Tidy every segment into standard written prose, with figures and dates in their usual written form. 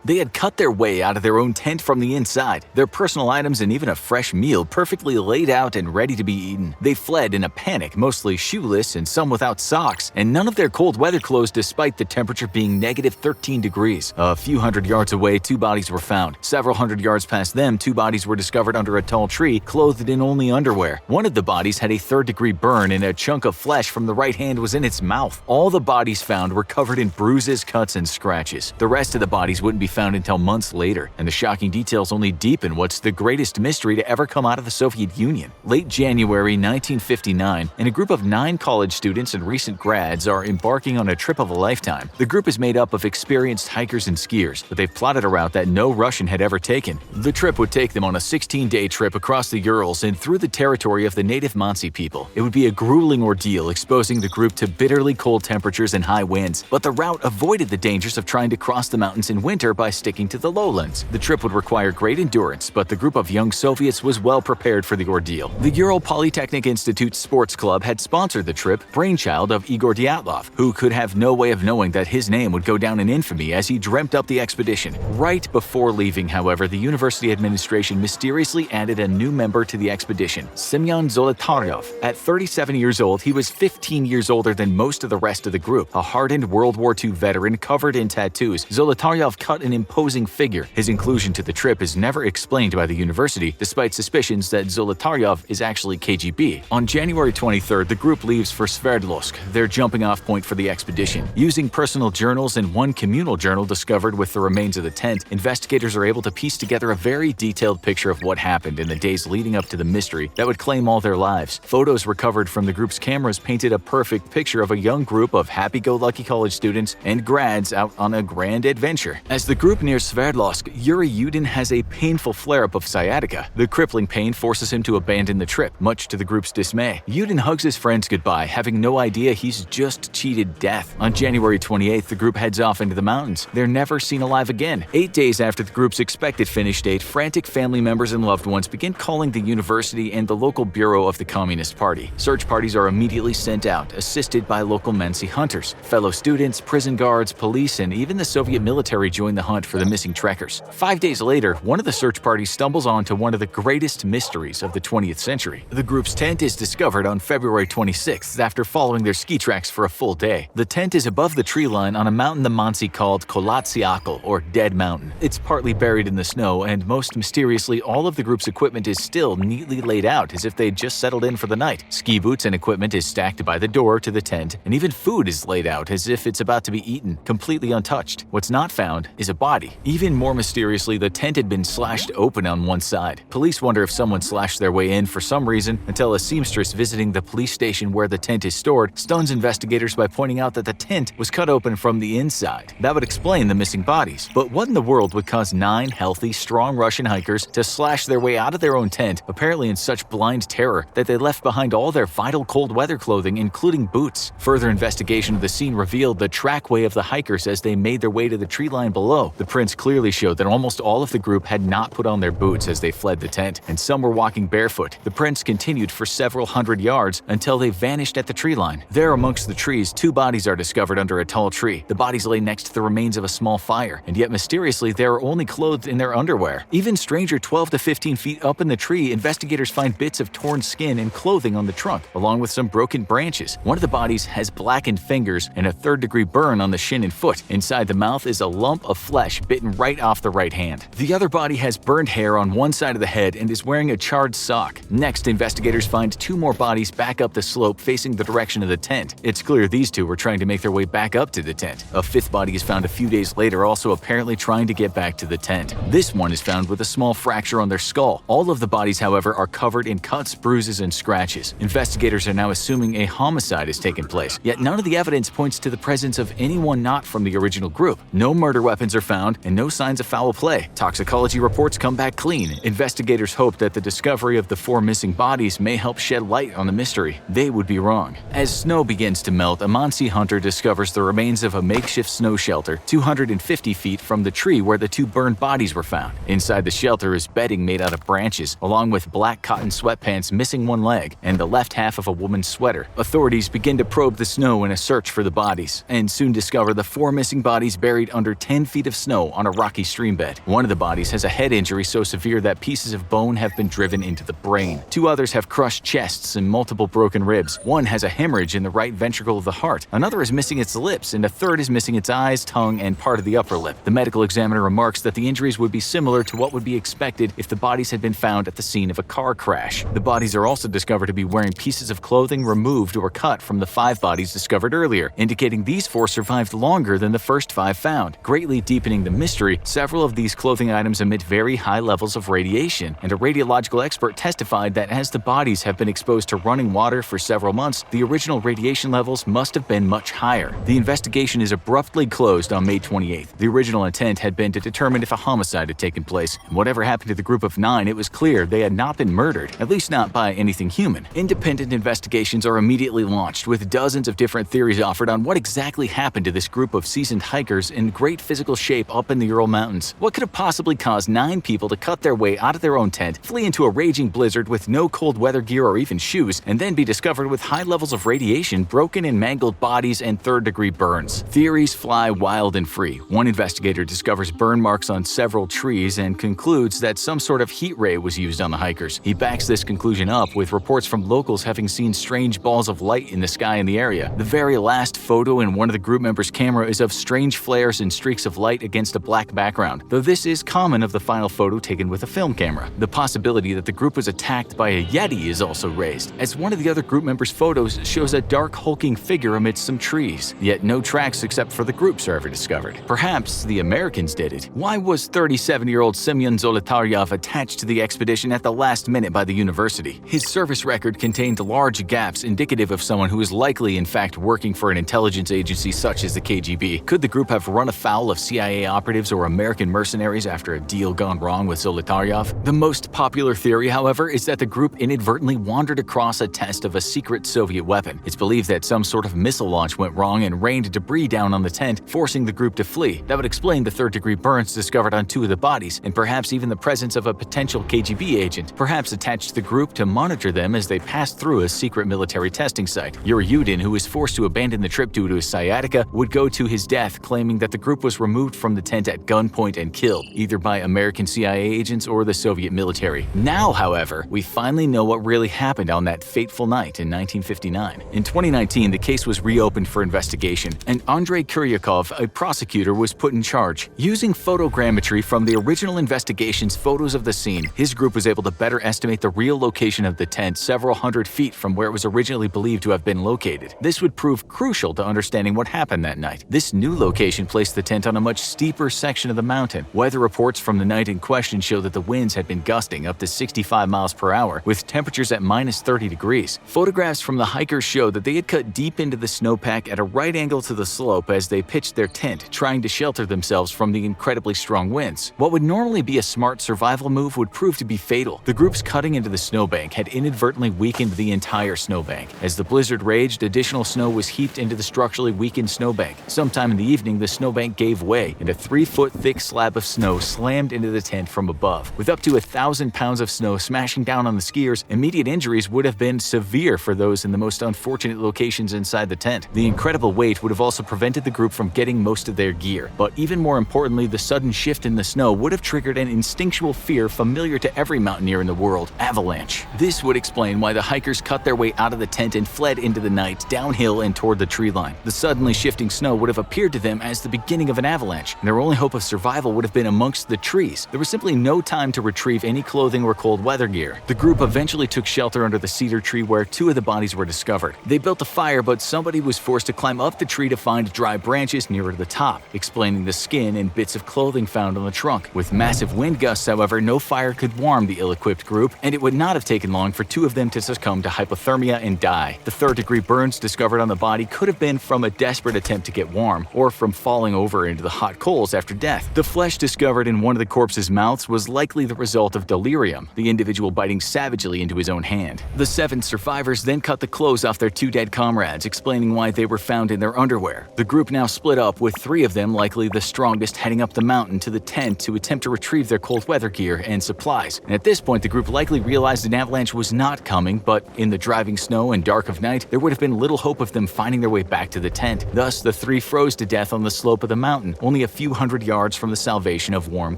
They had cut their way out of their own tent from the inside, their personal items and even a fresh meal perfectly laid out and ready to be eaten. They fled in a panic, mostly shoeless and some without socks, and none of their cold weather clothes despite the temperature being negative 13 degrees. A few hundred yards away, 2 bodies were found. Several hundred yards past them, 2 bodies were discovered under a tall tree, clothed in only underwear. One of the bodies had a 3rd-degree burn and a chunk of flesh from the right hand was in its mouth. All the bodies found were covered in bruises, cuts, and scratches. The rest of the bodies wouldn't be found until months later, and the shocking details only deepen what's the greatest mystery to ever come out of the Soviet Union. Late January 1959, and a group of 9 college students and recent grads are embarking on a trip of a lifetime. The group is made up of experienced hikers and skiers, but they've plotted a route that no Russian had ever taken. The trip would take them on a 16-day trip across the Urals and through the territory of the native Mansi people. It would be a grueling ordeal, exposing the group to bitterly cold temperatures and high winds, but the route avoided the dangers of trying to cross the mountains in winter by sticking to the lowlands. The trip would require great endurance, but the group of young Soviets was well prepared for the ordeal. The Ural Polytechnic Institute Sports Club had sponsored the trip, brainchild of Igor Dyatlov, who could have no way of knowing that his name would go down in infamy as he dreamt up the expedition. Right before leaving, however, the university administration mysteriously added a new member to the expedition, Semyon Zolotaryov. At 37 years old, he was 15 years older than most of the rest of the group. A hardened World War II veteran covered in tattoos, Zolotaryov cut an imposing figure. His inclusion to the trip is never explained by the university, despite suspicions that Zolotaryov is actually KGB. On January 23rd, the group leaves for Sverdlovsk, their jumping-off point for the expedition. Using personal journals and one communal journal discovered with the remains of the tent, investigators are able to piece together a very detailed picture of what happened in the days leading up to the mystery that would claim all their lives. Photos recovered from the group's cameras painted a perfect picture of a young group of happy-go-lucky college students and grads out on a grand adventure. As the group nears Sverdlovsk, Yuri Yudin has a painful flare-up of sciatica. The crippling pain forces him to abandon the trip, much to the group's dismay. Yudin hugs his friends goodbye, having no idea he's just cheated death. On January 28th, the group heads off into the mountains. They're never seen alive again. 8 days after the group's expected finish date, frantic family members and loved ones begin calling the university and the local bureau of the Communist Party. Search parties are immediately sent out, assisted by local Mansi hunters. Fellow students, prison guards, police, and even the Soviet military join the hunt for the missing trekkers. 5 days later, one of the search parties stumbles onto one of the greatest mysteries of the 20th century. The group's tent is discovered on February 26th after following their ski tracks for a full day. The tent is above the tree line on a mountain the Mansi called Kolatsiakal, or Dead Mountain. It's partly buried in the snow, and most mysteriously, all of the group's equipment is still neatly laid out as if they'd just settled in for the night. Ski boots and equipment is stacked by the door to the tent, and even food is laid out as if it's about to be eaten, completely untouched. What's not found is a body. Even more mysteriously, the tent had been slashed open on one side. Police wonder if someone slashed their way in for some reason until a seamstress visiting the police station where the tent is stored stuns investigators by pointing out that the tent was cut open from the inside. That would explain the missing bodies. But what in the world would cause 9 healthy, strong Russian hikers to slash their way out of their own tent, apparently in such blind terror that they left behind all their vital cold weather clothing, including boots? Further investigation of the scene revealed the trackway of the hikers as they made their way to the tree line below. The prints clearly showed that almost all of the group had not put on their boots as they fled the tent, and some were walking barefoot. The prints continued for several hundred yards until they vanished at the tree line. There amongst the trees, 2 bodies are discovered under a tall tree. The bodies lay next to the remains of a small fire, and yet mysteriously they are only clothed in their underwear. Even stranger, 12 to 15 feet up in the tree, investigators find bits of torn skin and clothing on the trunk, along with some broken branches. One of the bodies has blackened fingers and a 3rd-degree burn on the shin and foot. Inside the mouth is a lump of flesh bitten right off the right hand. The other body has burned hair on one side of the head and is wearing a charred sock. Next, investigators find 2 more bodies back up the slope facing the direction of the tent. It's clear these 2 were trying to make their way back up to the tent. A 5th body is found a few days later, also apparently trying to get back to the tent. This one is found with a small fracture on their skull. All of the bodies, however, are covered in cuts, bruises, and scratches. Investigators are now assuming a homicide has taken place, yet none of the evidence points to the presence of anyone not from the original group. No murder weapons are found, and no signs of foul play. Toxicology reports come back clean. Investigators hope that the discovery of the 4 missing bodies may help shed light on the mystery. They would be wrong. As snow begins to melt, a Mansi hunter discovers the remains of a makeshift snow shelter 250 feet from the tree where the 2 burned bodies were found. Inside the shelter is bedding made out of branches, along with black cotton sweatpants missing one leg and the left half of a woman's sweater. Authorities begin to probe the snow in a search for the bodies, and soon discover the 4 missing bodies buried under 10 feet of of snow on a rocky stream bed. One of the bodies has a head injury so severe that pieces of bone have been driven into the brain. Two others have crushed chests and multiple broken ribs. One has a hemorrhage in the right ventricle of the heart. Another is missing its lips, and a third is missing its eyes, tongue, and part of the upper lip. The medical examiner remarks that the injuries would be similar to what would be expected if the bodies had been found at the scene of a car crash. The bodies are also discovered to be wearing pieces of clothing removed or cut from the 5 bodies discovered earlier, indicating these 4 survived longer than the first 5 found. Greatly deepening the mystery, several of these clothing items emit very high levels of radiation, and a radiological expert testified that as the bodies have been exposed to running water for several months, the original radiation levels must have been much higher. The investigation is abruptly closed on May 28th. The original intent had been to determine if a homicide had taken place, and whatever happened to the group of 9, it was clear they had not been murdered, at least not by anything human. Independent investigations are immediately launched, with dozens of different theories offered on what exactly happened to this group of seasoned hikers in great physical shape up in the Ural Mountains. What could have possibly caused 9 people to cut their way out of their own tent, flee into a raging blizzard with no cold weather gear or even shoes, and then be discovered with high levels of radiation, broken and mangled bodies, and third-degree burns? Theories fly wild and free. One investigator discovers burn marks on several trees and concludes that some sort of heat ray was used on the hikers. He backs this conclusion up with reports from locals having seen strange balls of light in the sky in the area. The very last photo in one of the group members' camera is of strange flares and streaks of light against a black background, though this is common of the final photo taken with a film camera. The possibility that the group was attacked by a Yeti is also raised, as one of the other group members' photos shows a dark hulking figure amidst some trees, yet no tracks except for the groups are ever discovered. Perhaps the Americans did it. Why was 37-year-old Semyon Zolotaryov attached to the expedition at the last minute by the university? His service record contained large gaps indicative of someone who is likely in fact working for an intelligence agency such as the KGB. Could the group have run afoul of CIA operatives or American mercenaries after a deal gone wrong with Zolotaryov? The most popular theory, however, is that the group inadvertently wandered across a test of a secret Soviet weapon. It's believed that some sort of missile launch went wrong and rained debris down on the tent, forcing the group to flee. That would explain the third-degree burns discovered on 2 of the bodies, and perhaps even the presence of a potential KGB agent, perhaps attached to the group to monitor them as they passed through a secret military testing site. Yuri Yudin, who was forced to abandon the trip due to his sciatica, would go to his death, claiming that the group was removed from the tent at gunpoint and killed, either by American CIA agents or the Soviet military. Now, however, we finally know what really happened on that fateful night in 1959. In 2019, the case was reopened for investigation, and Andrei Kuryakov, a prosecutor, was put in charge. Using photogrammetry from the original investigation's photos of the scene, his group was able to better estimate the real location of the tent several hundred feet from where it was originally believed to have been located. This would prove crucial to understanding what happened that night. This new location placed the tent on a much steeper section of the mountain. Weather reports from the night in question show that the winds had been gusting up to 65 miles per hour, with temperatures at minus 30 degrees. Photographs from the hikers show that they had cut deep into the snowpack at a right angle to the slope as they pitched their tent, trying to shelter themselves from the incredibly strong winds. What would normally be a smart survival move would prove to be fatal. The group's cutting into the snowbank had inadvertently weakened the entire snowbank. As the blizzard raged, additional snow was heaped into the structurally weakened snowbank. Sometime in the evening, the snowbank gave way, and a 3-foot thick slab of snow slammed into the tent from above. With up to 1,000 pounds of snow smashing down on the skiers, immediate injuries would have been severe for those in the most unfortunate locations inside the tent. The incredible weight would have also prevented the group from getting most of their gear. But even more importantly, the sudden shift in the snow would have triggered an instinctual fear familiar to every mountaineer in the world: avalanche. This would explain why the hikers cut their way out of the tent and fled into the night, downhill and toward the tree line. The suddenly shifting snow would have appeared to them as the beginning of an avalanche, and their only hope of survival would have been amongst the trees. There was simply no time to retrieve any clothing or cold weather gear. The group eventually took shelter under the cedar tree where 2 of the bodies were discovered. They built a fire, but somebody was forced to climb up the tree to find dry branches nearer to the top, explaining the skin and bits of clothing found on the trunk. With massive wind gusts, however, no fire could warm the ill-equipped group, and it would not have taken long for 2 of them to succumb to hypothermia and die. The third-degree burns discovered on the body could have been from a desperate attempt to get warm, or from falling over into the hot coals after death. The flesh discovered in one of the corpse's mouths was likely the result of delirium, the individual biting savagely into his own hand. The 7 survivors then cut the clothes off their 2 dead comrades, explaining why they were found in their underwear. The group now split up, with 3 of them, likely the strongest, heading up the mountain to the tent to attempt to retrieve their cold weather gear and supplies. And at this point, the group likely realized an avalanche was not coming, but in the driving snow and dark of night, there would have been little hope of them finding their way back to the tent. Thus, the 3 froze to death on the slope of the mountain, only only a few hundred yards from the salvation of warm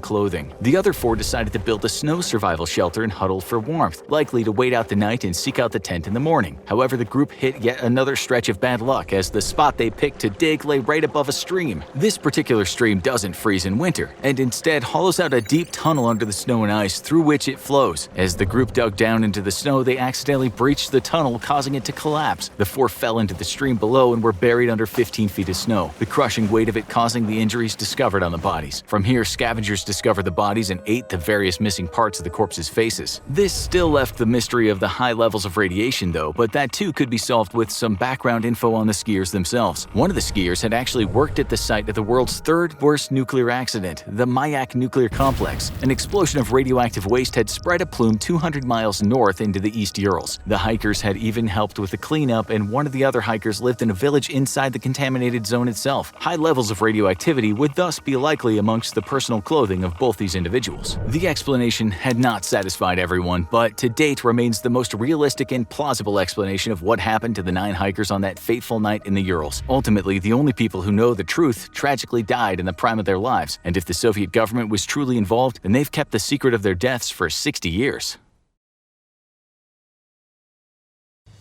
clothing. The other 4 decided to build a snow survival shelter and huddle for warmth, likely to wait out the night and seek out the tent in the morning. However, the group hit yet another stretch of bad luck as the spot they picked to dig lay right above a stream. This particular stream doesn't freeze in winter, and instead hollows out a deep tunnel under the snow and ice through which it flows. As the group dug down into the snow, they accidentally breached the tunnel, causing it to collapse. The 4 fell into the stream below and were buried under 15 feet of snow, the crushing weight of it causing the injuries discovered on the bodies. From here, scavengers discovered the bodies and ate the various missing parts of the corpses' faces. This still left the mystery of the high levels of radiation though, but that too could be solved with some background info on the skiers themselves. One of the skiers had actually worked at the site of the world's 3rd worst nuclear accident, the Mayak nuclear complex. An explosion of radioactive waste had spread a plume 200 miles north into the East Urals. The hikers had even helped with the cleanup, and one of the other hikers lived in a village inside the contaminated zone itself. High levels of radioactivity would thus be likely amongst the personal clothing of both these individuals. The explanation had not satisfied everyone, but to date remains the most realistic and plausible explanation of what happened to the 9 hikers on that fateful night in the Urals. Ultimately, the only people who know the truth tragically died in the prime of their lives, and if the Soviet government was truly involved, then they've kept the secret of their deaths for 60 years.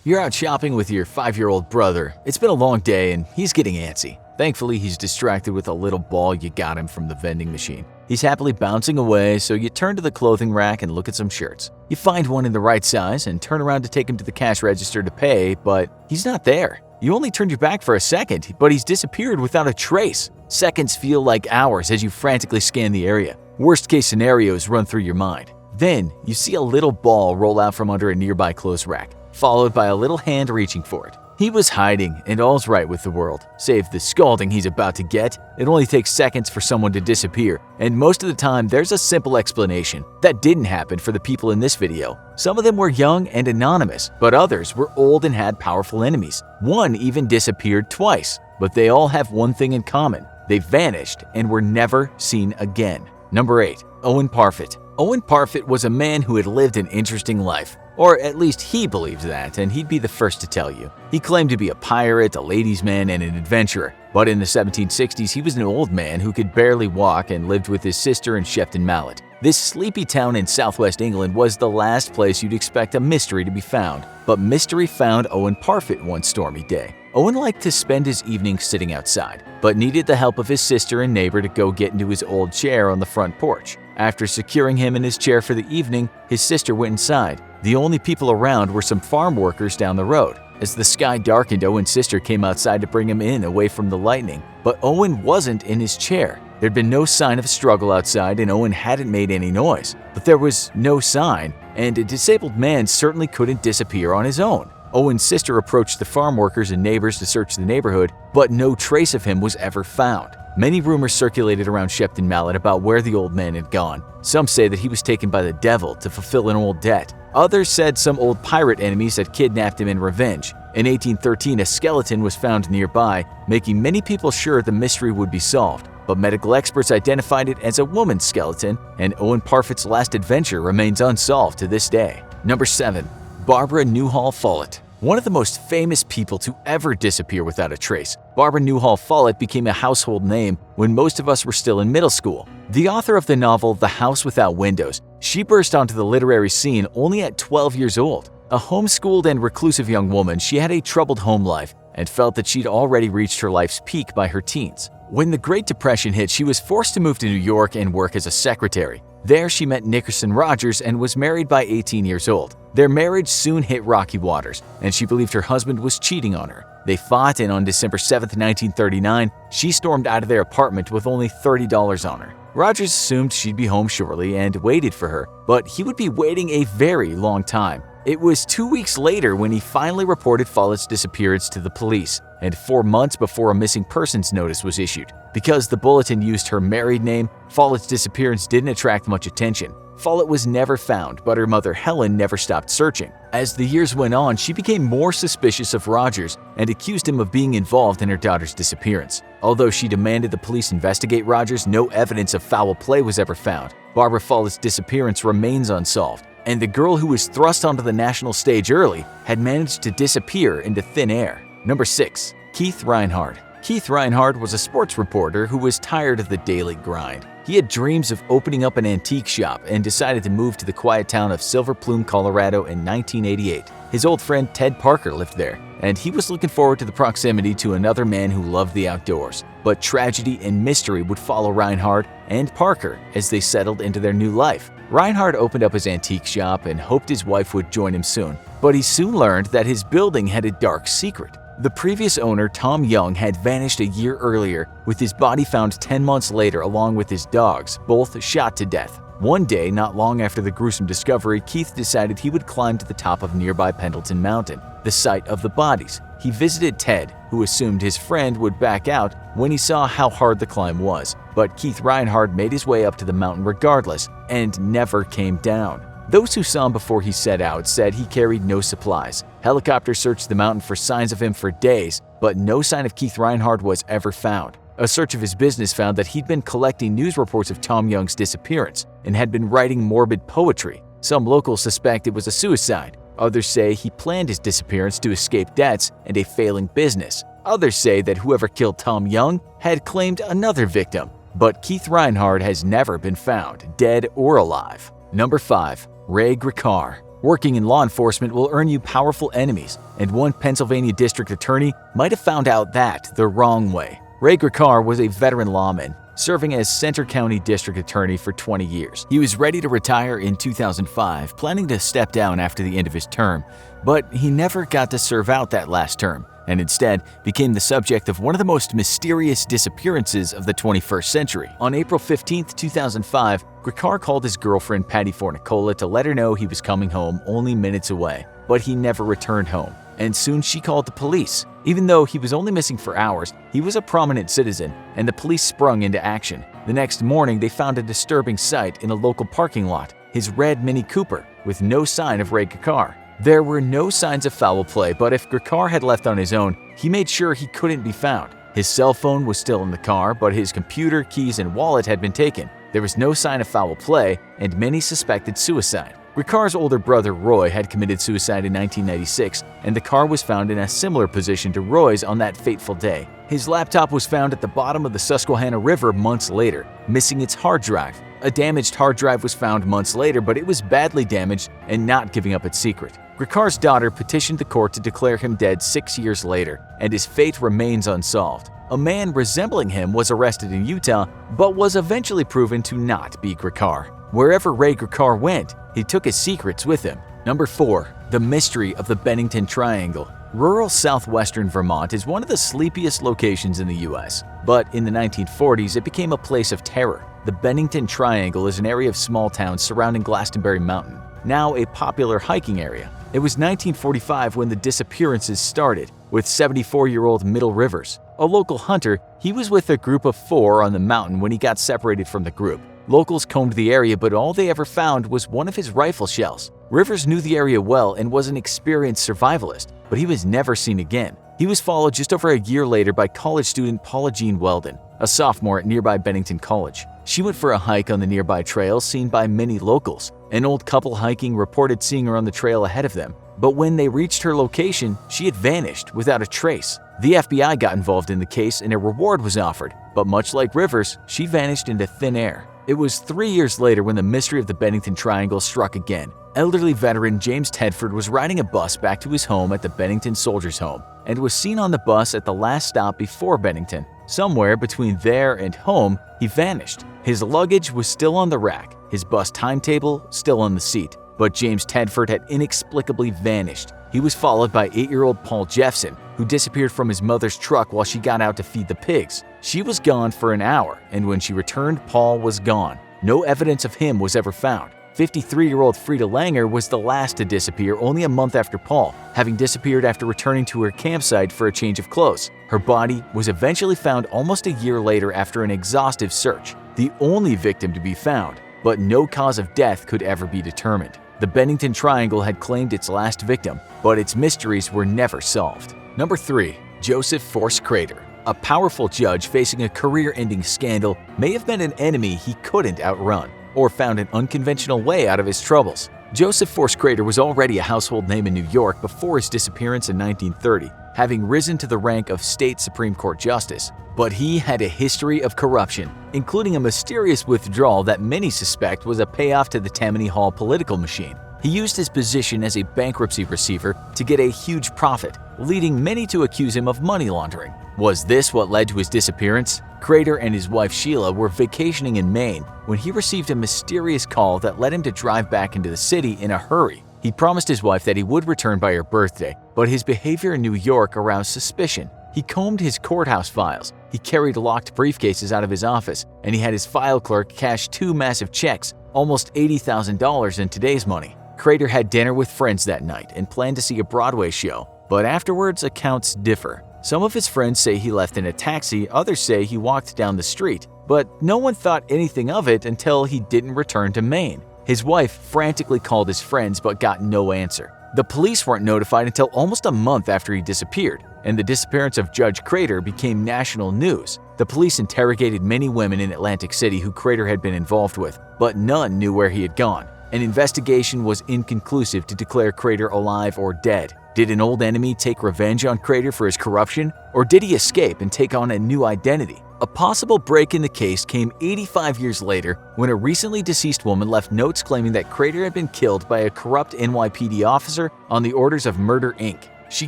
You're out shopping with your 5-year-old brother. It's been a long day and he's getting antsy. Thankfully, he's distracted with a little ball you got him from the vending machine. He's happily bouncing away, so you turn to the clothing rack and look at some shirts. You find one in the right size and turn around to take him to the cash register to pay, but he's not there. You only turned your back for a second, but he's disappeared without a trace. Seconds feel like hours as you frantically scan the area. Worst-case scenarios run through your mind. Then, you see a little ball roll out from under a nearby clothes rack, followed by a little hand reaching for it. He was hiding, and all's right with the world, save the scalding he's about to get. It only takes seconds for someone to disappear, and most of the time there's a simple explanation. That didn't happen for the people in this video. Some of them were young and anonymous, but others were old and had powerful enemies. One even disappeared twice, but they all have one thing in common. They vanished and were never seen again. Number 8. Owen Parfitt. Owen Parfitt was a man who had lived an interesting life. Or at least he believed that, and he'd be the first to tell you. He claimed to be a pirate, a ladies' man, and an adventurer. But in the 1760s, he was an old man who could barely walk and lived with his sister in Shepton Mallet. This sleepy town in southwest England was the last place you'd expect a mystery to be found. But mystery found Owen Parfitt one stormy day. Owen liked to spend his evenings sitting outside, but needed the help of his sister and neighbor to go get into his old chair on the front porch. After securing him in his chair for the evening, his sister went inside. The only people around were some farm workers down the road. As the sky darkened, Owen's sister came outside to bring him in away from the lightning. But Owen wasn't in his chair. There'd been no sign of a struggle outside, and Owen hadn't made any noise. But there was no sign, and a disabled man certainly couldn't disappear on his own. Owen's sister approached the farm workers and neighbors to search the neighborhood, but no trace of him was ever found. Many rumors circulated around Shepton Mallet about where the old man had gone. Some say that he was taken by the devil to fulfill an old debt. Others said some old pirate enemies had kidnapped him in revenge. In 1813, a skeleton was found nearby, making many people sure the mystery would be solved. But medical experts identified it as a woman's skeleton, and Owen Parfitt's last adventure remains unsolved to this day. Number 7. Barbara Newhall Follett. One of the most famous people to ever disappear without a trace, Barbara Newhall Follett became a household name when most of us were still in middle school. The author of the novel The House Without Windows, she burst onto the literary scene only at 12 years old. A homeschooled and reclusive young woman, she had a troubled home life and felt that she'd already reached her life's peak by her teens. When the Great Depression hit, she was forced to move to New York and work as a secretary. There, she met Nickerson Rogers and was married by 18 years old. Their marriage soon hit rocky waters, and she believed her husband was cheating on her. They fought, and on December 7, 1939, she stormed out of their apartment with only $30 on her. Rogers assumed she'd be home shortly and waited for her, but he would be waiting a very long time. It was 2 weeks later when he finally reported Follett's disappearance to the police, and 4 months before a missing persons notice was issued. Because the bulletin used her married name, Follett's disappearance didn't attract much attention. Follett was never found, but her mother Helen never stopped searching. As the years went on, she became more suspicious of Rogers and accused him of being involved in her daughter's disappearance. Although she demanded the police investigate Rogers, no evidence of foul play was ever found. Barbara Follett's disappearance remains unsolved, and the girl who was thrust onto the national stage early had managed to disappear into thin air. Number 6. Keith Reinhard. Keith Reinhardt was a sports reporter who was tired of the daily grind. He had dreams of opening up an antique shop and decided to move to the quiet town of Silver Plume, Colorado in 1988. His old friend Ted Parker lived there, and he was looking forward to the proximity to another man who loved the outdoors. But tragedy and mystery would follow Reinhardt and Parker as they settled into their new life. Reinhardt opened up his antique shop and hoped his wife would join him soon, but he soon learned that his building had a dark secret. The previous owner, Tom Young, had vanished a year earlier, with his body found 10 months later along with his dogs, both shot to death. One day, not long after the gruesome discovery, Keith decided he would climb to the top of nearby Pendleton Mountain, the site of the bodies. He visited Ted, who assumed his friend would back out when he saw how hard the climb was, but Keith Reinhardt made his way up to the mountain regardless and never came down. Those who saw him before he set out said he carried no supplies. Helicopters searched the mountain for signs of him for days, but no sign of Keith Reinhardt was ever found. A search of his business found that he'd been collecting news reports of Tom Young's disappearance and had been writing morbid poetry. Some locals suspect it was a suicide. Others say he planned his disappearance to escape debts and a failing business. Others say that whoever killed Tom Young had claimed another victim, but Keith Reinhardt has never been found, dead or alive. Number 5. Ray Gricar. Working in law enforcement will earn you powerful enemies, and one Pennsylvania district attorney might have found out that the wrong way. Ray Gricar was a veteran lawman, serving as Center County District Attorney for 20 years. He was ready to retire in 2005, planning to step down after the end of his term, but he never got to serve out that last term, and instead became the subject of one of the most mysterious disappearances of the 21st century. On April 15, 2005, Gricar called his girlfriend Patty Fornicola to let her know he was coming home only minutes away, but he never returned home, and soon she called the police. Even though he was only missing for hours, he was a prominent citizen, and the police sprung into action. The next morning, they found a disturbing sight in a local parking lot, his red Mini Cooper, with no sign of Ray Gricar. There were no signs of foul play, but if Gricar had left on his own, he made sure he couldn't be found. His cell phone was still in the car, but his computer, keys, and wallet had been taken. There was no sign of foul play, and many suspected suicide. Gricar's older brother Roy had committed suicide in 1996, and the car was found in a similar position to Roy's on that fateful day. His laptop was found at the bottom of the Susquehanna River months later, missing its hard drive. A damaged hard drive was found months later, but it was badly damaged and not giving up its secret. Gricar's daughter petitioned the court to declare him dead 6 years later, and his fate remains unsolved. A man resembling him was arrested in Utah, but was eventually proven to not be Gricar. Wherever Ray Gricar went, he took his secrets with him. Number 4. The mystery of the Bennington Triangle. Rural southwestern Vermont is one of the sleepiest locations in the U.S., but in the 1940s it became a place of terror. The Bennington Triangle is an area of small towns surrounding Glastonbury Mountain, now a popular hiking area. It was 1945 when the disappearances started, with 74-year-old Middle Rivers. A local hunter, he was with a group of 4 on the mountain when he got separated from the group. Locals combed the area, but all they ever found was one of his rifle shells. Rivers knew the area well and was an experienced survivalist, but he was never seen again. He was followed just over a year later by college student Paula Jean Weldon, a sophomore at nearby Bennington College. She went for a hike on the nearby trail seen by many locals. An old couple hiking reported seeing her on the trail ahead of them, but when they reached her location, she had vanished without a trace. The FBI got involved in the case and a reward was offered, but much like Rivers, she vanished into thin air. It was 3 years later when the mystery of the Bennington Triangle struck again. Elderly veteran James Tedford was riding a bus back to his home at the Bennington Soldiers' Home and was seen on the bus at the last stop before Bennington. Somewhere between there and home, he vanished. His luggage was still on the rack, his bus timetable still on the seat, but James Tedford had inexplicably vanished. He was followed by 8-year-old Paul Jeffson, who disappeared from his mother's truck while she got out to feed the pigs. She was gone for an hour, and when she returned, Paul was gone. No evidence of him was ever found. 53-year-old Frida Langer was the last to disappear only a month after Paul, having disappeared after returning to her campsite for a change of clothes. Her body was eventually found almost a year later after an exhaustive search, the only victim to be found, but no cause of death could ever be determined. The Bennington Triangle had claimed its last victim, but its mysteries were never solved. Number 3. Joseph Force Crater. A powerful judge facing a career-ending scandal may have been an enemy he couldn't outrun, or found an unconventional way out of his troubles. Joseph Force Crater was already a household name in New York before his disappearance in 1930. having risen to the rank of state Supreme Court justice. But he had a history of corruption, including a mysterious withdrawal that many suspect was a payoff to the Tammany Hall political machine. He used his position as a bankruptcy receiver to get a huge profit, leading many to accuse him of money laundering. Was this what led to his disappearance? Crater and his wife Sheila were vacationing in Maine when he received a mysterious call that led him to drive back into the city in a hurry. He promised his wife that he would return by her birthday, but his behavior in New York aroused suspicion. He combed his courthouse files, he carried locked briefcases out of his office, and he had his file clerk cash 2 massive checks, almost $80,000 in today's money. Crater had dinner with friends that night and planned to see a Broadway show, but afterwards accounts differ. Some of his friends say he left in a taxi, others say he walked down the street, but no one thought anything of it until he didn't return to Maine. His wife frantically called his friends but got no answer. The police weren't notified until almost a month after he disappeared, and the disappearance of Judge Crater became national news. The police interrogated many women in Atlantic City who Crater had been involved with, but none knew where he had gone. An investigation was inconclusive to declare Crater alive or dead. Did an old enemy take revenge on Crater for his corruption, or did he escape and take on a new identity? A possible break in the case came 85 years later when a recently deceased woman left notes claiming that Crater had been killed by a corrupt NYPD officer on the orders of Murder, Inc. She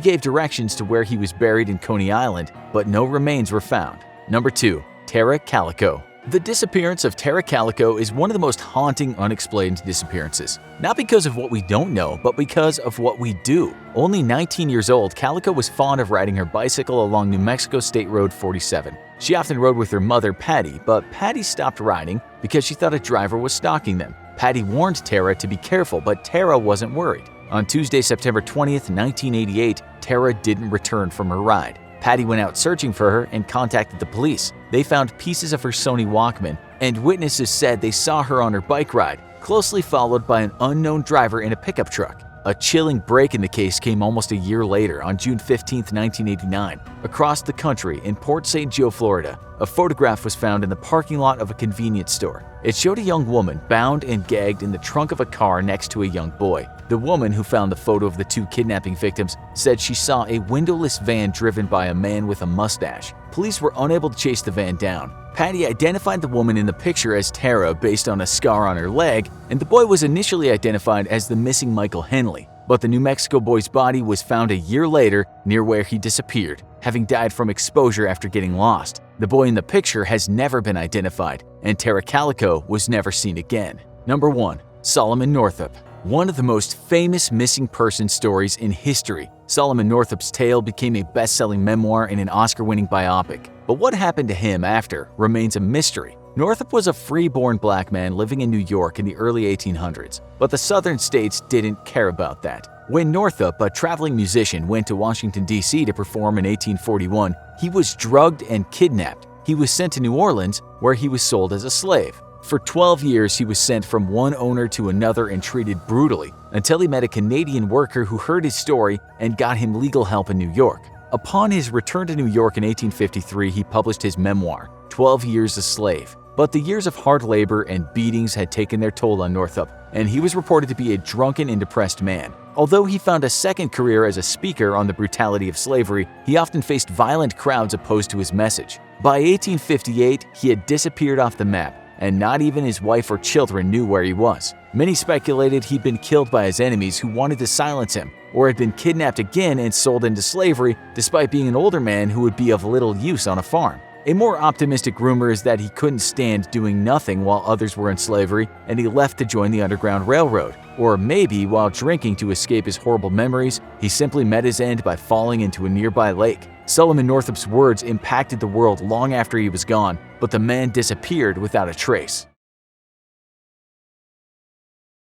gave directions to where he was buried in Coney Island, but no remains were found. Number 2. Tara Calico. The disappearance of Tara Calico is one of the most haunting unexplained disappearances. Not because of what we don't know, but because of what we do. Only 19 years old, Calico was fond of riding her bicycle along New Mexico State Road 47. She often rode with her mother, Patty, but Patty stopped riding because she thought a driver was stalking them. Patty warned Tara to be careful, but Tara wasn't worried. On Tuesday, September 20th, 1988, Tara didn't return from her ride. Patty went out searching for her and contacted the police. They found pieces of her Sony Walkman, and witnesses said they saw her on her bike ride, closely followed by an unknown driver in a pickup truck. A chilling break in the case came almost a year later, on June 15, 1989. Across the country, in Port St. Joe, Florida, a photograph was found in the parking lot of a convenience store. It showed a young woman bound and gagged in the trunk of a car next to a young boy. The woman who found the photo of the 2 kidnapping victims said she saw a windowless van driven by a man with a mustache. Police were unable to chase the van down. Patty identified the woman in the picture as Tara based on a scar on her leg, and the boy was initially identified as the missing Michael Henley. But the New Mexico boy's body was found a year later near where he disappeared, having died from exposure after getting lost. The boy in the picture has never been identified, and Tara Calico was never seen again. Number 1. Solomon Northup. One of the most famous missing person stories in history, Solomon Northup's tale became a best-selling memoir and an Oscar-winning biopic. But what happened to him after remains a mystery. Northup was a free-born black man living in New York in the early 1800s, but the southern states didn't care about that. When Northup, a traveling musician, went to Washington, D.C. to perform in 1841, he was drugged and kidnapped. He was sent to New Orleans, where he was sold as a slave. For 12 years, he was sent from one owner to another and treated brutally, until he met a Canadian worker who heard his story and got him legal help in New York. Upon his return to New York in 1853, he published his memoir, 12 Years a Slave. But the years of hard labor and beatings had taken their toll on Northup, and he was reported to be a drunken and depressed man. Although he found a second career as a speaker on the brutality of slavery, he often faced violent crowds opposed to his message. By 1858, he had disappeared off the map, and not even his wife or children knew where he was. Many speculated he'd been killed by his enemies who wanted to silence him, or had been kidnapped again and sold into slavery despite being an older man who would be of little use on a farm. A more optimistic rumor is that he couldn't stand doing nothing while others were in slavery and he left to join the Underground Railroad. Or maybe while drinking to escape his horrible memories, he simply met his end by falling into a nearby lake. Solomon Northup's words impacted the world long after he was gone, but the man disappeared without a trace.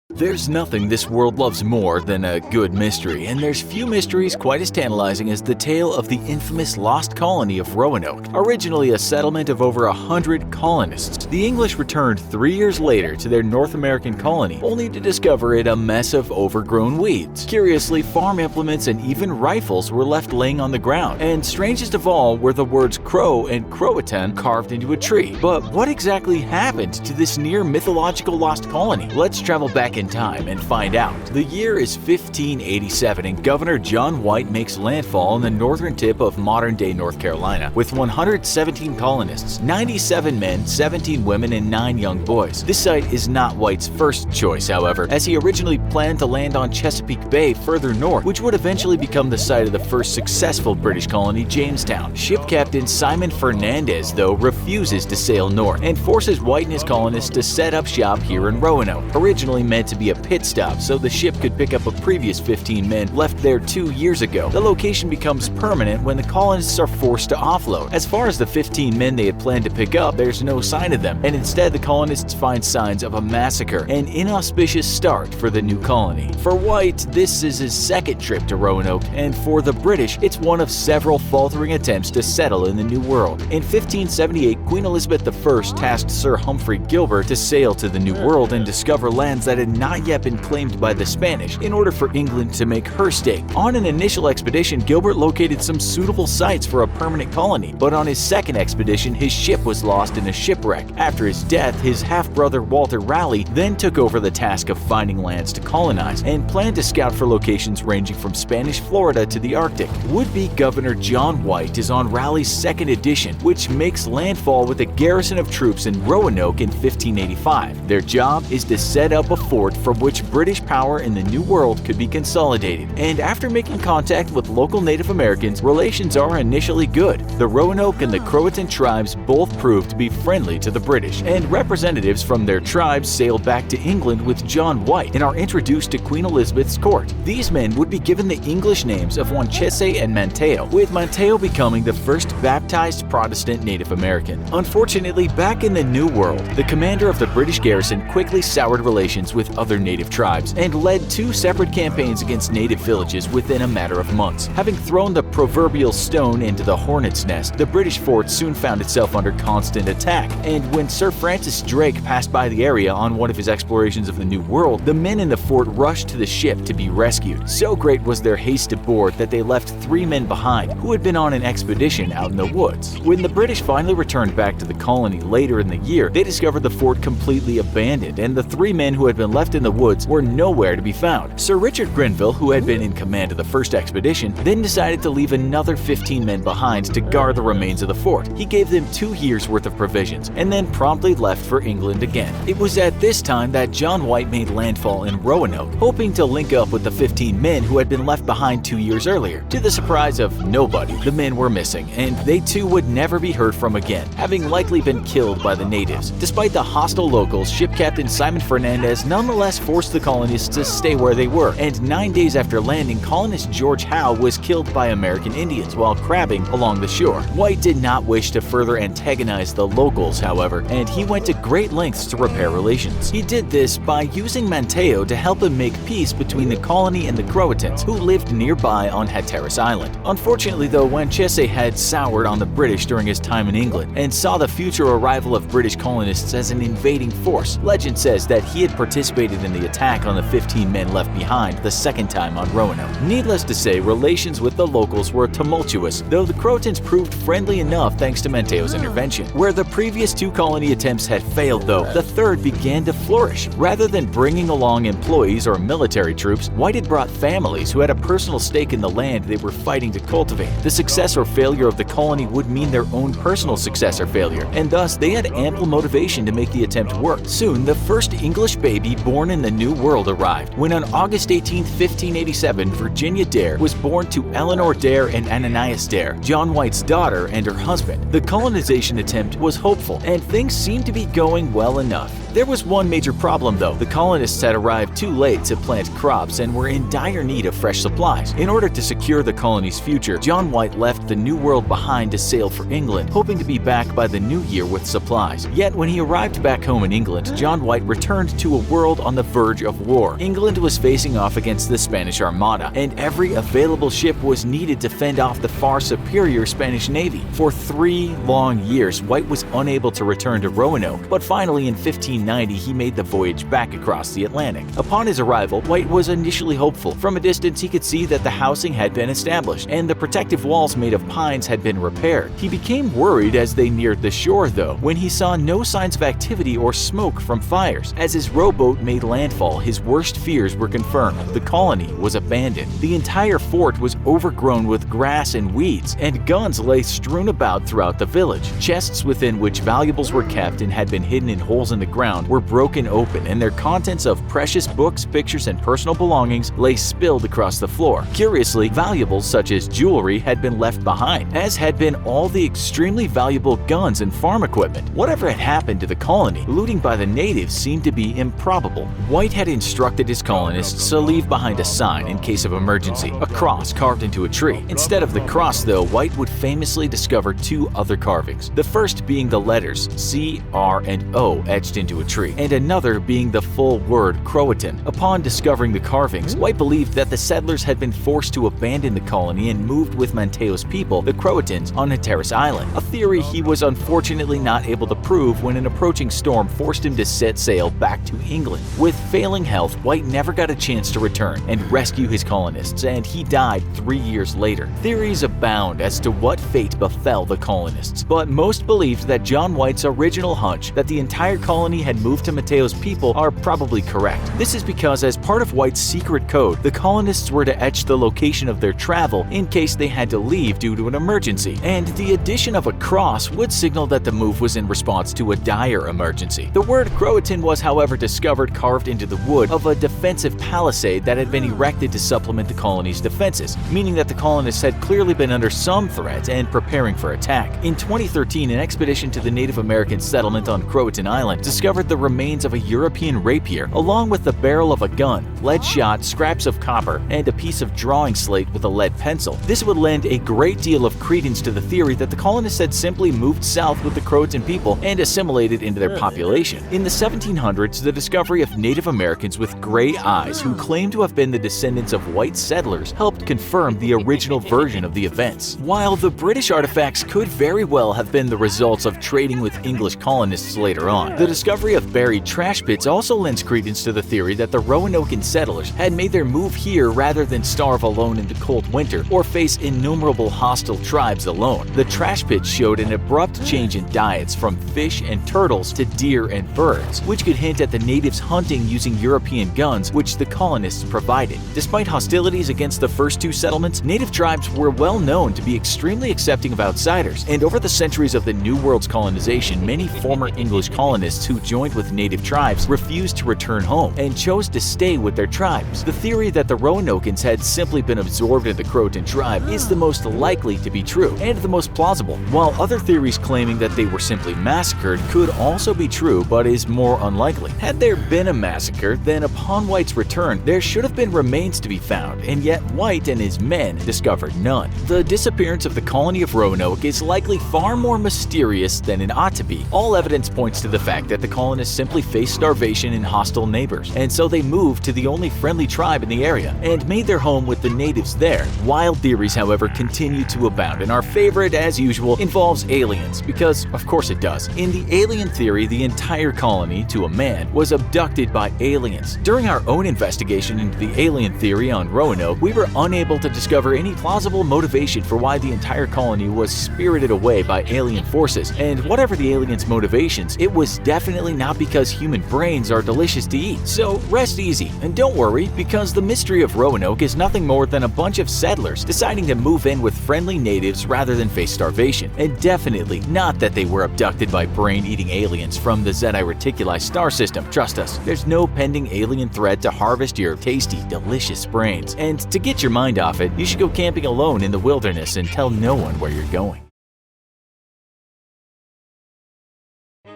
There's nothing this world loves more than a good mystery, and there's few mysteries quite as tantalizing as the tale of the infamous lost colony of Roanoke. Originally a settlement of over 100 colonists, the English returned 3 years later to their North American colony, only to discover it a mess of overgrown weeds. Curiously, farm implements and even rifles were left laying on the ground, and strangest of all were the words Crow and Croatan carved into a tree. But what exactly happened to this near mythological lost colony? Let's travel back in in time and find out. The year is 1587 and Governor John White makes landfall on the northern tip of modern-day North Carolina with 117 colonists, 97 men, 17 women, and 9 young boys. This site is not White's first choice, however, as he originally planned to land on Chesapeake Bay further north, which would eventually become the site of the first successful British colony, Jamestown. Ship Captain Simon Fernandez, though, refuses to sail north and forces White and his colonists to set up shop here in Roanoke, originally meant to be a pit stop so the ship could pick up a previous 15 men left there 2 years ago. The location becomes permanent when the colonists are forced to offload. As far as the 15 men they had planned to pick up, there's no sign of them, and instead the colonists find signs of a massacre, an inauspicious start for the new colony. For White, this is his second trip to Roanoke, and for the British, it's one of several faltering attempts to settle in the New World. In 1578, Queen Elizabeth I tasked Sir Humphrey Gilbert to sail to the New World and discover lands that had not yet been claimed by the Spanish in order for England to make her stake. On an initial expedition, Gilbert located some suitable sites for a permanent colony, but on his second expedition, his ship was lost in a shipwreck. After his death, his half-brother Walter Raleigh then took over the task of finding lands to colonize and planned to scout for locations ranging from Spanish Florida to the Arctic. Would-be Governor John White is on Raleigh's second edition, which makes landfall with a garrison of troops in Roanoke in 1585. Their job is to set up a fort from which British power in the New World could be consolidated. And after making contact with local Native Americans, relations are initially good. The Roanoke and the Croatan tribes both proved to be friendly to the British, and representatives from their tribes sailed back to England with John White and are introduced to Queen Elizabeth's court. These men would be given the English names of Wanchese and Manteo, with Manteo becoming the first baptized Protestant Native American. Unfortunately, back in the New World, the commander of the British garrison quickly soured relations with other native tribes and led 2 separate campaigns against native villages within a matter of months. Having thrown the proverbial stone into the hornet's nest, the British fort soon found itself under constant attack, and when Sir Francis Drake passed by the area on one of his explorations of the New World, the men in the fort rushed to the ship to be rescued. So great was their haste aboard that they left 3 men behind who had been on an expedition out in the woods. When the British finally returned back to the colony later in the year, they discovered the fort completely abandoned, and the 3 men who had been left in the woods were nowhere to be found. Sir Richard Grenville, who had been in command of the first expedition, then decided to leave another 15 men behind to guard the remains of the fort. He gave them 2 years' worth of provisions, and then promptly left for England again. It was at this time that John White made landfall in Roanoke, hoping to link up with the 15 men who had been left behind 2 years earlier. To the surprise of nobody, the men were missing, and they too would never be heard from again, having likely been killed by the natives. Despite the hostile locals, ship captain Simon Fernandez nonetheless forced the colonists to stay where they were, and 9 days after landing, colonist George Howe was killed by American Indians while crabbing along the shore. White did not wish to further antagonize the locals, however, and he went to great lengths to repair relations. He did this by using Manteo to help him make peace between the colony and the Croatans, who lived nearby on Hatteras Island. Unfortunately, though, Wanchese had soured on the British during his time in England and saw the future arrival of British colonists as an invading force. Legend says that he had participated in the attack on the 15 men left behind the second time on Roanoke. Needless to say, relations with the locals were tumultuous, though the Croatans proved friendly enough thanks to Manteo's intervention. Where the previous 2 colony attempts had failed, though, the third began to flourish. Rather than bringing along employees or military troops, White had brought families who had a personal stake in the land they were fighting to cultivate. The success or failure of the colony would mean their own personal success or failure, and thus they had ample motivation to make the attempt work. Soon, the first English baby born in the New World arrived, when on August 18, 1587, Virginia Dare was born to Eleanor Dare and Ananias Dare, John White's daughter and her husband. The colonization attempt was hopeful, and things seemed to be going well enough. There was one major problem, though. The colonists had arrived too late to plant crops and were in dire need of fresh supplies. In order to secure the colony's future, John White left the New World behind to sail for England, hoping to be back by the new year with supplies. Yet when he arrived back home in England, John White returned to a world on the verge of war. England was facing off against the Spanish Armada, and every available ship was needed to fend off the far superior Spanish Navy. For 3 long years, White was unable to return to Roanoke, but finally in 1590 he made the voyage back across the Atlantic. Upon his arrival, White was initially hopeful. From a distance, he could see that the housing had been established, and the protective walls made of pines had been repaired. He became worried as they neared the shore, though, when he saw no signs of activity or smoke from fires. As his rowboat made made landfall, his worst fears were confirmed. The colony was abandoned. The entire fort was overgrown with grass and weeds, and guns lay strewn about throughout the village. Chests within which valuables were kept and had been hidden in holes in the ground were broken open, and their contents of precious books, pictures, and personal belongings lay spilled across the floor. Curiously, valuables such as jewelry had been left behind, as had been all the extremely valuable guns and farm equipment. Whatever had happened to the colony, looting by the natives seemed to be improbable. White had instructed his colonists to leave behind a sign in case of emergency, a cross carved into a tree. Instead of the cross, though, White would famously discover two other carvings, the first being the letters C, R, and O etched into a tree, and another being the full word Croatan. Upon discovering the carvings, White believed that the settlers had been forced to abandon the colony and moved with Mateo's people, the Croatans, on Hatteras Island, a theory he was unfortunately not able to prove when an approaching storm forced him to set sail back to England. With failing health, White never got a chance to return and rescue his colonists, and he died 3 years later. Theories abound as to what fate befell the colonists, but most believed that John White's original hunch that the entire colony had moved to Mateo's people are probably correct. This is because as part of White's secret code, the colonists were to etch the location of their travel in case they had to leave due to an emergency, and the addition of a cross would signal that the move was in response to a dire emergency. The word Croatan was, however, discovered carved into the wood of a defensive palisade that had been erected to supplement the colony's defenses, meaning that the colonists had clearly been under some threat and preparing for attack. In 2013, an expedition to the Native American settlement on Croatan Island discovered the remains of a European rapier, along with the barrel of a gun, lead shot, scraps of copper, and a piece of drawing slate with a lead pencil. This would lend a great deal of credence to the theory that the colonists had simply moved south with the Croatan people and assimilated into their population. In the 1700s, the discovery of Native Americans with gray eyes who claimed to have been the descendants of white settlers helped confirm the original version of the events. While the British artifacts could very well have been the results of trading with English colonists later on, the discovery of buried trash pits also lends credence to the theory that the Roanoke settlers had made their move here rather than starve alone in the cold winter or face innumerable hostile tribes alone. The trash pits showed an abrupt change in diets from fish and turtles to deer and birds, which could hint at the natives hunting using European guns, which the colonists provided. Despite hostilities against the first two settlements, native tribes were well known to be extremely accepting of outsiders, and over the centuries of the New World's colonization, many former English colonists who joined with native tribes refused to return home and chose to stay with their tribes. The theory that the Roanokans had simply been absorbed in the Croatan tribe is the most likely to be true and the most plausible, while other theories claiming that they were simply massacred could also be true but is more unlikely. Had there been a massacre, then upon White's return, there should have been remains to be found, and yet White and his men discovered none. The disappearance of the colony of Roanoke is likely far more mysterious than it ought to be. All evidence points to the fact that the colonists simply faced starvation and hostile neighbors, and so they moved to the only friendly tribe in the area and made their home with the natives there. Wild theories, however, continue to abound, and our favorite, as usual, involves aliens, because of course it does. In the alien theory, the entire colony, to a man, was abducted by aliens. During our own investigation into the alien theory on Roanoke, we were unable to discover any plausible motivation for why the entire colony was spirited away by alien forces, and whatever the aliens' motivations, it was definitely not because human brains are delicious to eat. So rest easy, and don't worry, because the mystery of Roanoke is nothing more than a bunch of settlers deciding to move in with friendly natives rather than face starvation, and definitely not that they were abducted by brain-eating aliens from the Zeti Reticuli star system. Trust us, there's no pending alien threat to harvest your tasty, delicious brains. And to get your mind off it, you should go camping alone in the wilderness and tell no one where you're going.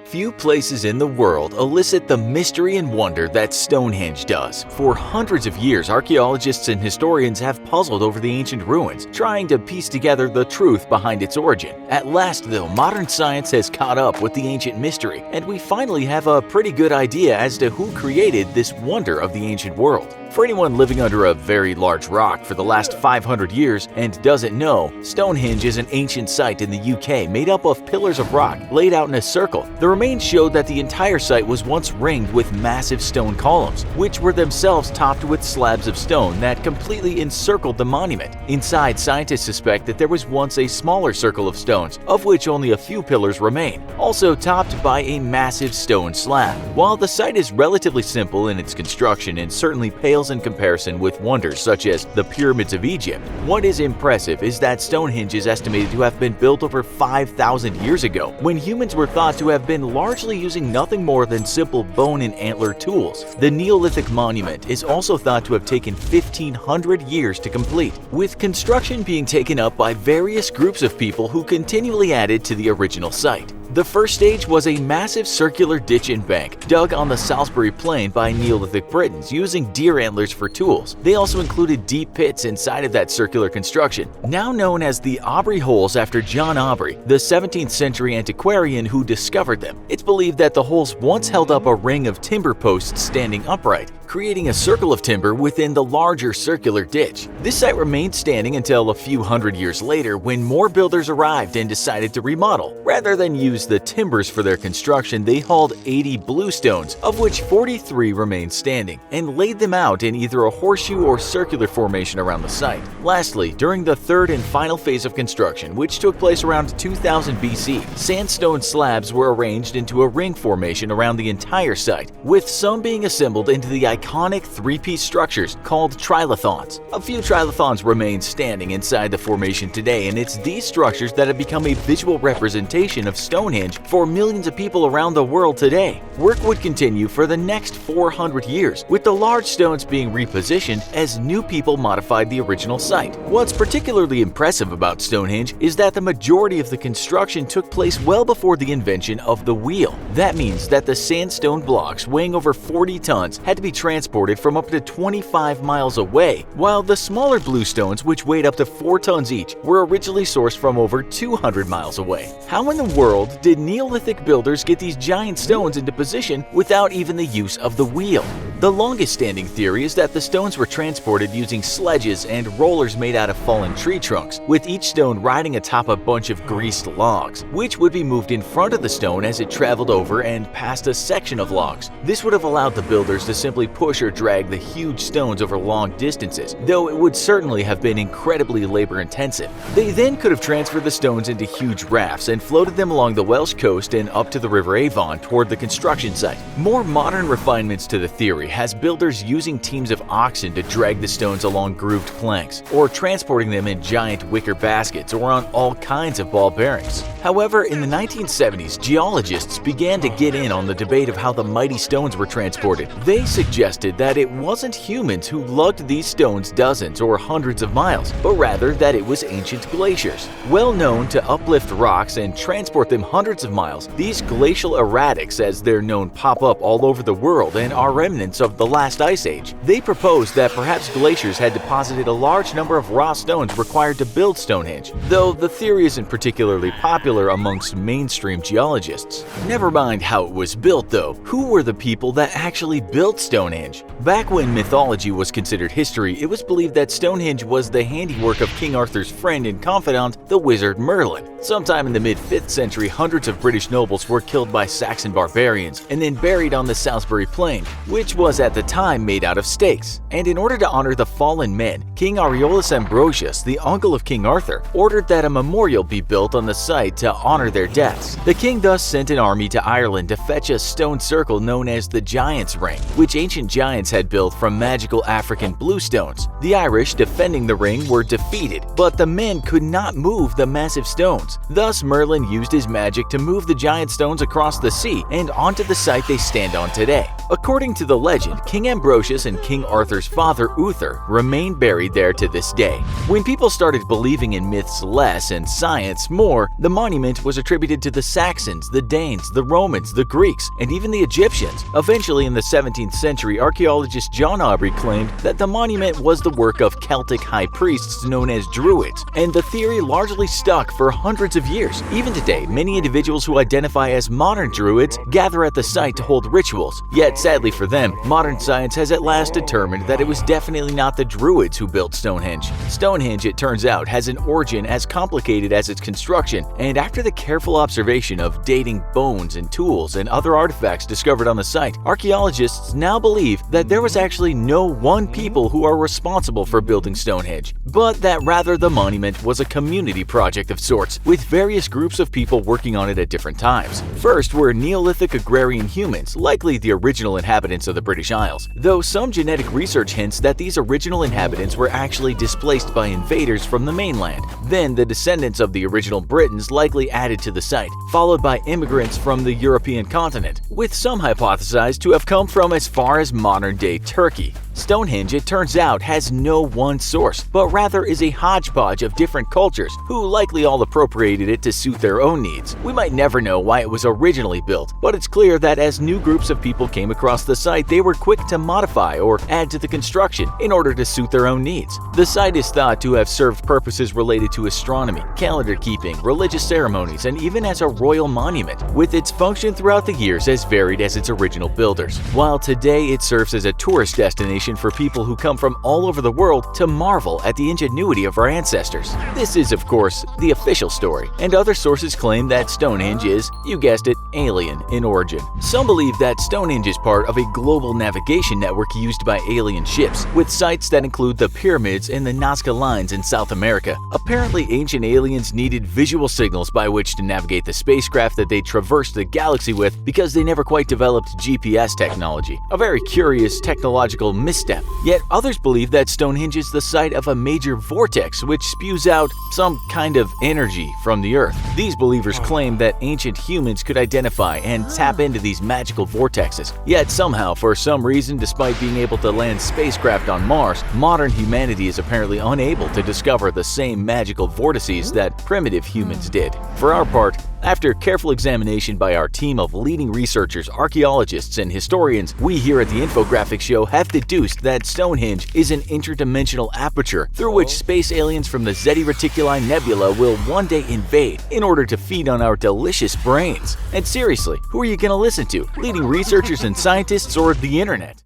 Few places in the world elicit the mystery and wonder that Stonehenge does. For hundreds of years, archaeologists and historians have puzzled over the ancient ruins, trying to piece together the truth behind its origin. At last, though, modern science has caught up with the ancient mystery, and we finally have a pretty good idea as to who created this wonder of the ancient world. For anyone living under a very large rock for the last 500 years and doesn't know, Stonehenge is an ancient site in the UK made up of pillars of rock laid out in a circle. The remains showed that the entire site was once ringed with massive stone columns, which were themselves topped with slabs of stone that completely encircled the monument. Inside, scientists suspect that there was once a smaller circle of stones, of which only a few pillars remain, also topped by a massive stone slab. While the site is relatively simple in its construction and certainly pales in comparison with wonders such as the pyramids of Egypt, what is impressive is that Stonehenge is estimated to have been built over 5,000 years ago, when humans were thought to have been largely using nothing more than simple bone and antler tools. The Neolithic monument is also thought to have taken 1,500 years to complete, with construction being taken up by various groups of people who continually added to the original site. The first stage was a massive circular ditch and bank dug on the Salisbury Plain by Neolithic Britons using deer antlers for tools. They also included deep pits inside of that circular construction, now known as the Aubrey Holes after John Aubrey, the 17th century antiquarian who discovered them. It's believed that the holes once held up a ring of timber posts standing upright, creating a circle of timber within the larger circular ditch. This site remained standing until a few hundred years later when more builders arrived and decided to remodel. Rather than use the timbers for their construction, they hauled 80 bluestones, of which 43 remained standing, and laid them out in either a horseshoe or circular formation around the site. Lastly, during the third and final phase of construction, which took place around 2000 BC, sandstone slabs were arranged into a ring formation around the entire site, with some being assembled into the iconic three-piece structures called trilithons. A few trilithons remain standing inside the formation today, and it's these structures that have become a visual representation of Stonehenge for millions of people around the world today. Work would continue for the next 400 years, with the large stones being repositioned as new people modified the original site. What's particularly impressive about Stonehenge is that the majority of the construction took place well before the invention of the wheel. That means that the sandstone blocks weighing over 40 tons had to be transported from up to 25 miles away, while the smaller bluestones, which weighed up to 4 tons each, were originally sourced from over 200 miles away. How in the world did Neolithic builders get these giant stones into position without even the use of the wheel? The longest standing theory is that the stones were transported using sledges and rollers made out of fallen tree trunks, with each stone riding atop a bunch of greased logs, which would be moved in front of the stone as it traveled over and past a section of logs. This would have allowed the builders to simply push or drag the huge stones over long distances, though it would certainly have been incredibly labor-intensive. They then could have transferred the stones into huge rafts and floated them along the Welsh coast and up to the River Avon toward the construction site. More modern refinements to the theory has builders using teams of oxen to drag the stones along grooved planks, or transporting them in giant wicker baskets or on all kinds of ball bearings. However, in the 1970s, geologists began to get in on the debate of how the mighty stones were transported. They suggested that it wasn't humans who lugged these stones dozens or hundreds of miles, but rather that it was ancient glaciers. Well known to uplift rocks and transport them hundreds of miles, these glacial erratics, as they're known, pop up all over the world and are remnants of the last ice age. They proposed that perhaps glaciers had deposited a large number of raw stones required to build Stonehenge, though the theory isn't particularly popular amongst mainstream geologists. Never mind how it was built though, who were the people that actually built Stonehenge? Back when mythology was considered history, it was believed that Stonehenge was the handiwork of King Arthur's friend and confidant, the wizard Merlin. Sometime in the mid-5th century, hundreds of British nobles were killed by Saxon barbarians and then buried on the Salisbury Plain, which was at the time made out of stakes. And in order to honor the fallen men, King Aureolus Ambrosius, the uncle of King Arthur, ordered that a memorial be built on the site to honor their deaths. The king thus sent an army to Ireland to fetch a stone circle known as the Giant's Ring, which ancient giants had built from magical African bluestones. The Irish, defending the ring, were defeated, but the men could not move the massive stones. Thus, Merlin used his magic to move the giant stones across the sea and onto the site they stand on today. According to the legend, King Ambrosius and King Arthur's father Uther remain buried there to this day. When people started believing in myths less and science more, the monument was attributed to the Saxons, the Danes, the Romans, the Greeks, and even the Egyptians. Eventually, in the 17th century, archaeologist John Aubrey claimed that the monument was the work of Celtic high priests known as Druids, and the theory largely stuck for hundreds of years. Even today, many individuals who identify as modern Druids gather at the site to hold rituals, yet sadly for them, Modern science has at last determined that it was definitely not the Druids who built Stonehenge. Stonehenge, it turns out, has an origin as complicated as its construction, and after the careful observation of dating bones and tools and other artifacts discovered on the site, archaeologists now believe that there was actually no one people who are responsible for building Stonehenge, but that rather the monument was a community project of sorts, with various groups of people working on it at different times. First were Neolithic agrarian humans, likely the original inhabitants of the British Isles, though some genetic research hints that these original inhabitants were actually displaced by invaders from the mainland. Then the descendants of the original Britons likely added to the site, followed by immigrants from the European continent, with some hypothesized to have come from as far as modern-day Turkey. Stonehenge, it turns out, has no one source, but rather is a hodgepodge of different cultures who likely all appropriated it to suit their own needs. We might never know why it was originally built, but it's clear that as new groups of people came across the site, they were quick to modify or add to the construction in order to suit their own needs. The site is thought to have served purposes related to astronomy, calendar keeping, religious ceremonies, and even as a royal monument, with its function throughout the years as varied as its original builders. While today it serves as a tourist destination for people who come from all over the world to marvel at the ingenuity of our ancestors. This is, of course, the official story, and other sources claim that Stonehenge is, you guessed it, alien in origin. Some believe that Stonehenge is part of a global navigation network used by alien ships, with sites that include the pyramids and the Nazca Lines in South America. Apparently, ancient aliens needed visual signals by which to navigate the spacecraft that they traversed the galaxy with because they never quite developed GPS technology. A very curious technological misstep. Yet others believe that Stonehenge is the site of a major vortex which spews out some kind of energy from the Earth. These believers claim that ancient humans could identify and tap into these magical vortexes. Yet somehow, for some reason, despite being able to land spacecraft on Mars, modern humanity is apparently unable to discover the same magical vortices that primitive humans did. For our part, after careful examination by our team of leading researchers, archaeologists, and historians, we here at the Infographics Show have deduced that Stonehenge is an interdimensional aperture through which space aliens from the Zeti Reticuli Nebula will one day invade in order to feed on our delicious brains. And seriously, who are you going to listen to? Leading researchers and scientists or the internet?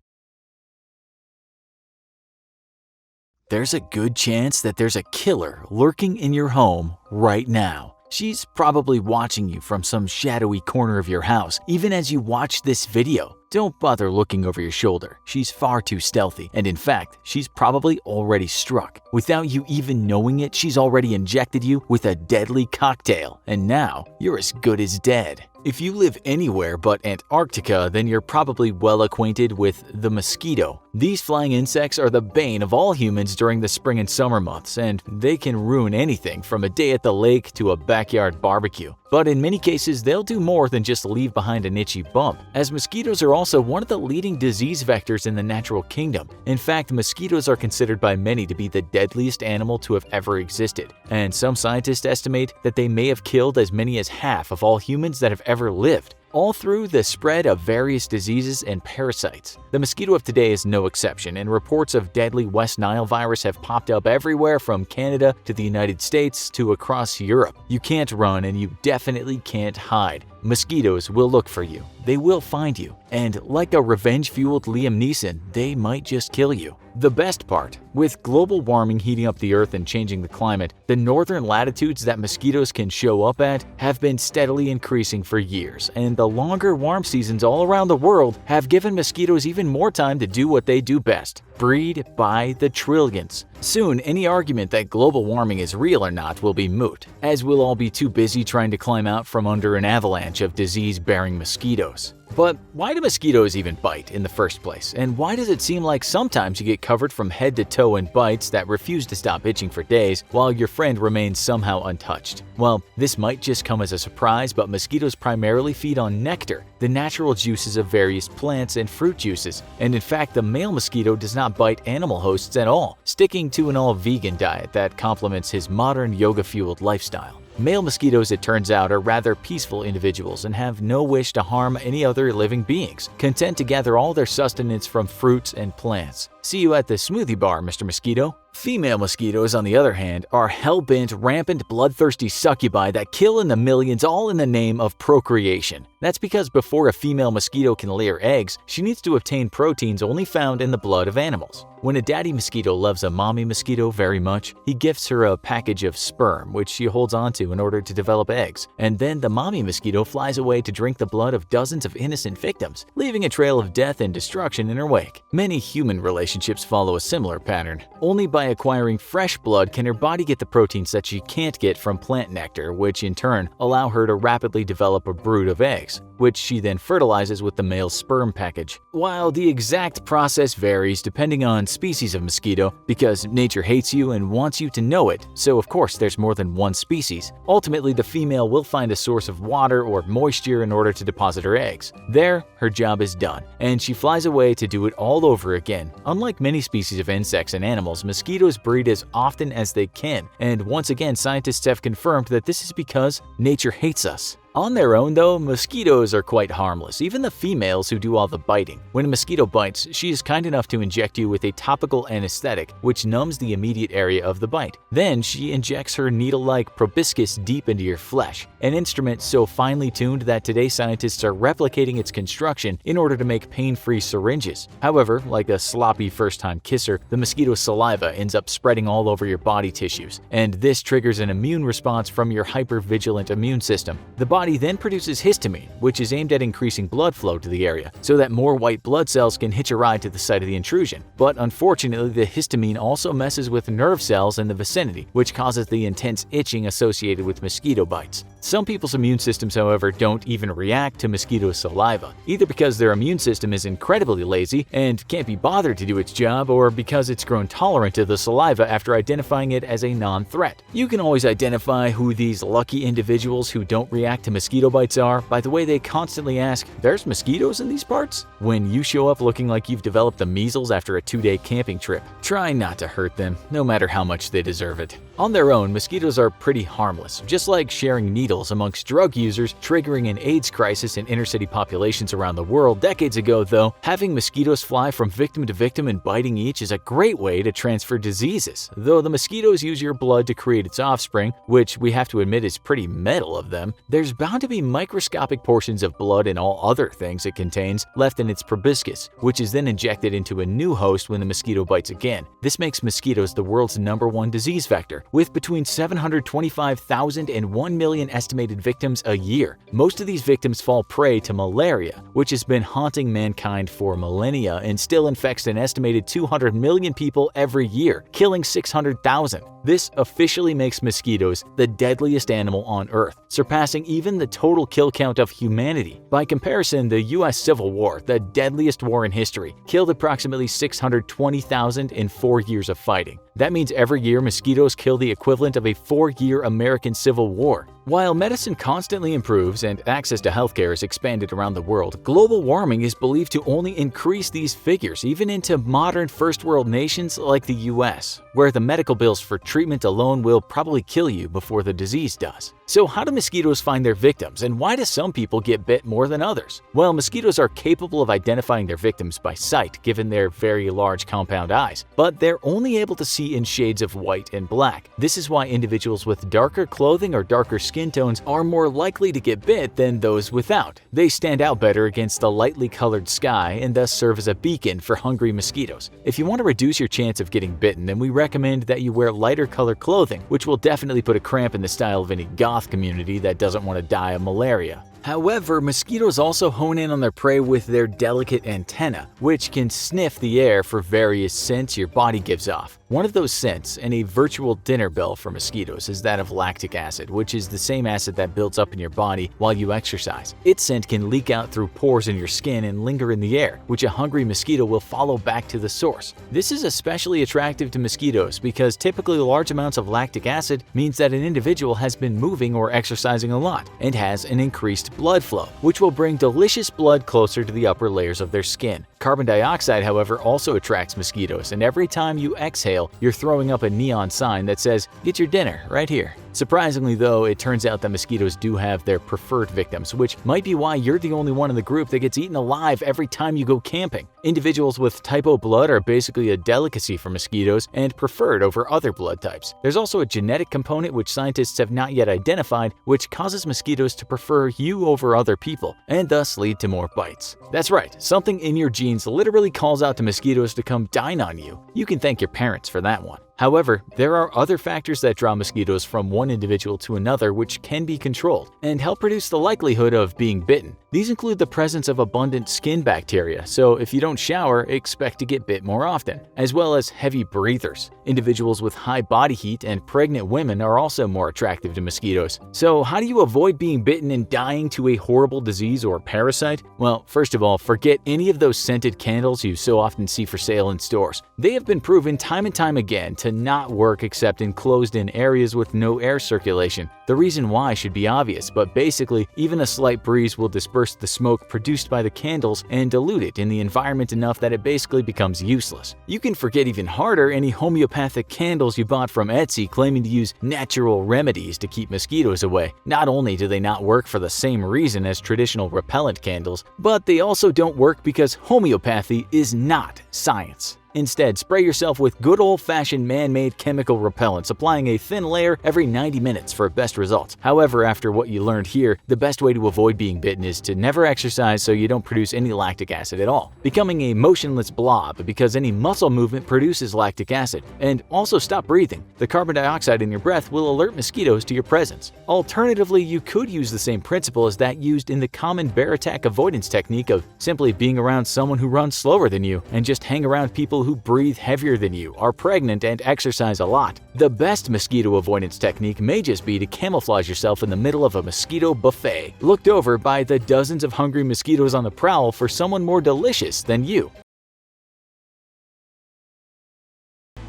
There's a good chance that there's a killer lurking in your home right now. She's probably watching you from some shadowy corner of your house, even as you watch this video. Don't bother looking over your shoulder. She's far too stealthy, and in fact, she's probably already struck. Without you even knowing it, she's already injected you with a deadly cocktail, and now you're as good as dead. If you live anywhere but Antarctica, then you're probably well acquainted with the mosquito. These flying insects are the bane of all humans during the spring and summer months, and they can ruin anything from a day at the lake to a backyard barbecue. But in many cases, they'll do more than just leave behind an itchy bump, as mosquitoes are also one of the leading disease vectors in the natural kingdom. In fact, mosquitoes are considered by many to be the deadliest animal to have ever existed, and some scientists estimate that they may have killed as many as half of all humans that have ever lived, all through the spread of various diseases and parasites. The mosquito of today is no exception, and reports of deadly West Nile virus have popped up everywhere from Canada to the United States to across Europe. You can't run, and you definitely can't hide. Mosquitoes will look for you. They will find you. And like a revenge-fueled Liam Neeson, they might just kill you. The best part, with global warming heating up the Earth and changing the climate, the northern latitudes that mosquitoes can show up at have been steadily increasing for years, and the longer warm seasons all around the world have given mosquitoes even more time to do what they do best: breed by the trillions. Soon, any argument that global warming is real or not will be moot, as we'll all be too busy trying to climb out from under an avalanche of disease-bearing mosquitoes. But why do mosquitoes even bite in the first place? And why does it seem like sometimes you get covered from head to toe in bites that refuse to stop itching for days, while your friend remains somehow untouched? Well, this might just come as a surprise, but mosquitoes primarily feed on nectar, the natural juices of various plants and fruit juices. And in fact, the male mosquito does not bite animal hosts at all, sticking to an all-vegan diet that complements his modern yoga-fueled lifestyle. Male mosquitoes, it turns out, are rather peaceful individuals and have no wish to harm any other living beings, content to gather all their sustenance from fruits and plants. See you at the smoothie bar, Mr. Mosquito. Female mosquitoes, on the other hand, are hell-bent, rampant, bloodthirsty succubi that kill in the millions, all in the name of procreation. That's because before a female mosquito can lay her eggs, she needs to obtain proteins only found in the blood of animals. When a daddy mosquito loves a mommy mosquito very much, he gifts her a package of sperm, which she holds onto in order to develop eggs, and then the mommy mosquito flies away to drink the blood of dozens of innocent victims, leaving a trail of death and destruction in her wake. Many human relationships follow a similar pattern. Only by acquiring fresh blood can her body get the proteins that she can't get from plant nectar, which in turn allow her to rapidly develop a brood of eggs, which she then fertilizes with the male's sperm package. While the exact process varies depending on species of mosquito, because nature hates you and wants you to know it, so of course there's more than one species, ultimately the female will find a source of water or moisture in order to deposit her eggs. There, her job is done, and she flies away to do it all over again. Unlike many species of insects and animals, mosquitoes breed as often as they can, and once again scientists have confirmed that this is because nature hates us. On their own though, mosquitoes are quite harmless, even the females who do all the biting. When a mosquito bites, she is kind enough to inject you with a topical anesthetic, which numbs the immediate area of the bite. Then she injects her needle-like proboscis deep into your flesh, an instrument so finely tuned that today scientists are replicating its construction in order to make pain-free syringes. However, like a sloppy first-time kisser, the mosquito's saliva ends up spreading all over your body tissues, and this triggers an immune response from your hyper-vigilant immune system. The body then produces histamine, which is aimed at increasing blood flow to the area, so that more white blood cells can hitch a ride to the site of the intrusion. But unfortunately, the histamine also messes with nerve cells in the vicinity, which causes the intense itching associated with mosquito bites. Some people's immune systems, however, don't even react to mosquito saliva, either because their immune system is incredibly lazy and can't be bothered to do its job, or because it's grown tolerant to the saliva after identifying it as a non-threat. You can always identify who these lucky individuals who don't react to mosquito bites are by the way they constantly ask, "There's mosquitoes in these parts?" When you show up looking like you've developed the measles after a 2-day camping trip. Try not to hurt them, no matter how much they deserve it. On their own, mosquitoes are pretty harmless, just like sharing needles amongst drug users, triggering an AIDS crisis in inner-city populations around the world decades ago, though. Having mosquitoes fly from victim to victim and biting each is a great way to transfer diseases. Though the mosquitoes use your blood to create its offspring, which we have to admit is pretty metal of them, there's bound to be microscopic portions of blood and all other things it contains left in its proboscis, which is then injected into a new host when the mosquito bites again. This makes mosquitoes the world's #1 disease vector, with between 725,000 and 1 million estimated victims a year. Most of these victims fall prey to malaria, which has been haunting mankind for millennia and still infects an estimated 200 million people every year, killing 600,000. This officially makes mosquitoes the deadliest animal on Earth, surpassing even the total kill count of humanity. By comparison, the US Civil War, the deadliest war in history, killed approximately 620,000 in 4 years of fighting. That means every year mosquitoes kill the equivalent of a 4-year American Civil War. While medicine constantly improves and access to healthcare is expanded around the world, global warming is believed to only increase these figures even into modern first-world nations like the US, where the medical bills for treatment alone will probably kill you before the disease does. So how do mosquitoes find their victims, and why do some people get bit more than others? Well, mosquitoes are capable of identifying their victims by sight given their very large compound eyes, but they're only able to see in shades of white and black. This is why individuals with darker clothing or darker skin tones are more likely to get bit than those without. They stand out better against the lightly colored sky and thus serve as a beacon for hungry mosquitoes. If you want to reduce your chance of getting bitten, then we recommend that you wear lighter colored clothing, which will definitely put a cramp in the style of any goth community that doesn't want to die of malaria. However, mosquitoes also hone in on their prey with their delicate antennae, which can sniff the air for various scents your body gives off. One of those scents, and a virtual dinner bell for mosquitoes, is that of lactic acid, which is the same acid that builds up in your body while you exercise. Its scent can leak out through pores in your skin and linger in the air, which a hungry mosquito will follow back to the source. This is especially attractive to mosquitoes because typically large amounts of lactic acid means that an individual has been moving or exercising a lot and has an increased blood flow, which will bring delicious blood closer to the upper layers of their skin. Carbon dioxide, however, also attracts mosquitoes, and every time you exhale, you're throwing up a neon sign that says, "Get your dinner right here." Surprisingly though, it turns out that mosquitoes do have their preferred victims, which might be why you're the only one in the group that gets eaten alive every time you go camping. Individuals with type O blood are basically a delicacy for mosquitoes and preferred over other blood types. There's also a genetic component which scientists have not yet identified, which causes mosquitoes to prefer you over other people, and thus lead to more bites. That's right, something in your genes literally calls out to mosquitoes to come dine on you. You can thank your parents for that one. However, there are other factors that draw mosquitoes from one individual to another which can be controlled and help reduce the likelihood of being bitten. These include the presence of abundant skin bacteria, so if you don't shower, expect to get bit more often, as well as heavy breathers. Individuals with high body heat and pregnant women are also more attractive to mosquitoes. So how do you avoid being bitten and dying to a horrible disease or parasite? Well, first of all, forget any of those scented candles you so often see for sale in stores. They have been proven time and time again to not work except in closed-in areas with no air circulation. The reason why should be obvious, but basically, even a slight breeze will disperse the smoke produced by the candles and dilute it in the environment enough that it basically becomes useless. You can forget even harder any homeopathic candles you bought from Etsy claiming to use natural remedies to keep mosquitoes away. Not only do they not work for the same reason as traditional repellent candles, but they also don't work because homeopathy is not science. Instead, spray yourself with good old-fashioned man-made chemical repellents, applying a thin layer every 90 minutes for best results. However, after what you learned here, the best way to avoid being bitten is to never exercise so you don't produce any lactic acid at all, becoming a motionless blob because any muscle movement produces lactic acid, and also stop breathing. The carbon dioxide in your breath will alert mosquitoes to your presence. Alternatively, you could use the same principle as that used in the common bear attack avoidance technique of simply being around someone who runs slower than you and just hang around people who breathe heavier than you, are pregnant, and exercise a lot. The best mosquito avoidance technique may just be to camouflage yourself in the middle of a mosquito buffet, looked over by the dozens of hungry mosquitoes on the prowl for someone more delicious than you.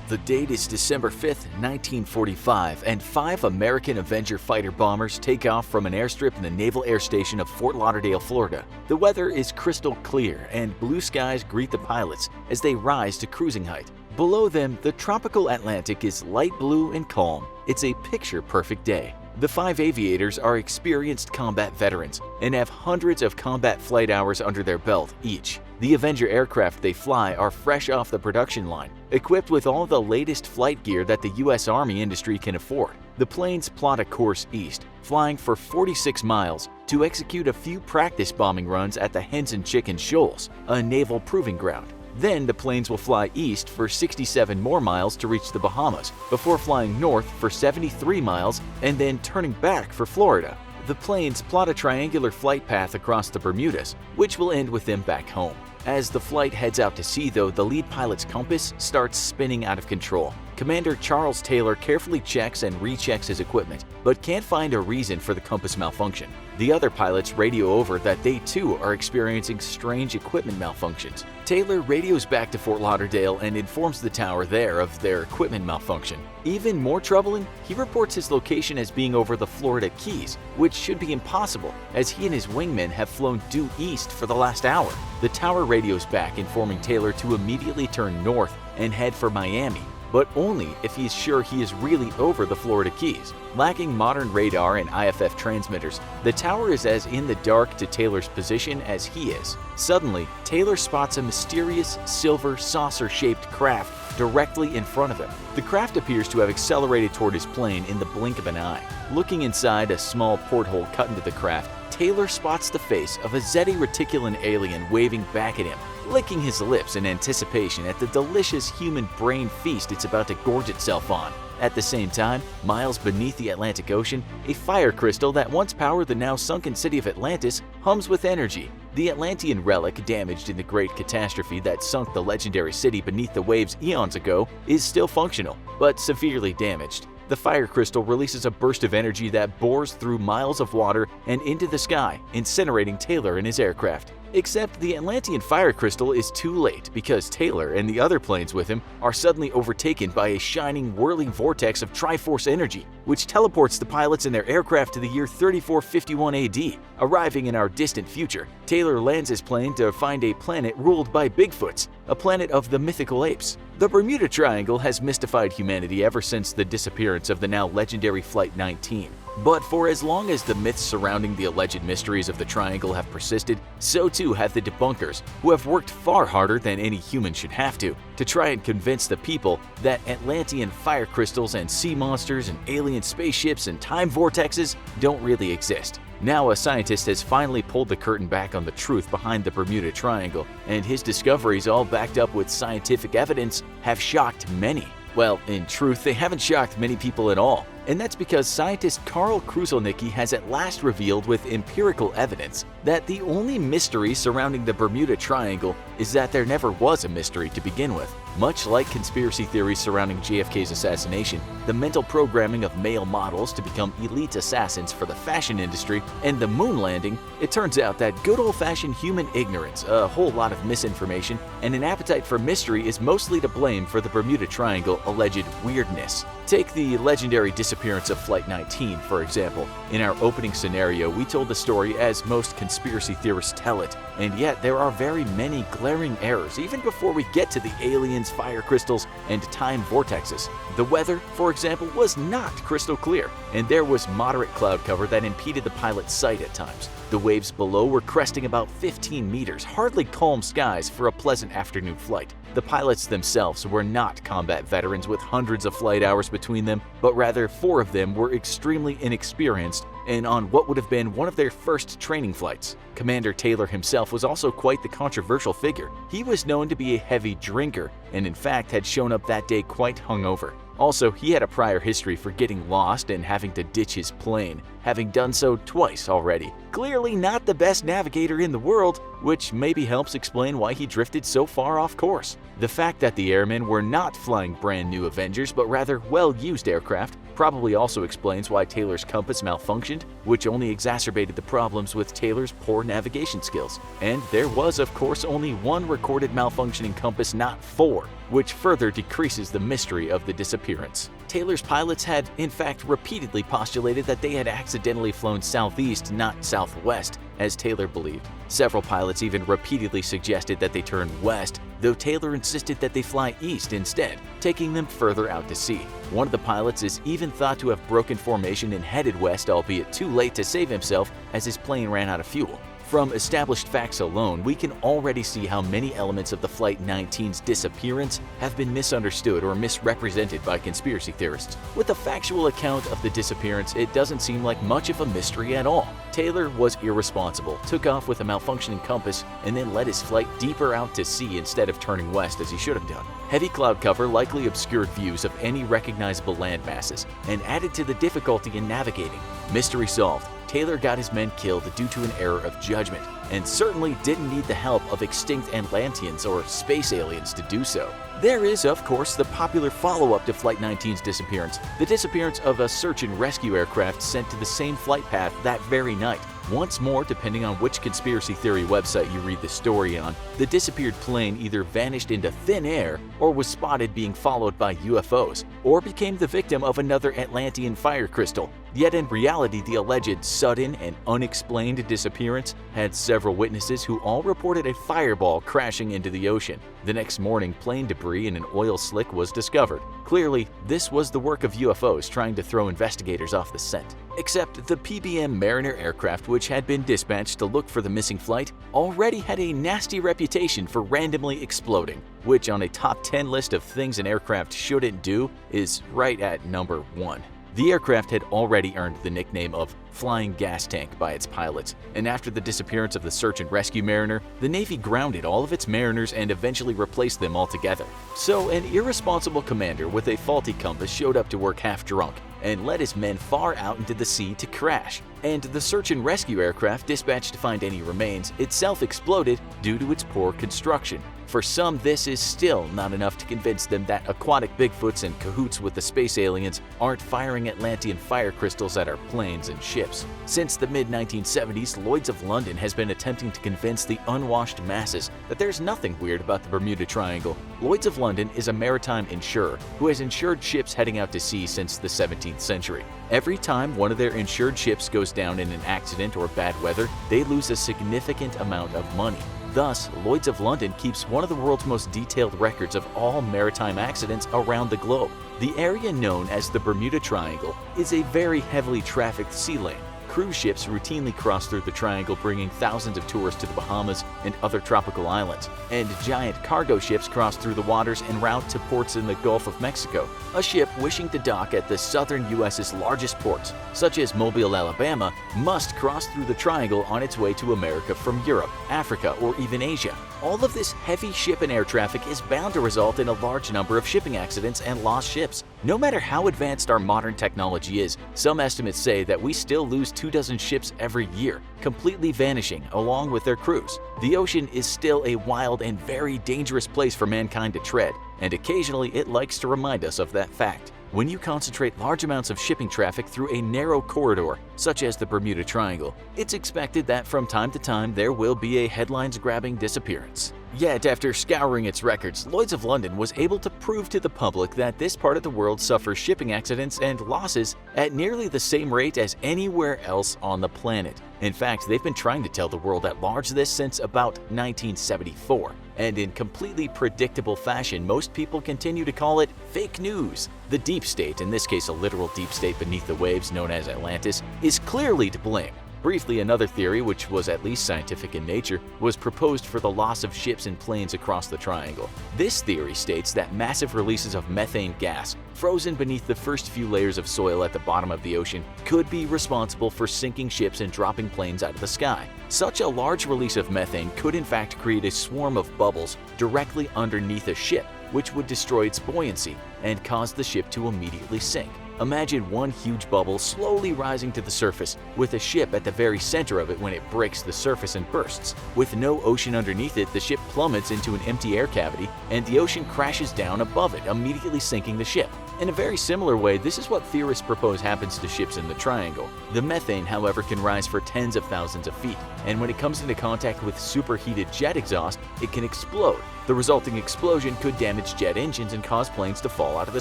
The date is December 5th, 1945, and 5 American Avenger fighter bombers take off from an airstrip in the Naval Air Station of Fort Lauderdale, Florida. The weather is crystal clear, and blue skies greet the pilots as they rise to cruising height. Below them, the tropical Atlantic is light blue and calm. It's a picture-perfect day. The 5 aviators are experienced combat veterans and have hundreds of combat flight hours under their belt each. The Avenger aircraft they fly are fresh off the production line, equipped with all the latest flight gear that the U.S. Army industry can afford. The planes plot a course east, flying for 46 miles to execute a few practice bombing runs at the Hens and Chicken Shoals, a naval proving ground. Then the planes will fly east for 67 more miles to reach the Bahamas, before flying north for 73 miles and then turning back for Florida. The planes plot a triangular flight path across the Bermudas, which will end with them back home. As the flight heads out to sea though, the lead pilot's compass starts spinning out of control. Commander Charles Taylor carefully checks and rechecks his equipment, but can't find a reason for the compass malfunction. The other pilots radio over that they too are experiencing strange equipment malfunctions. Taylor radios back to Fort Lauderdale and informs the tower there of their equipment malfunction. Even more troubling, he reports his location as being over the Florida Keys, which should be impossible as he and his wingmen have flown due east for the last hour. The tower radios back, informing Taylor to immediately turn north and head for Miami, but only if he's sure he is really over the Florida Keys. Lacking modern radar and IFF transmitters, the tower is as in the dark to Taylor's position as he is. Suddenly, Taylor spots a mysterious silver saucer-shaped craft directly in front of him. The craft appears to have accelerated toward his plane in the blink of an eye. Looking inside a small porthole cut into the craft, Taylor spots the face of a Zeti Reticulan alien waving back at him, licking his lips in anticipation at the delicious human brain feast it's about to gorge itself on. At the same time, miles beneath the Atlantic Ocean, a fire crystal that once powered the now sunken city of Atlantis hums with energy. The Atlantean relic, damaged in the great catastrophe that sunk the legendary city beneath the waves eons ago, is still functional, but severely damaged. The fire crystal releases a burst of energy that bores through miles of water and into the sky, incinerating Taylor and his aircraft. Except the Atlantean fire crystal is too late because Taylor and the other planes with him are suddenly overtaken by a shining, whirling vortex of Triforce energy, which teleports the pilots and their aircraft to the year 3451 AD. Arriving in our distant future, Taylor lands his plane to find a planet ruled by Bigfoots, a planet of the mythical apes. The Bermuda Triangle has mystified humanity ever since the disappearance of the now legendary Flight 19. But for as long as the myths surrounding the alleged mysteries of the Triangle have persisted, so too have the debunkers, who have worked far harder than any human should have to try and convince the people that Atlantean fire crystals and sea monsters and alien spaceships and time vortexes don't really exist. Now a scientist has finally pulled the curtain back on the truth behind the Bermuda Triangle, and his discoveries, all backed up with scientific evidence, have shocked many. Well, in truth, they haven't shocked many people at all. And that's because scientist Karl Kruszelnicki has at last revealed with empirical evidence that the only mystery surrounding the Bermuda Triangle is that there never was a mystery to begin with. Much like conspiracy theories surrounding JFK's assassination, the mental programming of male models to become elite assassins for the fashion industry, and the moon landing, it turns out that good old-fashioned human ignorance, a whole lot of misinformation, and an appetite for mystery is mostly to blame for the Bermuda Triangle alleged weirdness. Take the legendary disappearance of Flight 19, for example. In our opening scenario, we told the story as most conspiracy theorists tell it, and yet there are very many glaring errors even before we get to the aliens, fire crystals, and time vortexes. The weather, for example, was not crystal clear, and there was moderate cloud cover that impeded the pilot's sight at times. The waves below were cresting about 15 meters, hardly calm skies for a pleasant afternoon flight. The pilots themselves were not combat veterans with hundreds of flight hours between them, but rather 4 of them were extremely inexperienced and on what would have been one of their first training flights. Commander Taylor himself was also quite the controversial figure. He was known to be a heavy drinker and in fact had shown up that day quite hungover. Also, he had a prior history for getting lost and having to ditch his plane, having done so twice already. Clearly not the best navigator in the world, which maybe helps explain why he drifted so far off course. The fact that the airmen were not flying brand new Avengers but rather well-used aircraft probably also explains why Taylor's compass malfunctioned, which only exacerbated the problems with Taylor's poor navigation skills. And there was, of course, only one recorded malfunctioning compass, not 4, which further decreases the mystery of the disappearance. Taylor's pilots had, in fact, repeatedly postulated that they had accidentally flown southeast, not southwest, as Taylor believed. Several pilots even repeatedly suggested that they turn west, though Taylor insisted that they fly east instead, taking them further out to sea. One of the pilots is even thought to have broken formation and headed west, albeit too late to save himself as his plane ran out of fuel. From established facts alone, we can already see how many elements of the Flight 19's disappearance have been misunderstood or misrepresented by conspiracy theorists. With a factual account of the disappearance, it doesn't seem like much of a mystery at all. Taylor was irresponsible, took off with a malfunctioning compass, and then led his flight deeper out to sea instead of turning west as he should have done. Heavy cloud cover likely obscured views of any recognizable land masses and added to the difficulty in navigating. Mystery solved. Taylor got his men killed due to an error of judgment, and certainly didn't need the help of extinct Atlanteans or space aliens to do so. There is, of course, the popular follow-up to Flight 19's disappearance, the disappearance of a search and rescue aircraft sent to the same flight path that very night. Once more, depending on which conspiracy theory website you read the story on, the disappeared plane either vanished into thin air or was spotted being followed by UFOs, or became the victim of another Atlantean fire crystal. Yet in reality, the alleged sudden and unexplained disappearance had several witnesses who all reported a fireball crashing into the ocean. The next morning, plane debris in an oil slick was discovered. Clearly, this was the work of UFOs trying to throw investigators off the scent. Except the PBM Mariner aircraft, which had been dispatched to look for the missing flight, already had a nasty reputation for randomly exploding, which on a top 10 list of things an aircraft shouldn't do is right at number 1. The aircraft had already earned the nickname of Flying Gas Tank by its pilots, and after the disappearance of the search and rescue Mariner, the Navy grounded all of its mariners and eventually replaced them altogether. So an irresponsible commander with a faulty compass showed up to work half drunk and led his men far out into the sea to crash. And the search and rescue aircraft dispatched to find any remains itself exploded due to its poor construction. For some, this is still not enough to convince them that aquatic Bigfoots in cahoots with the space aliens aren't firing Atlantean fire crystals at our planes and ships. Since the mid-1970s, Lloyd's of London has been attempting to convince the unwashed masses that there's nothing weird about the Bermuda Triangle. Lloyd's of London is a maritime insurer who has insured ships heading out to sea since the 17th century. Every time one of their insured ships goes down in an accident or bad weather, they lose a significant amount of money. Thus, Lloyd's of London keeps one of the world's most detailed records of all maritime accidents around the globe. The area known as the Bermuda Triangle is a very heavily trafficked sea lane. Cruise ships routinely cross through the triangle, bringing thousands of tourists to the Bahamas and other tropical islands. And giant cargo ships cross through the waters en route to ports in the Gulf of Mexico. A ship wishing to dock at the southern U.S.'s largest ports, such as Mobile, Alabama, must cross through the triangle on its way to America from Europe, Africa, or even Asia. All of this heavy ship and air traffic is bound to result in a large number of shipping accidents and lost ships. No matter how advanced our modern technology is, some estimates say that we still lose 24 ships every year, completely vanishing along with their crews. The ocean is still a wild and very dangerous place for mankind to tread, and occasionally it likes to remind us of that fact. When you concentrate large amounts of shipping traffic through a narrow corridor, such as the Bermuda Triangle, it's expected that from time to time there will be a headlines-grabbing disappearance. Yet, after scouring its records, Lloyd's of London was able to prove to the public that this part of the world suffers shipping accidents and losses at nearly the same rate as anywhere else on the planet. In fact, they've been trying to tell the world at large this since about 1974. And in completely predictable fashion, most people continue to call it fake news. The deep state, in this case a literal deep state beneath the waves known as Atlantis, is clearly to blame. Briefly, another theory, which was at least scientific in nature, was proposed for the loss of ships and planes across the triangle. This theory states that massive releases of methane gas, frozen beneath the first few layers of soil at the bottom of the ocean, could be responsible for sinking ships and dropping planes out of the sky. Such a large release of methane could in fact create a swarm of bubbles directly underneath a ship, which would destroy its buoyancy and cause the ship to immediately sink. Imagine one huge bubble slowly rising to the surface, with a ship at the very center of it when it breaks the surface and bursts. With no ocean underneath it, the ship plummets into an empty air cavity, and the ocean crashes down above it, immediately sinking the ship. In a very similar way, this is what theorists propose happens to ships in the triangle. The methane, however, can rise for tens of thousands of feet, and when it comes into contact with superheated jet exhaust, it can explode. The resulting explosion could damage jet engines and cause planes to fall out of the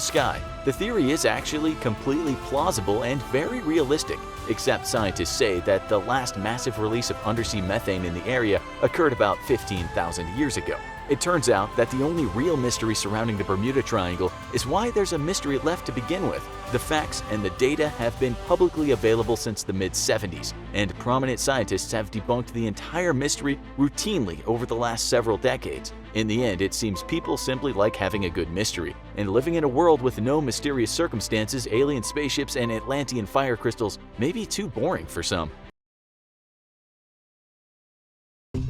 sky. The theory is actually completely plausible and very realistic, except scientists say that the last massive release of undersea methane in the area occurred about 15,000 years ago. It turns out that the only real mystery surrounding the Bermuda Triangle is why there's a mystery left to begin with. The facts and the data have been publicly available since the mid-70s, and prominent scientists have debunked the entire mystery routinely over the last several decades. In the end, it seems people simply like having a good mystery, and living in a world with no mysterious circumstances, alien spaceships, and Atlantean fire crystals may be too boring for some.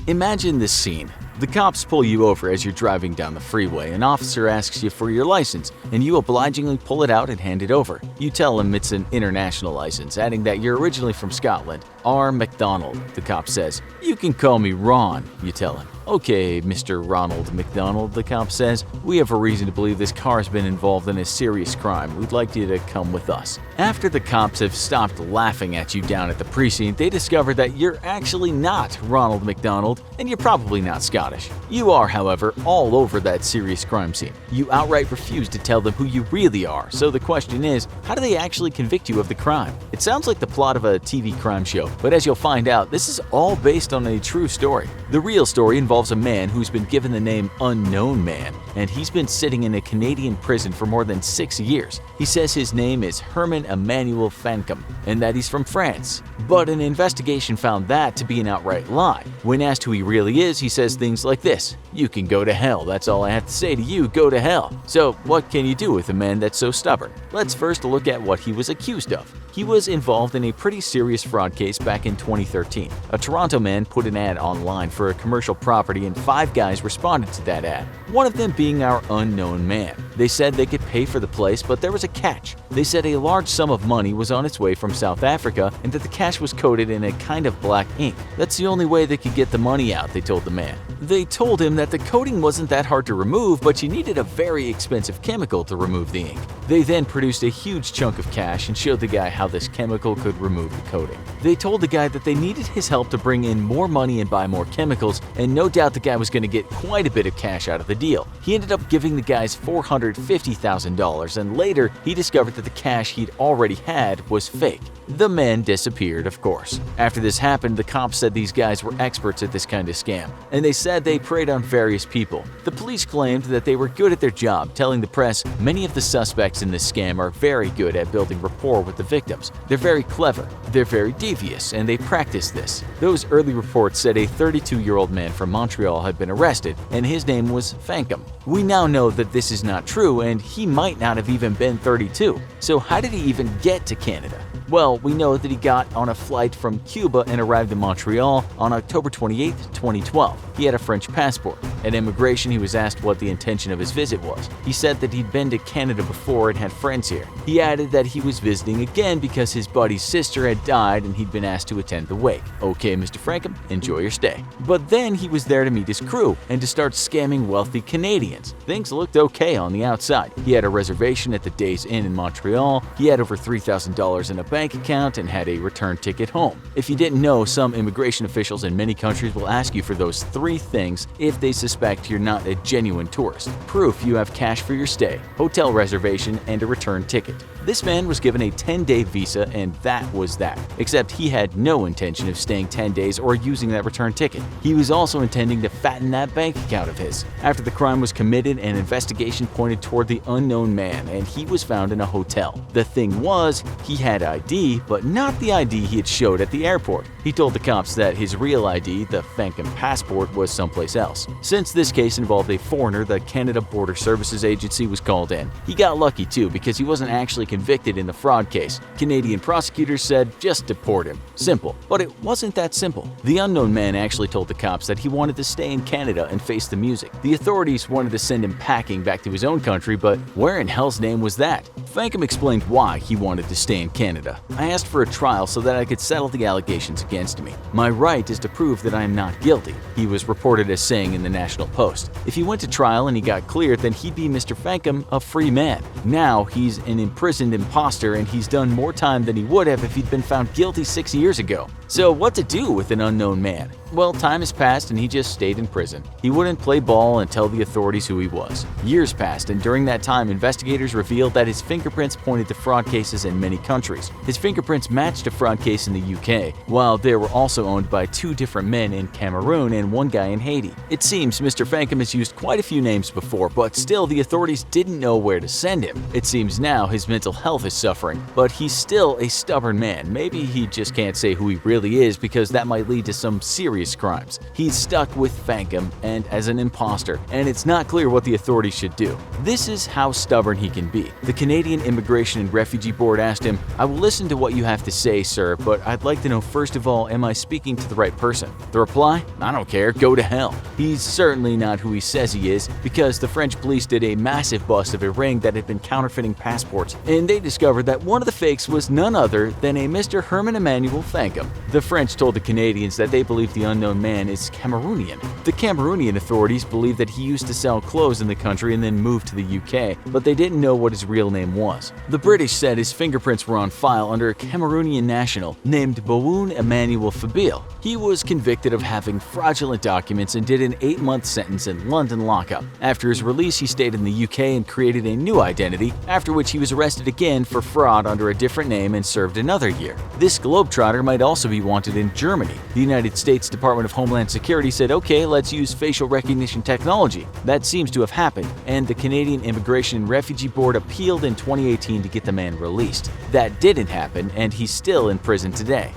Imagine this scene. The cops pull you over as you're driving down the freeway. An officer asks you for your license, and you obligingly pull it out and hand it over. You tell him it's an international license, adding that you're originally from Scotland. R. MacDonald, the cop says. You can call me Ron, you tell him. Okay, Mr. Ronald McDonald, the cop says, we have a reason to believe this car has been involved in a serious crime. We'd like you to come with us. After the cops have stopped laughing at you down at the precinct, they discover that you're actually not Ronald McDonald, and you're probably not Scottish. You are, however, all over that serious crime scene. You outright refuse to tell them who you really are, so the question is, how do they actually convict you of the crime? It sounds like the plot of a TV crime show, but as you'll find out, this is all based on a true story. The real story involves a man who's been given the name Unknown Man, and he's been sitting in a Canadian prison for more than 6 years. He says his name is Herman Emmanuel Fancombe, and that he's from France. But an investigation found that to be an outright lie. When asked who he really is, he says things like this: "You can go to hell, that's all I have to say to you, go to hell." So what can you do with a man that's so stubborn? Let's first look at what he was accused of. He was involved in a pretty serious fraud case back in 2013. A Toronto man put an ad online for a commercial property and 5 guys responded to that ad, one of them being our unknown man. They said they could pay for the place, but there was a catch. They said a large sum of money was on its way from South Africa and that the cash was coated in a kind of black ink. That's the only way they could get the money out, they told the man. They told him that the coating wasn't that hard to remove, but you needed a very expensive chemical to remove the ink. They then produced a huge chunk of cash and showed the guy how this chemical could remove the coating. They told the guy that they needed his help to bring in more money and buy more chemicals, and no doubt the guy was going to get quite a bit of cash out of the deal. He ended up giving the guys $450,000, and later he discovered that the cash he'd already had was fake. The men disappeared, of course. After this happened, the cops said these guys were experts at this kind of scam, and they said they preyed on various people. The police claimed that they were good at their job, telling the press many of the suspects in this scam are very good at building rapport with the victims. They're very clever, they're very devious, and they practice this. Those early reports said a 32-year-old man from Montreal had been arrested, and his name was Fankum. We now know that this is not true, and he might not have even been 32. So how did he even get to Canada? Well, we know that he got on a flight from Cuba and arrived in Montreal on October 28, 2012. He had a French passport. At immigration, he was asked what the intention of his visit was. He said that he'd been to Canada before and had friends here. He added that he was visiting again because his buddy's sister had died and he'd been asked to attend the wake. Okay, Mr. Frankham, enjoy your stay. But then he was there to meet his crew and to start scamming wealthy Canadians. Things looked okay on the outside. He had a reservation at the Days Inn in Montreal. He had over $3,000 in a bank account and had a return ticket home. If you didn't know, some immigration officials in many countries will ask you for those three things if they suspect you're not a genuine tourist: proof you have cash for your stay, hotel reservation, and a return ticket. This man was given a 10-day visa, and that was that. Except he had no intention of staying 10 days or using that return ticket. He was also intending to fatten that bank account of his. After the crime was committed, an investigation pointed toward the unknown man, and he was found in a hotel. The thing was, he had ID, but not the ID he had showed at the airport. He told the cops that his real ID, the Fankham passport, was someplace else. Since this case involved a foreigner, the Canada Border Services Agency was called in. He got lucky too, because he wasn't actually convicted in the fraud case. Canadian prosecutors said just deport him. Simple. But it wasn't that simple. The unknown man actually told the cops that he wanted to stay in Canada and face the music. The authorities wanted to send him packing back to his own country, but where in hell's name was that? Fankham explained why he wanted to stay in Canada. I asked for a trial so that I could settle the allegations against me. My right is to prove that I am not guilty, he was reported as saying in the National Post. If he went to trial and he got cleared, then he'd be Mr. Fankham, a free man. Now he's an imprisoned imposter, and he's done more time than he would have if he'd been found guilty 6 years ago. So what to do with an unknown man? Well, time has passed and he just stayed in prison. He wouldn't play ball and tell the authorities who he was. Years passed, and during that time, investigators revealed that his fingerprints pointed to fraud cases in many countries. His fingerprints matched a fraud case in the UK, while they were also owned by 2 different men in Cameroon and 1 guy in Haiti. It seems Mr. Fankham has used quite a few names before, but still the authorities didn't know where to send him. It seems now his mental health is suffering, but he's still a stubborn man. Maybe he just can't say who he really is, because that might lead to some serious crimes. He's stuck with Fankham and as an imposter, and it's not clear what the authorities should do. This is how stubborn he can be. The Canadian Immigration and Refugee Board asked him, "I will listen to what you have to say, sir, but I'd like to know first of all, am I speaking to the right person?" The reply? "I don't care, go to hell." He's certainly not who he says he is, because the French police did a massive bust of a ring that had been counterfeiting passports, and they discovered that one of the fakes was none other than a Mr. Herman Emmanuel Fankham. The French told the Canadians that they believe the unknown man is Cameroonian. The Cameroonian authorities believe that he used to sell clothes in the country and then moved to the UK, but they didn't know what his real name was. The British said his fingerprints were on file under a Cameroonian national named Boun Emmanuel Fabil. He was convicted of having fraudulent documents and did an 8-month sentence in London lockup. After his release, he stayed in the UK and created a new identity, after which he was arrested again for fraud under a different name and served another year. This globetrotter might also be wanted in Germany. The United States Department of Homeland Security said, okay, let's use facial recognition technology. That seems to have happened, and the Canadian Immigration and Refugee Board appealed in 2018 to get the man released. That didn't happen, and he's still in prison today.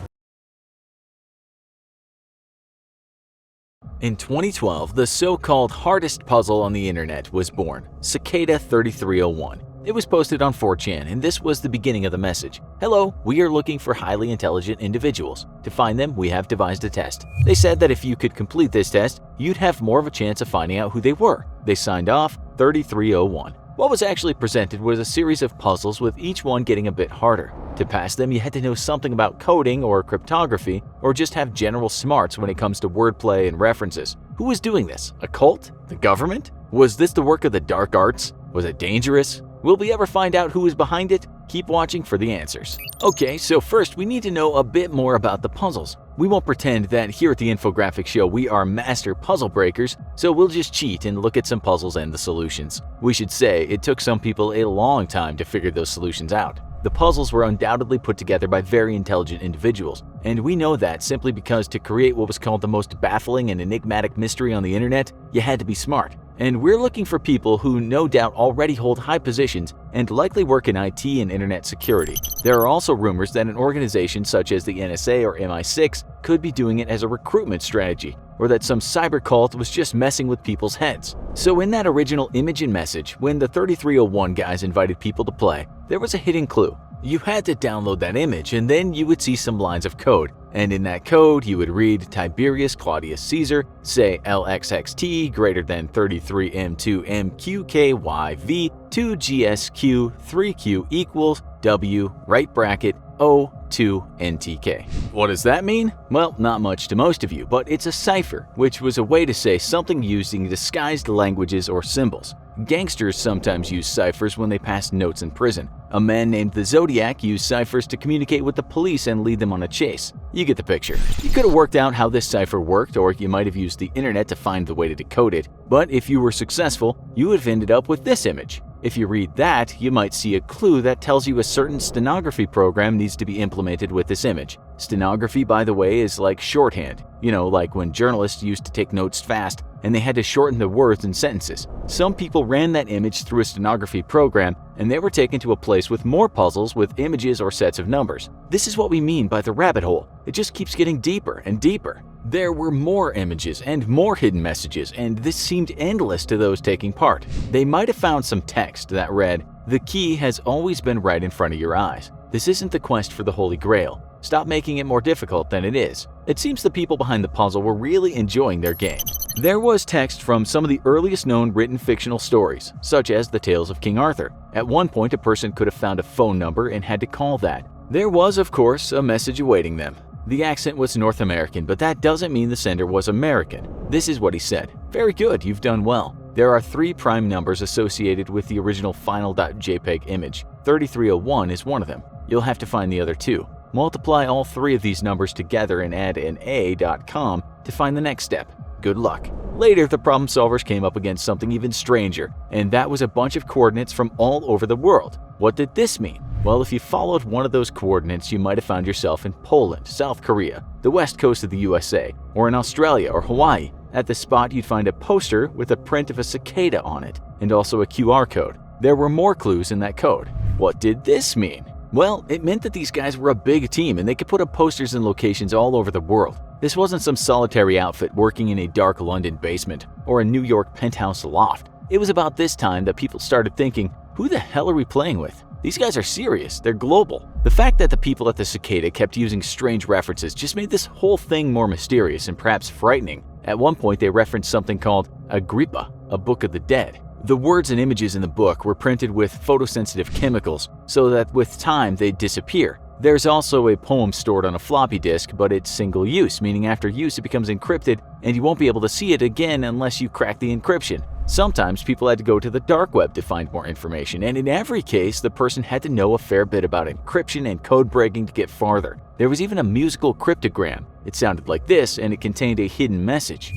In 2012, the so-called hardest puzzle on the internet was born, Cicada 3301. It was posted on 4chan, and this was the beginning of the message. "Hello, we are looking for highly intelligent individuals. To find them, we have devised a test." They said that if you could complete this test, you'd have more of a chance of finding out who they were. They signed off 3301. What was actually presented was a series of puzzles, with each one getting a bit harder. To pass them, you had to know something about coding or cryptography, or just have general smarts when it comes to wordplay and references. Who was doing this? A cult? The government? Was this the work of the dark arts? Was it dangerous? Will we ever find out who was behind it? Keep watching for the answers. Okay, so first we need to know a bit more about the puzzles. We won't pretend that here at the Infographics Show we are master puzzle breakers, so we'll just cheat and look at some puzzles and the solutions. We should say it took some people a long time to figure those solutions out. The puzzles were undoubtedly put together by very intelligent individuals, and we know that simply because to create what was called the most baffling and enigmatic mystery on the internet, you had to be smart. And we're looking for people who no doubt already hold high positions and likely work in IT and internet security. There are also rumors that an organization such as the NSA or MI6 could be doing it as a recruitment strategy, or that some cyber cult was just messing with people's heads. So in that original image and message, when the 3301 guys invited people to play, there was a hidden clue. You had to download that image and then you would see some lines of code. And in that code, you would read Tiberius Claudius Caesar, say LXXT greater than 33M2MQKYV 2GSQ 3Q equals W right bracket O2NTK. What does that mean? Well, not much to most of you, but it's a cipher, which was a way to say something using disguised languages or symbols. Gangsters sometimes use ciphers when they pass notes in prison. A man named the Zodiac used ciphers to communicate with the police and lead them on a chase. You get the picture. You could have worked out how this cipher worked, or you might have used the internet to find the way to decode it, but if you were successful, you would have ended up with this image. If you read that, you might see a clue that tells you a certain stenography program needs to be implemented with this image. Stenography, by the way, is like shorthand. You know, like when journalists used to take notes fast and they had to shorten the words and sentences. Some people ran that image through a stenography program and they were taken to a place with more puzzles with images or sets of numbers. This is what we mean by the rabbit hole. It just keeps getting deeper and deeper. There were more images and more hidden messages, and this seemed endless to those taking part. They might have found some text that read, "The key has always been right in front of your eyes. This isn't the quest for the Holy Grail. Stop making it more difficult than it is." It seems the people behind the puzzle were really enjoying their game. There was text from some of the earliest known written fictional stories, such as the tales of King Arthur. At one point, a person could have found a phone number and had to call that. There was, of course, a message awaiting them. The accent was North American, but that doesn't mean the sender was American. This is what he said. "Very good, you've done well. There are 3 prime numbers associated with the original final.jpg image. 3301 is one of them. You'll have to find the other 2. Multiply all 3 of these numbers together and add an A.com to find the next step. Good luck." Later, the problem solvers came up against something even stranger, and that was a bunch of coordinates from all over the world. What did this mean? Well, if you followed one of those coordinates, you might have found yourself in Poland, South Korea, the west coast of the USA, or in Australia or Hawaii. At the spot, you'd find a poster with a print of a cicada on it, and also a QR code. There were more clues in that code. What did this mean? Well, it meant that these guys were a big team and they could put up posters in locations all over the world. This wasn't some solitary outfit working in a dark London basement or a New York penthouse loft. It was about this time that people started thinking, who the hell are we playing with? These guys are serious, they're global. The fact that the people at the Cicada kept using strange references just made this whole thing more mysterious and perhaps frightening. At one point they referenced something called Agrippa, a book of the dead. The words and images in the book were printed with photosensitive chemicals so that with time they'd disappear. There's also a poem stored on a floppy disk, but it's single use, meaning after use it becomes encrypted and you won't be able to see it again unless you crack the encryption. Sometimes people had to go to the dark web to find more information, and in every case, the person had to know a fair bit about encryption and code breaking to get farther. There was even a musical cryptogram. It sounded like this, and it contained a hidden message.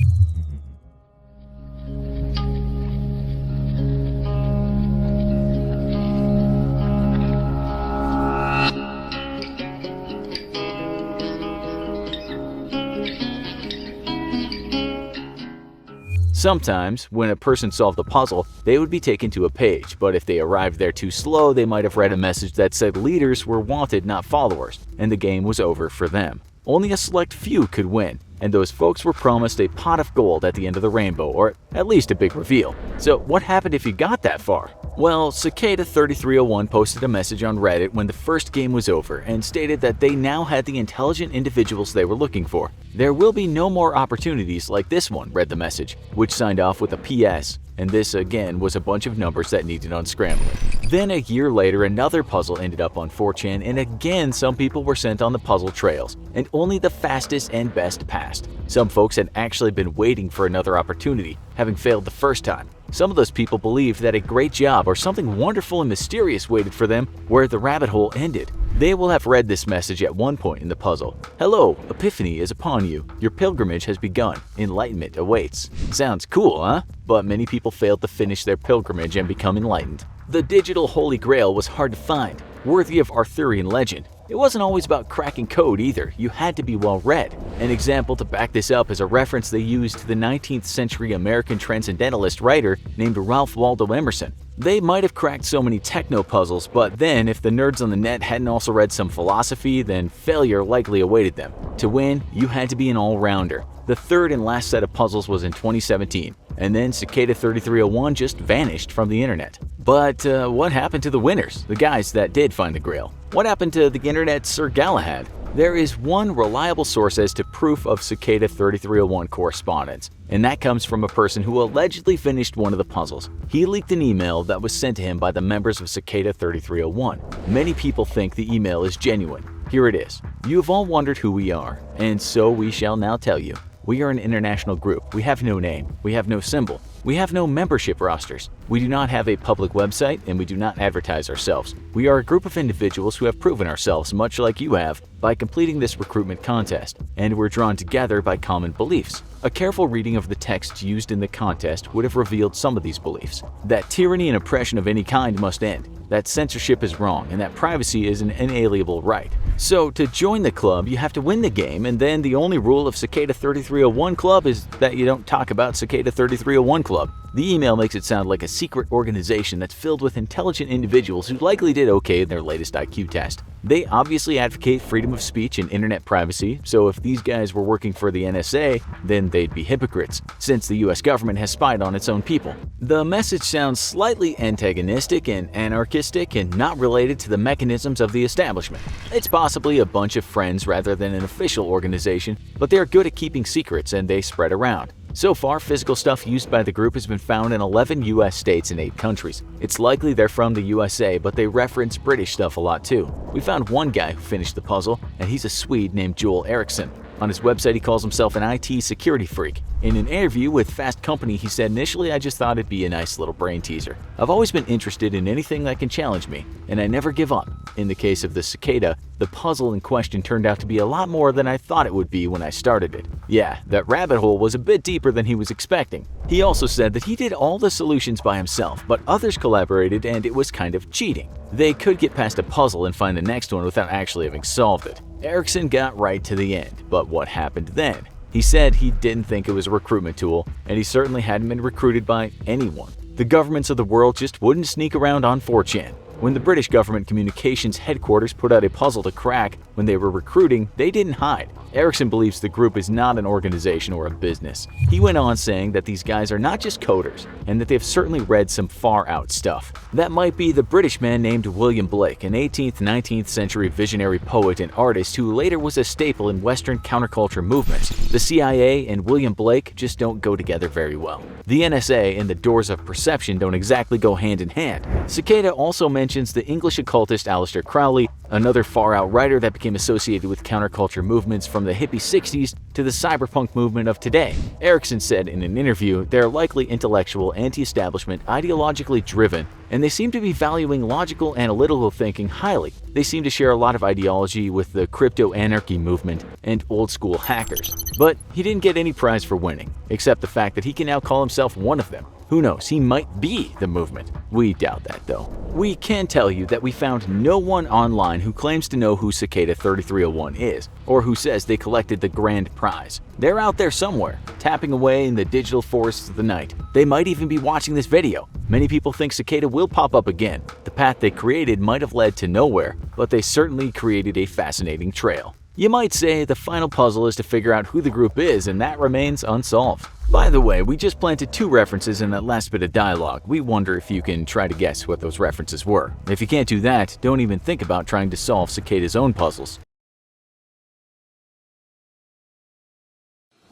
Sometimes, when a person solved a puzzle, they would be taken to a page, but if they arrived there too slow, they might have read a message that said leaders were wanted, not followers, and the game was over for them. Only a select few could win, and those folks were promised a pot of gold at the end of the rainbow, or at least a big reveal. So what happened if you got that far? Well, Cicada3301 posted a message on Reddit when the first game was over and stated that they now had the intelligent individuals they were looking for. "There will be no more opportunities like this one," read the message, which signed off with a PS, and this again was a bunch of numbers that needed unscrambling. Then a year later, another puzzle ended up on 4chan, and again some people were sent on the puzzle trails, and only the fastest and best passed. Some folks had actually been waiting for another opportunity, having failed the first time. Some of those people believed that a great job or something wonderful and mysterious waited for them where the rabbit hole ended. They will have read this message at one point in the puzzle. "Hello, epiphany is upon you. Your pilgrimage has begun. Enlightenment awaits." Sounds cool, huh? But many people failed to finish their pilgrimage and become enlightened. The digital Holy Grail was hard to find, worthy of Arthurian legend. It wasn't always about cracking code either, you had to be well read. An example to back this up is a reference they used to the 19th century American transcendentalist writer named Ralph Waldo Emerson. They might have cracked so many techno puzzles, but then if the nerds on the net hadn't also read some philosophy, then failure likely awaited them. To win, you had to be an all-rounder. The third and last set of puzzles was in 2017, and then Cicada 3301 just vanished from the internet. But what happened to the winners, the guys that did find the Grail? What happened to the internet's Sir Galahad? There is one reliable source as to proof of Cicada 3301 correspondence, and that comes from a person who allegedly finished one of the puzzles. He leaked an email that was sent to him by the members of Cicada 3301. Many people think the email is genuine. Here it is. "You have all wondered who we are, and so we shall now tell you. We are an international group. We have no name. We have no symbol. We have no membership rosters. We do not have a public website, and we do not advertise ourselves. We are a group of individuals who have proven ourselves, much like you have, by completing this recruitment contest, and we're drawn together by common beliefs." A careful reading of the text used in the contest would have revealed some of these beliefs. That tyranny and oppression of any kind must end, that censorship is wrong, and that privacy is an inalienable right. So to join the club, you have to win the game, and then the only rule of Cicada 3301 Club is that you don't talk about Cicada 3301 Club. The email makes it sound like a secret organization that's filled with intelligent individuals who likely did okay in their latest IQ test. They obviously advocate freedom of speech and internet privacy, so if these guys were working for the NSA, then they'd be hypocrites, since the US government has spied on its own people. The message sounds slightly antagonistic and anarchistic and not related to the mechanisms of the establishment. It's possibly a bunch of friends rather than an official organization, but they are good at keeping secrets and they spread around. So far, physical stuff used by the group has been found in 11 US states and 8 countries. It's likely they're from the USA, but they reference British stuff a lot too. We found one guy who finished the puzzle, and he's a Swede named Joel Eriksson. On his website, he calls himself an IT security freak. In an interview with Fast Company, he said, "Initially, I just thought it'd be a nice little brain teaser. I've always been interested in anything that can challenge me, and I never give up." In the case of the Cicada, the puzzle in question turned out to be a lot more than I thought it would be when I started it. Yeah, that rabbit hole was a bit deeper than he was expecting. He also said that he did all the solutions by himself, but others collaborated and it was kind of cheating. They could get past a puzzle and find the next one without actually having solved it. Erickson got right to the end, but what happened then? He said he didn't think it was a recruitment tool, and he certainly hadn't been recruited by anyone. The governments of the world just wouldn't sneak around on 4chan. When the British government communications headquarters put out a puzzle to crack when they were recruiting, they didn't hide. Erickson believes the group is not an organization or a business. He went on saying that these guys are not just coders, and that they've certainly read some far-out stuff. That might be the British man named William Blake, an 18th, 19th century visionary poet and artist who later was a staple in Western counterculture movements. The CIA and William Blake just don't go together very well. The NSA and the doors of perception don't exactly go hand in hand. Cicada also mentions the English occultist Aleister Crowley, another far-out writer that became associated with counterculture movements from the hippie 60s to the cyberpunk movement of today. Erickson said in an interview they're likely intellectual, anti-establishment, ideologically driven, and they seem to be valuing logical, analytical thinking highly. They seem to share a lot of ideology with the crypto-anarchy movement and old-school hackers. But he didn't get any prize for winning, except the fact that he can now call himself one of them. Who knows, he might be the movement. We doubt that though. We can tell you that we found no one online who claims to know who Cicada 3301 is, or who says they collected the grand prize. They're out there somewhere, tapping away in the digital forests of the night. They might even be watching this video. Many people think Cicada will pop up again. The path they created might have led to nowhere, but they certainly created a fascinating trail. You might say the final puzzle is to figure out who the group is, and that remains unsolved. By the way, we just planted 2 references in that last bit of dialogue. We wonder if you can try to guess what those references were. If you can't do that, don't even think about trying to solve Cicada's own puzzles.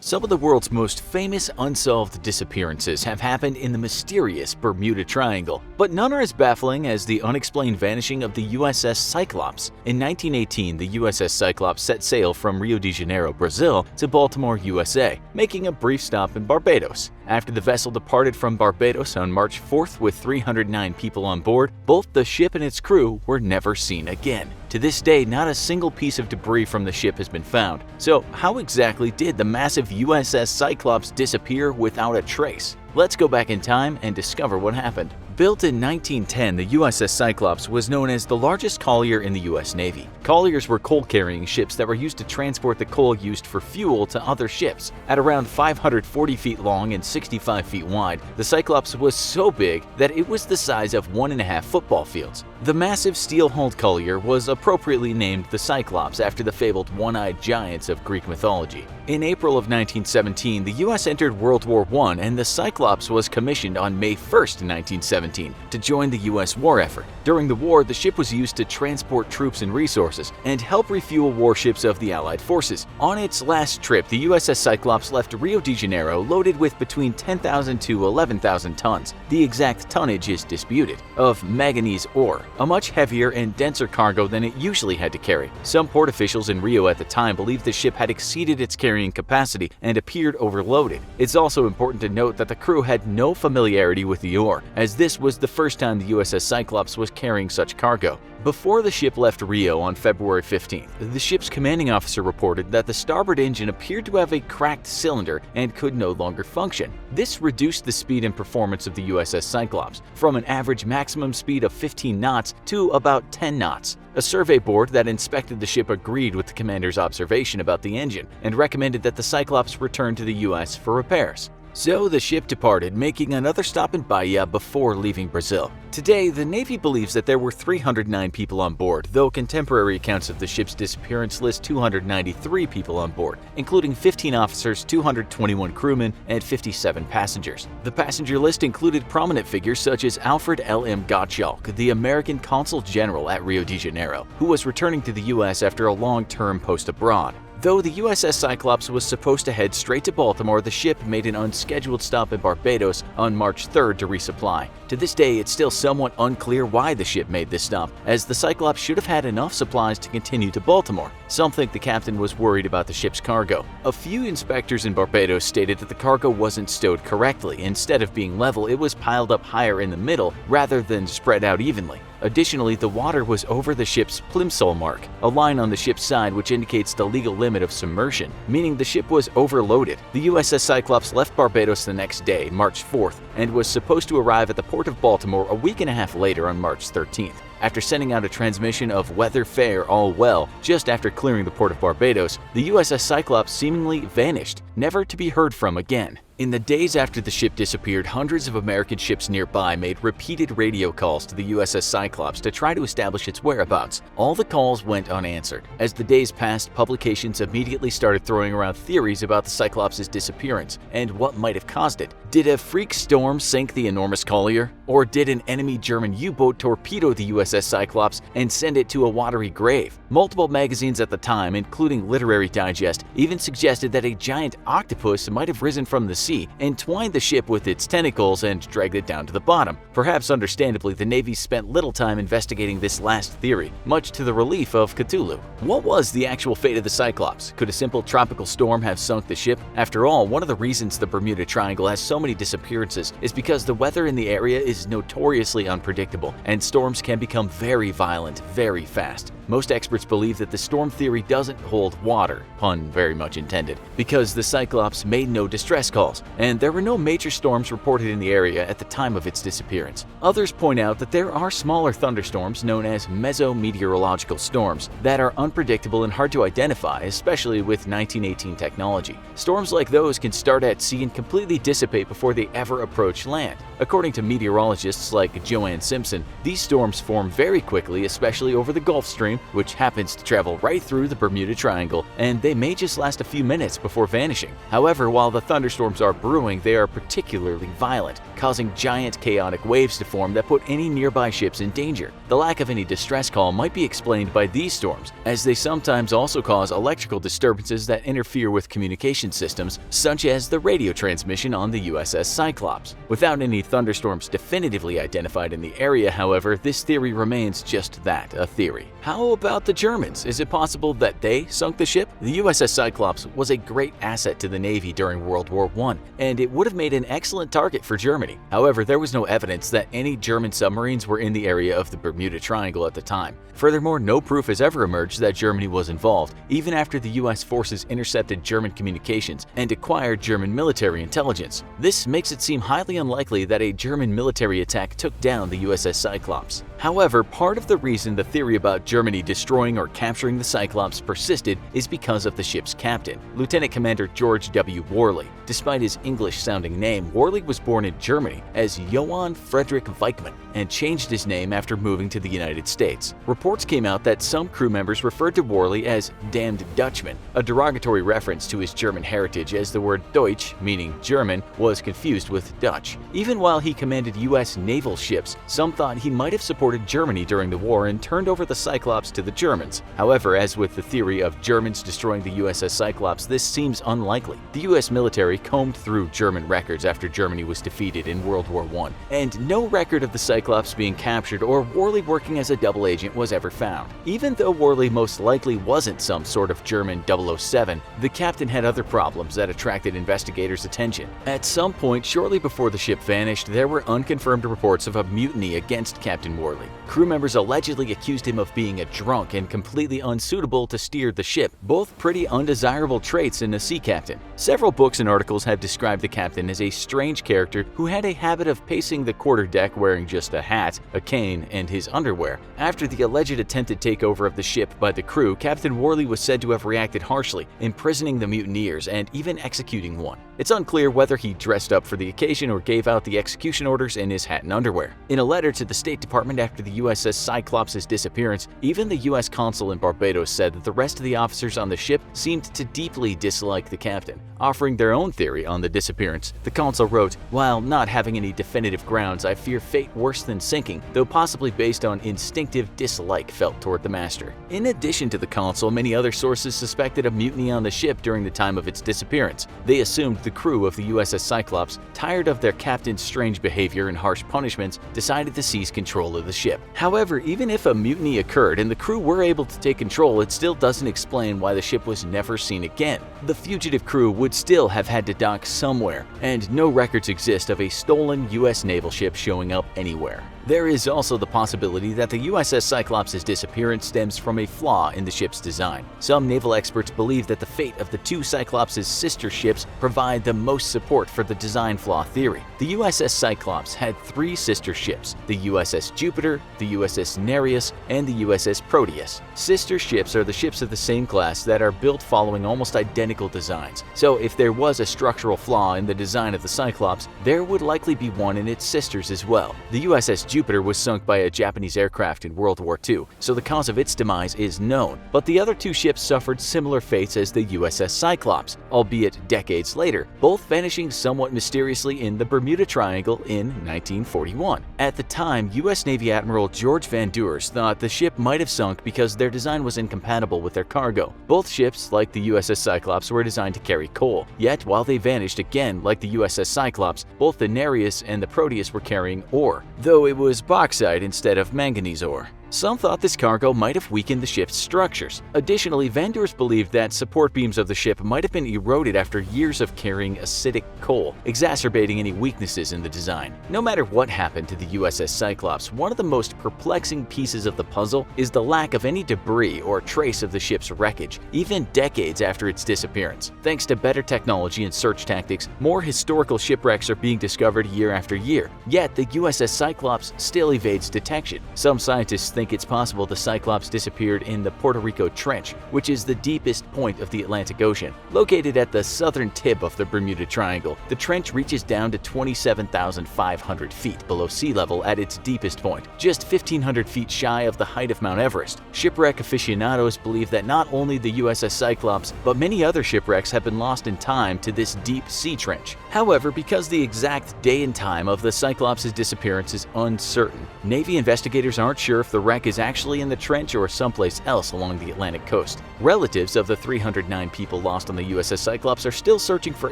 Some of the world's most famous unsolved disappearances have happened in the mysterious Bermuda Triangle, but none are as baffling as the unexplained vanishing of the USS Cyclops. In 1918, the USS Cyclops set sail from Rio de Janeiro, Brazil to Baltimore, USA, making a brief stop in Barbados. After the vessel departed from Barbados on March 4th with 309 people on board, both the ship and its crew were never seen again. To this day, not a single piece of debris from the ship has been found. So, how exactly did the massive USS Cyclops disappear without a trace? Let's go back in time and discover what happened. Built in 1910, the USS Cyclops was known as the largest collier in the U.S. Navy. Colliers were coal-carrying ships that were used to transport the coal used for fuel to other ships. At around 540 feet long and 65 feet wide, the Cyclops was so big that it was the size of 1.5 football fields. The massive steel-hulled collier was appropriately named the Cyclops after the fabled one-eyed giants of Greek mythology. In April of 1917, the U.S. entered World War I, and the Cyclops was commissioned on May 1, 1917, to join the U.S. war effort. During the war, the ship was used to transport troops and resources and help refuel warships of the Allied forces. On its last trip, the USS Cyclops left Rio de Janeiro loaded with between 10,000 to 11,000 tons, the exact tonnage is disputed, of manganese ore, a much heavier and denser cargo than it usually had to carry. Some port officials in Rio at the time believed the ship had exceeded its carrying capacity and appeared overloaded. It's also important to note that the crew had no familiarity with the ore, as this was the first time the USS Cyclops was carrying such cargo. Before the ship left Rio on February 15th, the ship's commanding officer reported that the starboard engine appeared to have a cracked cylinder and could no longer function. This reduced the speed and performance of the USS Cyclops from an average maximum speed of 15 knots to about 10 knots. A survey board that inspected the ship agreed with the commander's observation about the engine and recommended that the Cyclops return to the U.S. for repairs. So the ship departed, making another stop in Bahia before leaving Brazil. Today, the Navy believes that there were 309 people on board, though contemporary accounts of the ship's disappearance list 293 people on board, including 15 officers, 221 crewmen, and 57 passengers. The passenger list included prominent figures such as Alfred L.M. Gottschalk, the American Consul General at Rio de Janeiro, who was returning to the U.S. after a long-term post abroad. Though the USS Cyclops was supposed to head straight to Baltimore, the ship made an unscheduled stop in Barbados on March 3rd to resupply. To this day, it's still somewhat unclear why the ship made this stop, as the Cyclops should have had enough supplies to continue to Baltimore. Some think the captain was worried about the ship's cargo. A few inspectors in Barbados stated that the cargo wasn't stowed correctly. Instead of being level, it was piled up higher in the middle rather than spread out evenly. Additionally, the water was over the ship's plimsoll mark, a line on the ship's side which indicates the legal limit of submersion, meaning the ship was overloaded. The USS Cyclops left Barbados the next day, March 4th, and was supposed to arrive at the port of Baltimore a week and a half later on March 13th. After sending out a transmission of "Weather fair, all well" just after clearing the port of Barbados, the USS Cyclops seemingly vanished, never to be heard from again. In the days after the ship disappeared, hundreds of American ships nearby made repeated radio calls to the USS Cyclops to try to establish its whereabouts. All the calls went unanswered. As the days passed, publications immediately started throwing around theories about the Cyclops' disappearance and what might have caused it. Did a freak storm sink the enormous collier? Or did an enemy German U-boat torpedo the USS Cyclops and send it to a watery grave? Multiple magazines at the time, including Literary Digest, even suggested that a giant octopus might have risen from the sea and twined the ship with its tentacles and dragged it down to the bottom. Perhaps understandably, the Navy spent little time investigating this last theory, much to the relief of Cthulhu. What was the actual fate of the Cyclops? Could a simple tropical storm have sunk the ship? After all, one of the reasons the Bermuda Triangle has so many disappearances is because the weather in the area is notoriously unpredictable, and storms can become very violent very fast. Most experts believe that the storm theory doesn't hold water, pun very much intended, because the Cyclops made no distress calls, and there were no major storms reported in the area at the time of its disappearance. Others point out that there are smaller thunderstorms known as mesometeorological storms that are unpredictable and hard to identify, especially with 1918 technology. Storms like those can start at sea and completely dissipate before they ever approach land. According to meteorologists like Joanne Simpson, these storms form very quickly, especially over the Gulf Stream, stream, which happens to travel right through the Bermuda Triangle, and they may just last a few minutes before vanishing. However, while the thunderstorms are brewing, they are particularly violent, causing giant chaotic waves to form that put any nearby ships in danger. The lack of any distress call might be explained by these storms, as they sometimes also cause electrical disturbances that interfere with communication systems, such as the radio transmission on the USS Cyclops. Without any thunderstorms definitively identified in the area, however, this theory remains just that, a theory. How about the Germans? Is it possible that they sunk the ship? The USS Cyclops was a great asset to the Navy during World War I, and it would have made an excellent target for Germany. However, there was no evidence that any German submarines were in the area of the Bermuda Triangle at the time. Furthermore, no proof has ever emerged that Germany was involved, even after the US forces intercepted German communications and acquired German military intelligence. This makes it seem highly unlikely that a German military attack took down the USS Cyclops. However, part of the reason the theory about Germany destroying or capturing the Cyclops persisted is because of the ship's captain, Lieutenant Commander George W. Worley. Despite his English-sounding name, Worley was born in Germany as Johann Friedrich Weichmann and changed his name after moving to the United States. Reports came out that some crew members referred to Worley as "damned Dutchman," a derogatory reference to his German heritage, as the word Deutsch, meaning German, was confused with Dutch. Even while he commanded US naval ships, some thought he might have supported Germany during the war and turned over the Cyclops to the Germans. However, as with the theory of Germans destroying the USS Cyclops, this seems unlikely. The US military combed through German records after Germany was defeated in World War I, and no record of the Cyclops being captured or Worley working as a double agent was ever found. Even though Worley most likely wasn't some sort of German 007, the captain had other problems that attracted investigators' attention. At some point shortly before the ship vanished, there were unconfirmed reports of a mutiny against Captain Worley. Crew members allegedly accused him of being a drunk and completely unsuitable to steer the ship, both pretty undesirable traits in a sea captain. Several books and articles have described the captain as a strange character who had a habit of pacing the quarterdeck wearing just a hat, a cane, and his underwear. After the alleged attempted takeover of the ship by the crew, Captain Worley was said to have reacted harshly, imprisoning the mutineers and even executing one. It's unclear whether he dressed up for the occasion or gave out the execution orders in his hat and underwear. In a letter to the State Department after the USS Cyclops' disappearance, even the US consul in Barbados said that the rest of the officers on the ship seemed to deeply dislike the captain. Offering their own theory on the disappearance, the consul wrote, "While not having any definitive grounds, I fear fate worse than sinking, though possibly based on instinctive dislike felt toward the master." In addition to the consul, many other sources suspected a mutiny on the ship during the time of its disappearance. They assumed the crew of the USS Cyclops, tired of their captain's strange behavior and harsh punishments, decided to seize control of the ship. However, even if a mutiny occurred and the crew were able to take control, it still doesn't explain why the ship was never seen again. The fugitive crew would still have had to dock somewhere, and no records exist of a stolen US naval ship showing up anywhere. There is also the possibility that the USS Cyclops' disappearance stems from a flaw in the ship's design. Some naval experts believe that the fate of the two Cyclops' sister ships provide the most support for the design flaw theory. The USS Cyclops had three sister ships, the USS Jupiter, the USS Nereus, and the USS Proteus. Sister ships are the ships of the same class that are built following almost identical designs. So if there was a structural flaw in the design of the Cyclops, there would likely be one in its sisters as well. The USS Jupiter was sunk by a Japanese aircraft in World War II, so the cause of its demise is known, but the other two ships suffered similar fates as the USS Cyclops, albeit decades later, both vanishing somewhat mysteriously in the Bermuda Triangle in 1941. At the time, US Navy Admiral George Van Deurs thought the ship might have sunk because their design was incompatible with their cargo. Both ships, like the USS Cyclops, were designed to carry coal, yet while they vanished again, like the USS Cyclops, both the Nereus and the Proteus were carrying ore, though it was bauxite instead of manganese ore. Some thought this cargo might have weakened the ship's structures. Additionally, Van Deurs believed that support beams of the ship might have been eroded after years of carrying acidic coal, exacerbating any weaknesses in the design. No matter what happened to the USS Cyclops, one of the most perplexing pieces of the puzzle is the lack of any debris or trace of the ship's wreckage, even decades after its disappearance. Thanks to better technology and search tactics, more historical shipwrecks are being discovered year after year, yet the USS Cyclops still evades detection. Some scientists think it's possible the Cyclops disappeared in the Puerto Rico Trench, which is the deepest point of the Atlantic Ocean. Located at the southern tip of the Bermuda Triangle, the trench reaches down to 27,500 feet below sea level at its deepest point, just 1,500 feet shy of the height of Mount Everest. Shipwreck aficionados believe that not only the USS Cyclops, but many other shipwrecks have been lost in time to this deep sea trench. However, because the exact day and time of the Cyclops' disappearance is uncertain, Navy investigators aren't sure if the wreck is actually in the trench or someplace else along the Atlantic coast. Relatives of the 309 people lost on the USS Cyclops are still searching for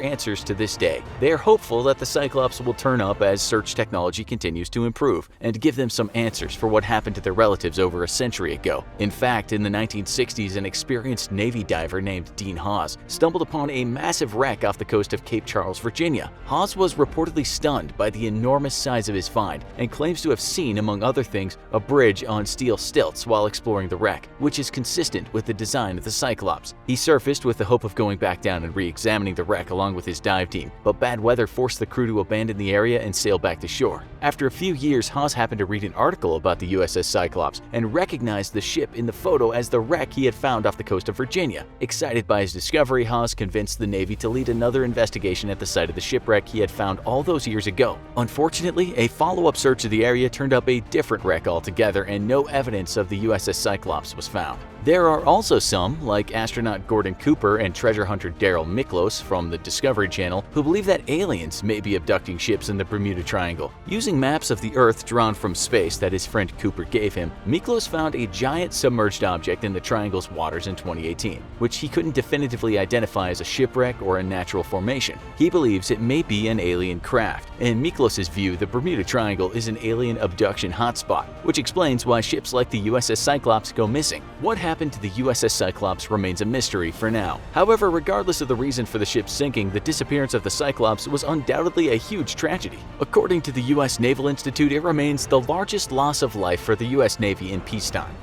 answers to this day. They are hopeful that the Cyclops will turn up as search technology continues to improve and give them some answers for what happened to their relatives over a century ago. In fact, in the 1960s, an experienced Navy diver named Dean Hawes stumbled upon a massive wreck off the coast of Cape Charles, Virginia. Hawes was reportedly stunned by the enormous size of his find and claims to have seen, among other things, a bridge on steel stilts while exploring the wreck, which is consistent with the design of the Cyclops. He surfaced with the hope of going back down and re-examining the wreck along with his dive team, but bad weather forced the crew to abandon the area and sail back to shore. After a few years, Hawes happened to read an article about the USS Cyclops and recognized the ship in the photo as the wreck he had found off the coast of Virginia. Excited by his discovery, Hawes convinced the Navy to lead another investigation at the site of the shipwreck he had found all those years ago. Unfortunately, a follow-up search of the area turned up a different wreck altogether, and no evidence of the USS Cyclops was found. There are also some, like astronaut Gordon Cooper and treasure hunter Daryl Miklos from the Discovery Channel, who believe that aliens may be abducting ships in the Bermuda Triangle. Using maps of the Earth drawn from space that his friend Cooper gave him, Miklos found a giant submerged object in the triangle's waters in 2018, which he couldn't definitively identify as a shipwreck or a natural formation. He believes it may be an alien craft. In Miklos' view, the Bermuda Triangle is an alien abduction hotspot, which explains why ships like the USS Cyclops go missing. What happened to the USS Cyclops remains a mystery for now. However, regardless of the reason for the ship's sinking, the disappearance of the Cyclops was undoubtedly a huge tragedy. According to the U.S. Naval Institute, it remains the largest loss of life for the U.S. Navy in peacetime.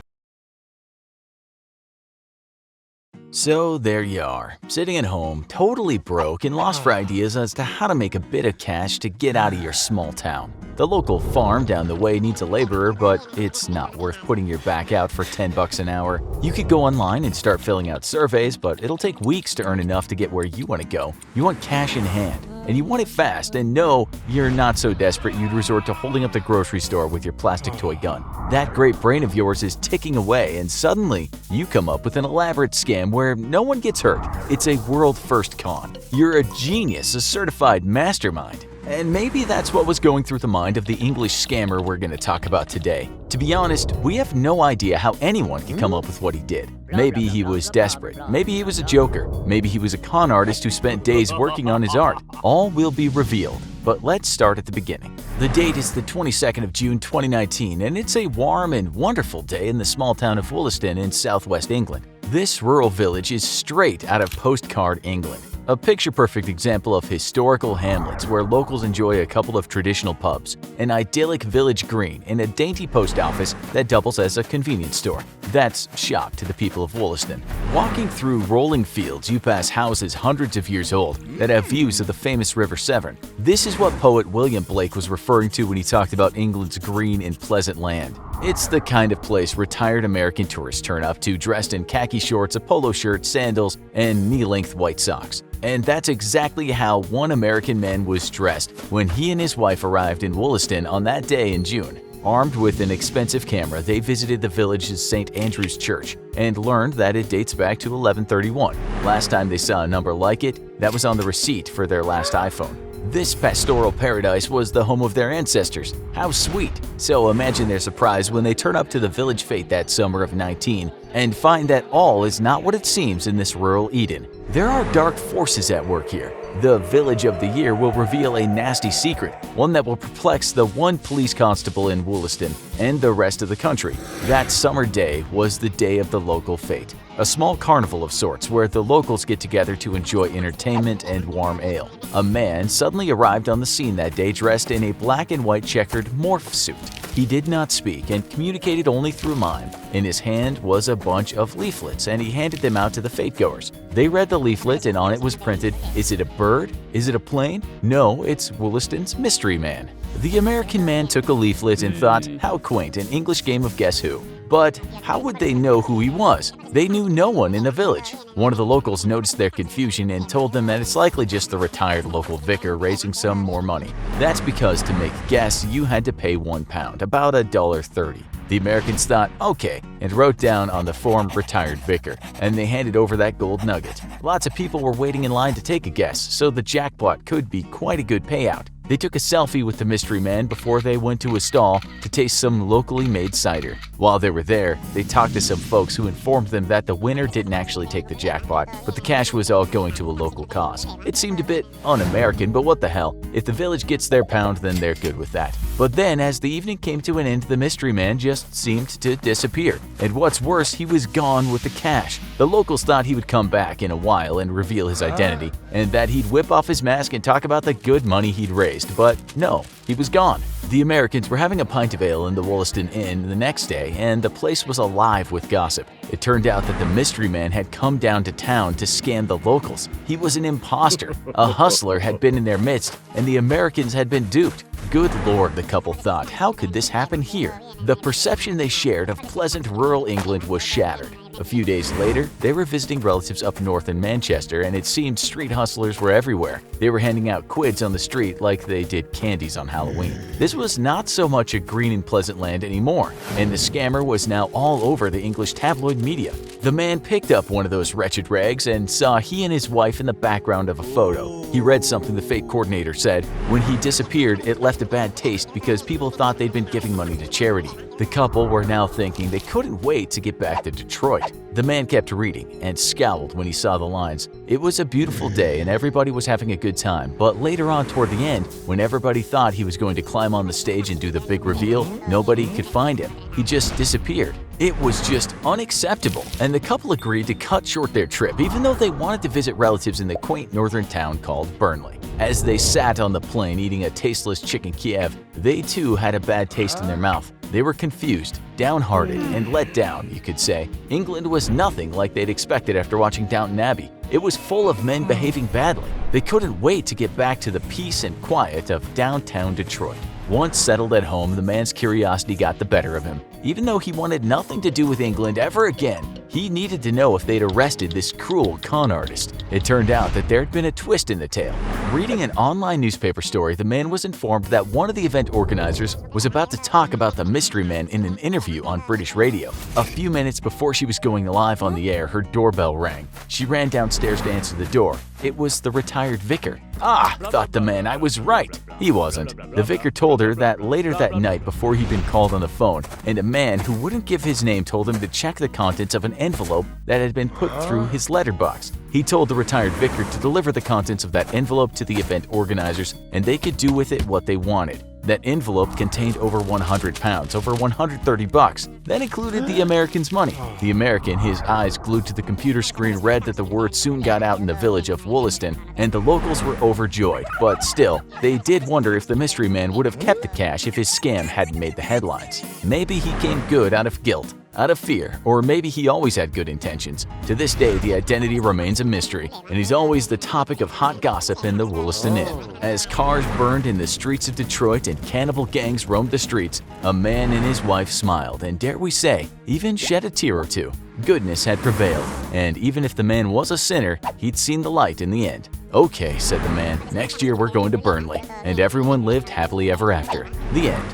So there you are, sitting at home, totally broke and lost for ideas as to how to make a bit of cash to get out of your small town. The local farm down the way needs a laborer, but it's not worth putting your back out for $10 an hour. You could go online and start filling out surveys, but it'll take weeks to earn enough to get where you want to go. You want cash in hand, and you want it fast, and no, you're not so desperate you'd resort to holding up the grocery store with your plastic toy gun. That great brain of yours is ticking away, and suddenly, you come up with an elaborate scam where no one gets hurt. It's a world-first con. You're a genius, a certified mastermind. And maybe that's what was going through the mind of the English scammer we're going to talk about today. To be honest, we have no idea how anyone can come up with what he did. Maybe he was desperate, maybe he was a joker, maybe he was a con artist who spent days working on his art. All will be revealed, but let's start at the beginning. The date is the 22nd of June 2019, and it's a warm and wonderful day in the small town of Wollaston in southwest England. This rural village is straight out of postcard England. A picture-perfect example of historical hamlets where locals enjoy a couple of traditional pubs, an idyllic village green, and a dainty post office that doubles as a convenience store. That's shock to the people of Wollaston. Walking through rolling fields, you pass houses hundreds of years old that have views of the famous River Severn. This is what poet William Blake was referring to when he talked about England's green and pleasant land. It's the kind of place retired American tourists turn up to dressed in khaki shorts, a polo shirt, sandals, and knee-length white socks. And that's exactly how one American man was dressed when he and his wife arrived in Wollaston on that day in June. Armed with an expensive camera, they visited the village's St. Andrew's Church and learned that it dates back to 1131. Last time they saw a number like it, that was on the receipt for their last iPhone. This pastoral paradise was the home of their ancestors. How sweet! So imagine their surprise when they turn up to the village fete that summer of 19 and find that all is not what it seems in this rural Eden. There are dark forces at work here. The Village of the Year will reveal a nasty secret, one that will perplex the one police constable in Wollaston and the rest of the country. That summer day was the day of the local fete, a small carnival of sorts where the locals get together to enjoy entertainment and warm ale. A man suddenly arrived on the scene that day dressed in a black and white checkered morph suit. He did not speak and communicated only through mime. In his hand was a bunch of leaflets, and he handed them out to the fete-goers. They read the leaflet, and on it was printed, "Is it a bird? Is it a plane? No, it's Wollaston's Mystery Man." The American man took a leaflet and thought, how quaint, an English game of Guess Who. But how would they know who he was? They knew no one in the village. One of the locals noticed their confusion and told them that it's likely just the retired local vicar raising some more money. That's because to make a guess, you had to pay £1, about $1.30. The Americans thought, okay, and wrote down on the form retired vicar, and they handed over that gold nugget. Lots of people were waiting in line to take a guess, so the jackpot could be quite a good payout. They took a selfie with the mystery man before they went to a stall to taste some locally made cider. While they were there, they talked to some folks who informed them that the winner didn't actually take the jackpot, but the cash was all going to a local cause. It seemed a bit un-American, but what the hell? If the village gets their pound, then they're good with that. But then, as the evening came to an end, the mystery man just seemed to disappear. And what's worse, he was gone with the cash. The locals thought he would come back in a while and reveal his identity, and that he'd whip off his mask and talk about the good money he'd raised. But no, he was gone. The Americans were having a pint of ale in the Wollaston Inn the next day, and the place was alive with gossip. It turned out that the mystery man had come down to town to scam the locals. He was an imposter. A hustler had been in their midst, and the Americans had been duped. Good Lord, the couple thought, how could this happen here? The perception they shared of pleasant rural England was shattered. A few days later, they were visiting relatives up north in Manchester, and it seemed street hustlers were everywhere. They were handing out quids on the street like they did candies on Halloween. This was not so much a green and pleasant land anymore, and the scammer was now all over the English tabloid media. The man picked up one of those wretched rags and saw he and his wife in the background of a photo. He read something the fake coordinator said. When he disappeared, it left a bad taste because people thought they'd been giving money to charity. The couple were now thinking they couldn't wait to get back to Detroit. The man kept reading and scowled when he saw the lines. It was a beautiful day and everybody was having a good time, but later on toward the end, when everybody thought he was going to climb on the stage and do the big reveal, nobody could find him. He just disappeared. It was just unacceptable, and the couple agreed to cut short their trip even though they wanted to visit relatives in the quaint northern town called Burnley. As they sat on the plane eating a tasteless chicken Kiev, they too had a bad taste in their mouth. They were confused, downhearted, and let down, you could say. England was nothing like they'd expected after watching Downton Abbey. It was full of men behaving badly. They couldn't wait to get back to the peace and quiet of downtown Detroit. Once settled at home, the man's curiosity got the better of him. Even though he wanted nothing to do with England ever again, he needed to know if they'd arrested this cruel con artist. It turned out that there'd been a twist in the tale. Reading an online newspaper story, the man was informed that one of the event organizers was about to talk about the mystery man in an interview on British radio. A few minutes before she was going live on the air, her doorbell rang. She ran downstairs to answer the door. It was the retired vicar. Ah, thought the man, I was right. He wasn't. The vicar told her that later that night before he'd been called on the phone, and a man who wouldn't give his name told him to check the contents of an envelope that had been put through his letterbox. He told the retired vicar to deliver the contents of that envelope to the event organizers, and they could do with it what they wanted. That envelope contained over £100, over $130. That included the American's money. The American, his eyes glued to the computer screen, read that the word soon got out in the village of Wollaston, and the locals were overjoyed. But still, they did wonder if the mystery man would have kept the cash if his scam hadn't made the headlines. Maybe he came good out of guilt, out of fear, or maybe he always had good intentions. To this day, the identity remains a mystery, and he's always the topic of hot gossip in the Wollaston Inn. As cars burned in the streets of Detroit and cannibal gangs roamed the streets, a man and his wife smiled and, dare we say, even shed a tear or two. Goodness had prevailed, and even if the man was a sinner, he'd seen the light in the end. Okay, said the man, next year we're going to Burnley. And everyone lived happily ever after. The end.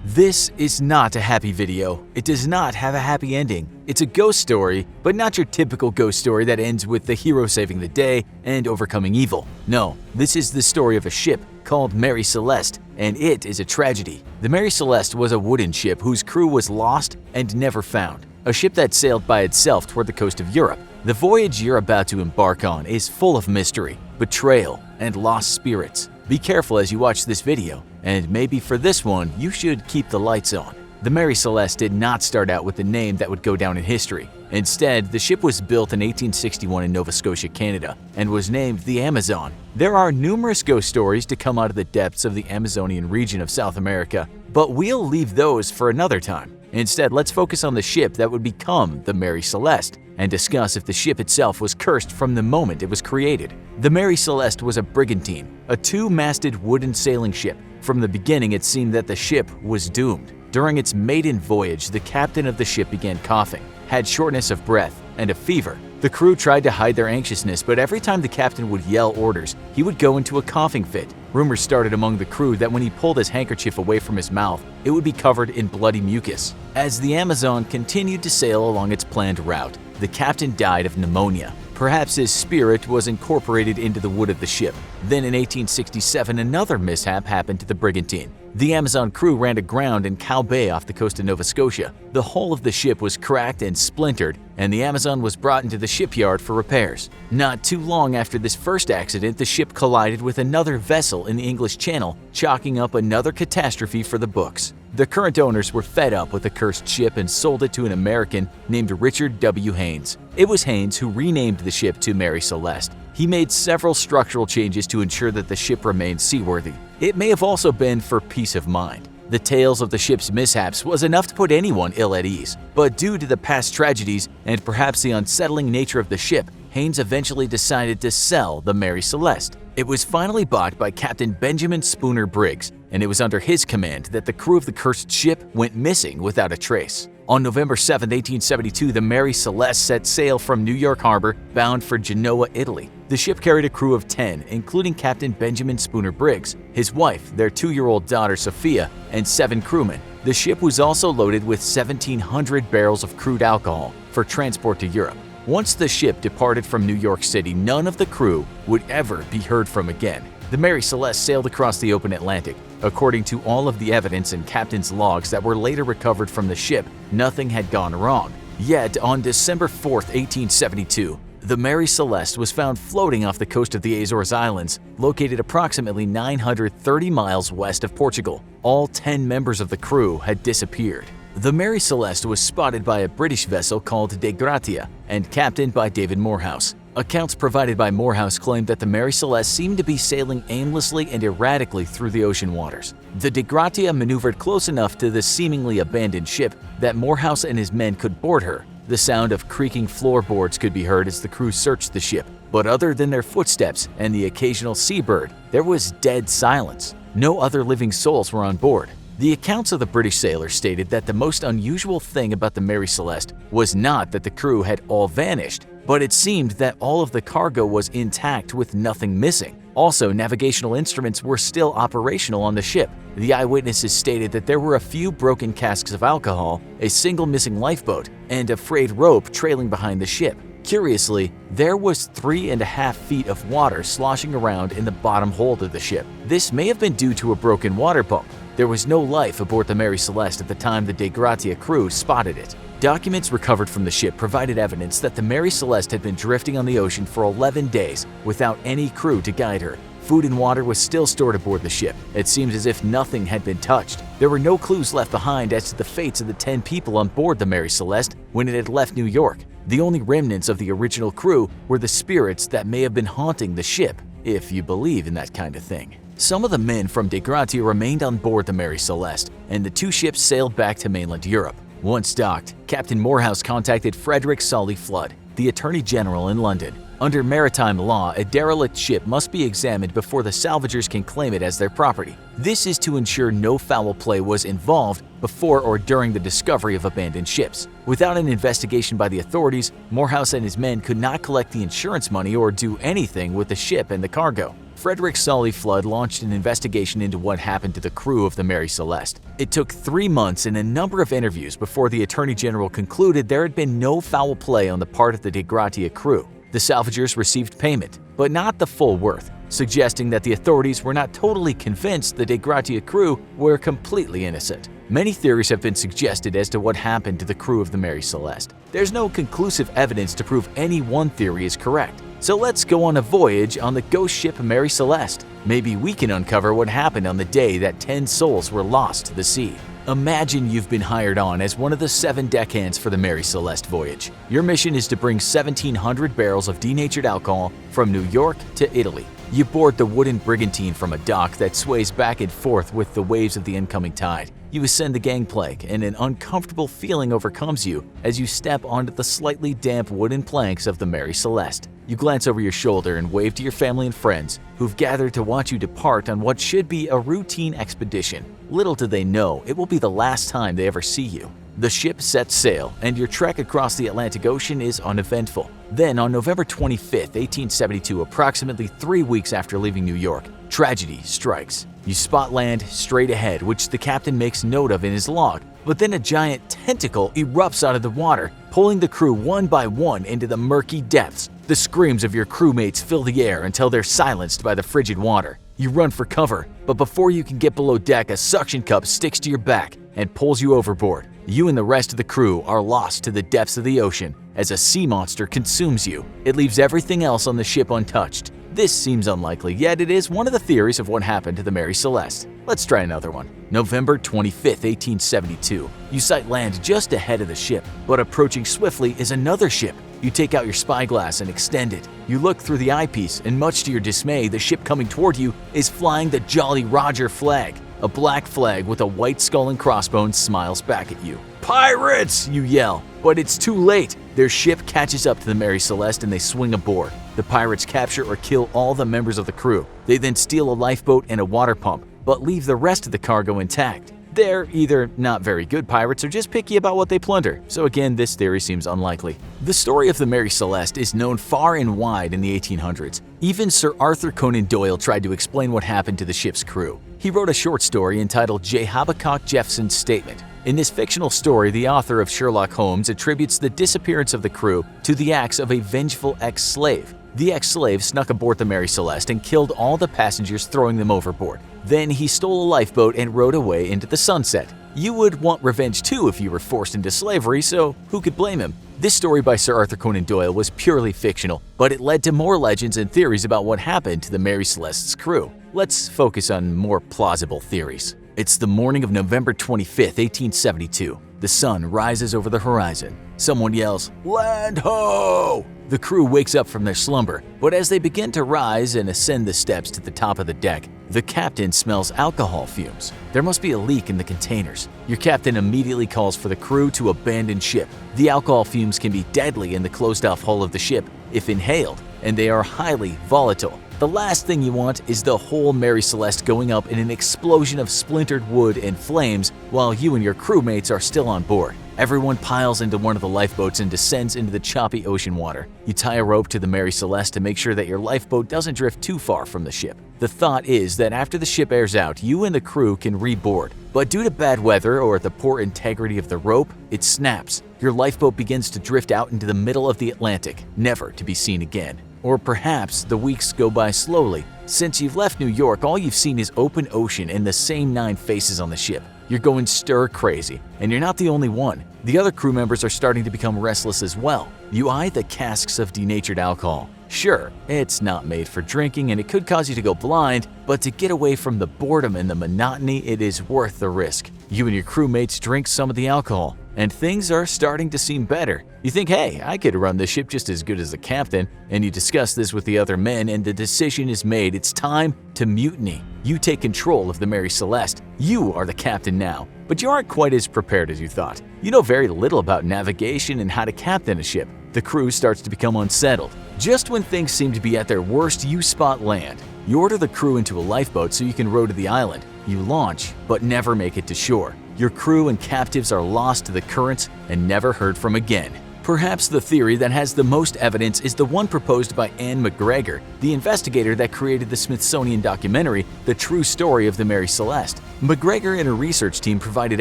This is not a happy video. It does not have a happy ending. It's a ghost story, but not your typical ghost story that ends with the hero saving the day and overcoming evil. No, this is the story of a ship called Mary Celeste, and it is a tragedy. The Mary Celeste was a wooden ship whose crew was lost and never found. A ship that sailed by itself toward the coast of Europe. The voyage you're about to embark on is full of mystery, betrayal, and lost spirits. Be careful as you watch this video, and maybe for this one, you should keep the lights on. The Mary Celeste did not start out with the name that would go down in history. Instead, the ship was built in 1861 in Nova Scotia, Canada, and was named the Amazon. There are numerous ghost stories to come out of the depths of the Amazonian region of South America, but we'll leave those for another time. Instead, let's focus on the ship that would become the Mary Celeste and discuss if the ship itself was cursed from the moment it was created. The Mary Celeste was a brigantine, a two-masted wooden sailing ship From the beginning, it seemed that the ship was doomed. During its maiden voyage, the captain of the ship began coughing, had shortness of breath, and a fever. The crew tried to hide their anxiousness, but every time the captain would yell orders, he would go into a coughing fit. Rumors started among the crew that when he pulled his handkerchief away from his mouth, it would be covered in bloody mucus. As the Amazon continued to sail along its planned route, the captain died of pneumonia. Perhaps his spirit was incorporated into the wood of the ship. Then in 1867, another mishap happened to the brigantine. The Amazon crew ran aground in Cow Bay off the coast of Nova Scotia. The hull of the ship was cracked and splintered, and the Amazon was brought into the shipyard for repairs. Not too long after this first accident, the ship collided with another vessel in the English Channel, chalking up another catastrophe for the books. The current owners were fed up with the cursed ship and sold it to an American named Richard W. Haynes. It was Haynes who renamed the ship to Mary Celeste. He made several structural changes to ensure that the ship remained seaworthy. It may have also been for peace of mind. The tales of the ship's mishaps was enough to put anyone ill at ease, but due to the past tragedies and perhaps the unsettling nature of the ship, Haynes eventually decided to sell the Mary Celeste. It was finally bought by Captain Benjamin Spooner Briggs, and it was under his command that the crew of the cursed ship went missing without a trace. On November 7, 1872, the Mary Celeste set sail from New York Harbor, bound for Genoa, Italy. The ship carried a crew of 10, including Captain Benjamin Spooner Briggs, his wife, their 2-year-old daughter Sophia, and 7 crewmen. The ship was also loaded with 1,700 barrels of crude alcohol for transport to Europe. Once the ship departed from New York City, none of the crew would ever be heard from again. The Mary Celeste sailed across the open Atlantic. According to all of the evidence and captain's logs that were later recovered from the ship, nothing had gone wrong. Yet, on December 4, 1872, the Mary Celeste was found floating off the coast of the Azores Islands, located approximately 930 miles west of Portugal. All 10 members of the crew had disappeared. The Mary Celeste was spotted by a British vessel called De Gratia and captained by David Morehouse. Accounts provided by Morehouse claimed that the Mary Celeste seemed to be sailing aimlessly and erratically through the ocean waters. The De Gratia maneuvered close enough to the seemingly abandoned ship that Morehouse and his men could board her. The sound of creaking floorboards could be heard as the crew searched the ship, but other than their footsteps and the occasional seabird, there was dead silence. No other living souls were on board. The accounts of the British sailors stated that the most unusual thing about the Mary Celeste was not that the crew had all vanished, but it seemed that all of the cargo was intact with nothing missing. Also, navigational instruments were still operational on the ship. The eyewitnesses stated that there were a few broken casks of alcohol, a single missing lifeboat, and a frayed rope trailing behind the ship. Curiously, there was 3.5 feet of water sloshing around in the bottom hold of the ship. This may have been due to a broken water pump. There was no life aboard the Mary Celeste at the time the De Gratia crew spotted it. Documents recovered from the ship provided evidence that the Mary Celeste had been drifting on the ocean for 11 days without any crew to guide her. Food and water was still stored aboard the ship. It seemed as if nothing had been touched. There were no clues left behind as to the fates of the 10 people on board the Mary Celeste when it had left New York. The only remnants of the original crew were the spirits that may have been haunting the ship, if you believe in that kind of thing. Some of the men from De Gratia remained on board the Mary Celeste, and the 2 ships sailed back to mainland Europe. Once docked, Captain Morehouse contacted Frederick Solly Flood, the Attorney General in London. Under maritime law, a derelict ship must be examined before the salvagers can claim it as their property. This is to ensure no foul play was involved before or during the discovery of abandoned ships. Without an investigation by the authorities, Morehouse and his men could not collect the insurance money or do anything with the ship and the cargo. Frederick Solly Flood launched an investigation into what happened to the crew of the Mary Celeste. It took 3 months and a number of interviews before the Attorney General concluded there had been no foul play on the part of the De Gratia crew. The salvagers received payment, but not the full worth, suggesting that the authorities were not totally convinced the De Gratia crew were completely innocent. Many theories have been suggested as to what happened to the crew of the Mary Celeste. There's no conclusive evidence to prove any one theory is correct. So let's go on a voyage on the ghost ship Mary Celeste. Maybe we can uncover what happened on the day that 10 souls were lost to the sea. Imagine you've been hired on as one of the 7 deckhands for the Mary Celeste voyage. Your mission is to bring 1,700 barrels of denatured alcohol from New York to Italy. You board the wooden brigantine from a dock that sways back and forth with the waves of the incoming tide. You ascend the gangplank, and an uncomfortable feeling overcomes you as you step onto the slightly damp wooden planks of the Mary Celeste. You glance over your shoulder and wave to your family and friends who've gathered to watch you depart on what should be a routine expedition. Little do they know it will be the last time they ever see you. The ship sets sail, and your trek across the Atlantic Ocean is uneventful. Then, on November 25, 1872, approximately 3 weeks after leaving New York, tragedy strikes. You spot land straight ahead, which the captain makes note of in his log, but then a giant tentacle erupts out of the water, pulling the crew one by one into the murky depths. The screams of your crewmates fill the air until they're silenced by the frigid water. You run for cover, but before you can get below deck, a suction cup sticks to your back and pulls you overboard. You and the rest of the crew are lost to the depths of the ocean as a sea monster consumes you. It leaves everything else on the ship untouched. This seems unlikely, yet it is one of the theories of what happened to the Mary Celeste. Let's try another one. November 25, 1872. You sight land just ahead of the ship, but approaching swiftly is another ship. You take out your spyglass and extend it. You look through the eyepiece, and much to your dismay, the ship coming toward you is flying the Jolly Roger flag. A black flag with a white skull and crossbones smiles back at you. "Pirates!" you yell, but it's too late. Their ship catches up to the Mary Celeste and they swing aboard. The pirates capture or kill all the members of the crew. They then steal a lifeboat and a water pump, but leave the rest of the cargo intact. They're either not very good pirates or just picky about what they plunder, so again, this theory seems unlikely. The story of the Mary Celeste is known far and wide in the 1800s. Even Sir Arthur Conan Doyle tried to explain what happened to the ship's crew. He wrote a short story entitled J. Habakkuk Jeffson's Statement. In this fictional story, the author of Sherlock Holmes attributes the disappearance of the crew to the acts of a vengeful ex-slave. The ex-slave snuck aboard the Mary Celeste and killed all the passengers, throwing them overboard. Then he stole a lifeboat and rowed away into the sunset. You would want revenge too if you were forced into slavery, so who could blame him? This story by Sir Arthur Conan Doyle was purely fictional, but it led to more legends and theories about what happened to the Mary Celeste's crew. Let's focus on more plausible theories. It's the morning of November 25, 1872. The sun rises over the horizon. Someone yells, "Land ho!" The crew wakes up from their slumber, but as they begin to rise and ascend the steps to the top of the deck, the captain smells alcohol fumes. There must be a leak in the containers. Your captain immediately calls for the crew to abandon ship. The alcohol fumes can be deadly in the closed-off hull of the ship if inhaled, and they are highly volatile. The last thing you want is the whole Mary Celeste going up in an explosion of splintered wood and flames while you and your crewmates are still on board. Everyone piles into one of the lifeboats and descends into the choppy ocean water. You tie a rope to the Mary Celeste to make sure that your lifeboat doesn't drift too far from the ship. The thought is that after the ship airs out, you and the crew can reboard. But due to bad weather or the poor integrity of the rope, it snaps. Your lifeboat begins to drift out into the middle of the Atlantic, never to be seen again. Or perhaps the weeks go by slowly. Since you've left New York, all you've seen is open ocean and the same 9 faces on the ship. You're going stir crazy, and you're not the only one. The other crew members are starting to become restless as well. You eye the casks of denatured alcohol. Sure, it's not made for drinking and it could cause you to go blind, but to get away from the boredom and the monotony, it is worth the risk. You and your crewmates drink some of the alcohol, and things are starting to seem better. You think, hey, I could run the ship just as good as the captain, and you discuss this with the other men, and the decision is made. It's time to mutiny. You take control of the Mary Celeste. You are the captain now, but you aren't quite as prepared as you thought. You know very little about navigation and how to captain a ship. The crew starts to become unsettled. Just when things seem to be at their worst, you spot land. You order the crew into a lifeboat so you can row to the island. You launch, but never make it to shore. Your crew and captives are lost to the currents and never heard from again. Perhaps the theory that has the most evidence is the one proposed by Anne McGregor, the investigator that created the Smithsonian documentary, The True Story of the Mary Celeste. McGregor and her research team provided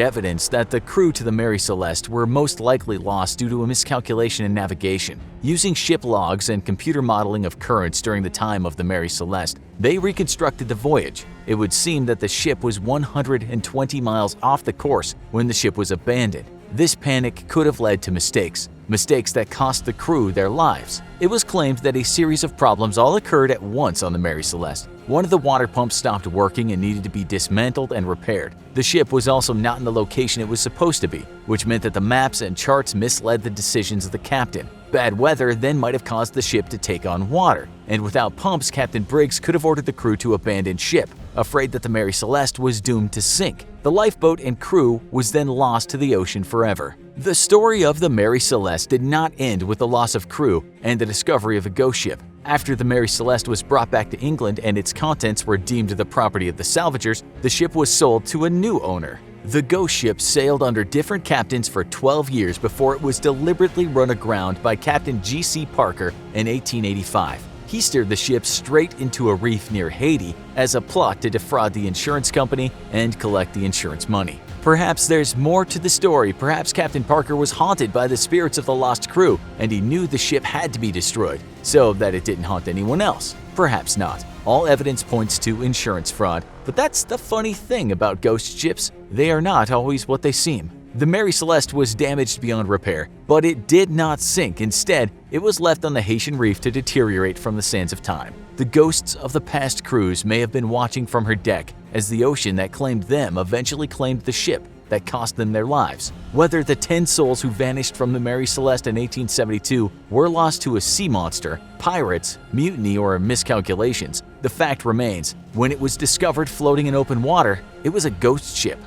evidence that the crew to the Mary Celeste were most likely lost due to a miscalculation in navigation. Using ship logs and computer modeling of currents during the time of the Mary Celeste, they reconstructed the voyage. It would seem that the ship was 120 miles off the course when the ship was abandoned. This panic could have led to mistakes that cost the crew their lives. It was claimed that a series of problems all occurred at once on the Mary Celeste. One of the water pumps stopped working and needed to be dismantled and repaired. The ship was also not in the location it was supposed to be, which meant that the maps and charts misled the decisions of the captain. Bad weather then might have caused the ship to take on water, and without pumps, Captain Briggs could have ordered the crew to abandon ship, afraid that the Mary Celeste was doomed to sink. The lifeboat and crew was then lost to the ocean forever. The story of the Mary Celeste did not end with the loss of crew and the discovery of a ghost ship. After the Mary Celeste was brought back to England and its contents were deemed the property of the salvagers, the ship was sold to a new owner. The ghost ship sailed under different captains for 12 years before it was deliberately run aground by Captain G.C. Parker in 1885. He steered the ship straight into a reef near Haiti as a plot to defraud the insurance company and collect the insurance money. Perhaps there's more to the story. Perhaps Captain Parker was haunted by the spirits of the lost crew and he knew the ship had to be destroyed so that it didn't haunt anyone else. Perhaps not. All evidence points to insurance fraud, but that's the funny thing about ghost ships. They are not always what they seem. The Mary Celeste was damaged beyond repair, but it did not sink. Instead, it was left on the Haitian reef to deteriorate from the sands of time. The ghosts of the past crews may have been watching from her deck as the ocean that claimed them eventually claimed the ship that cost them their lives. Whether the 10 souls who vanished from the Mary Celeste in 1872 were lost to a sea monster, pirates, mutiny, or miscalculations, the fact remains, when it was discovered floating in open water, it was a ghost ship.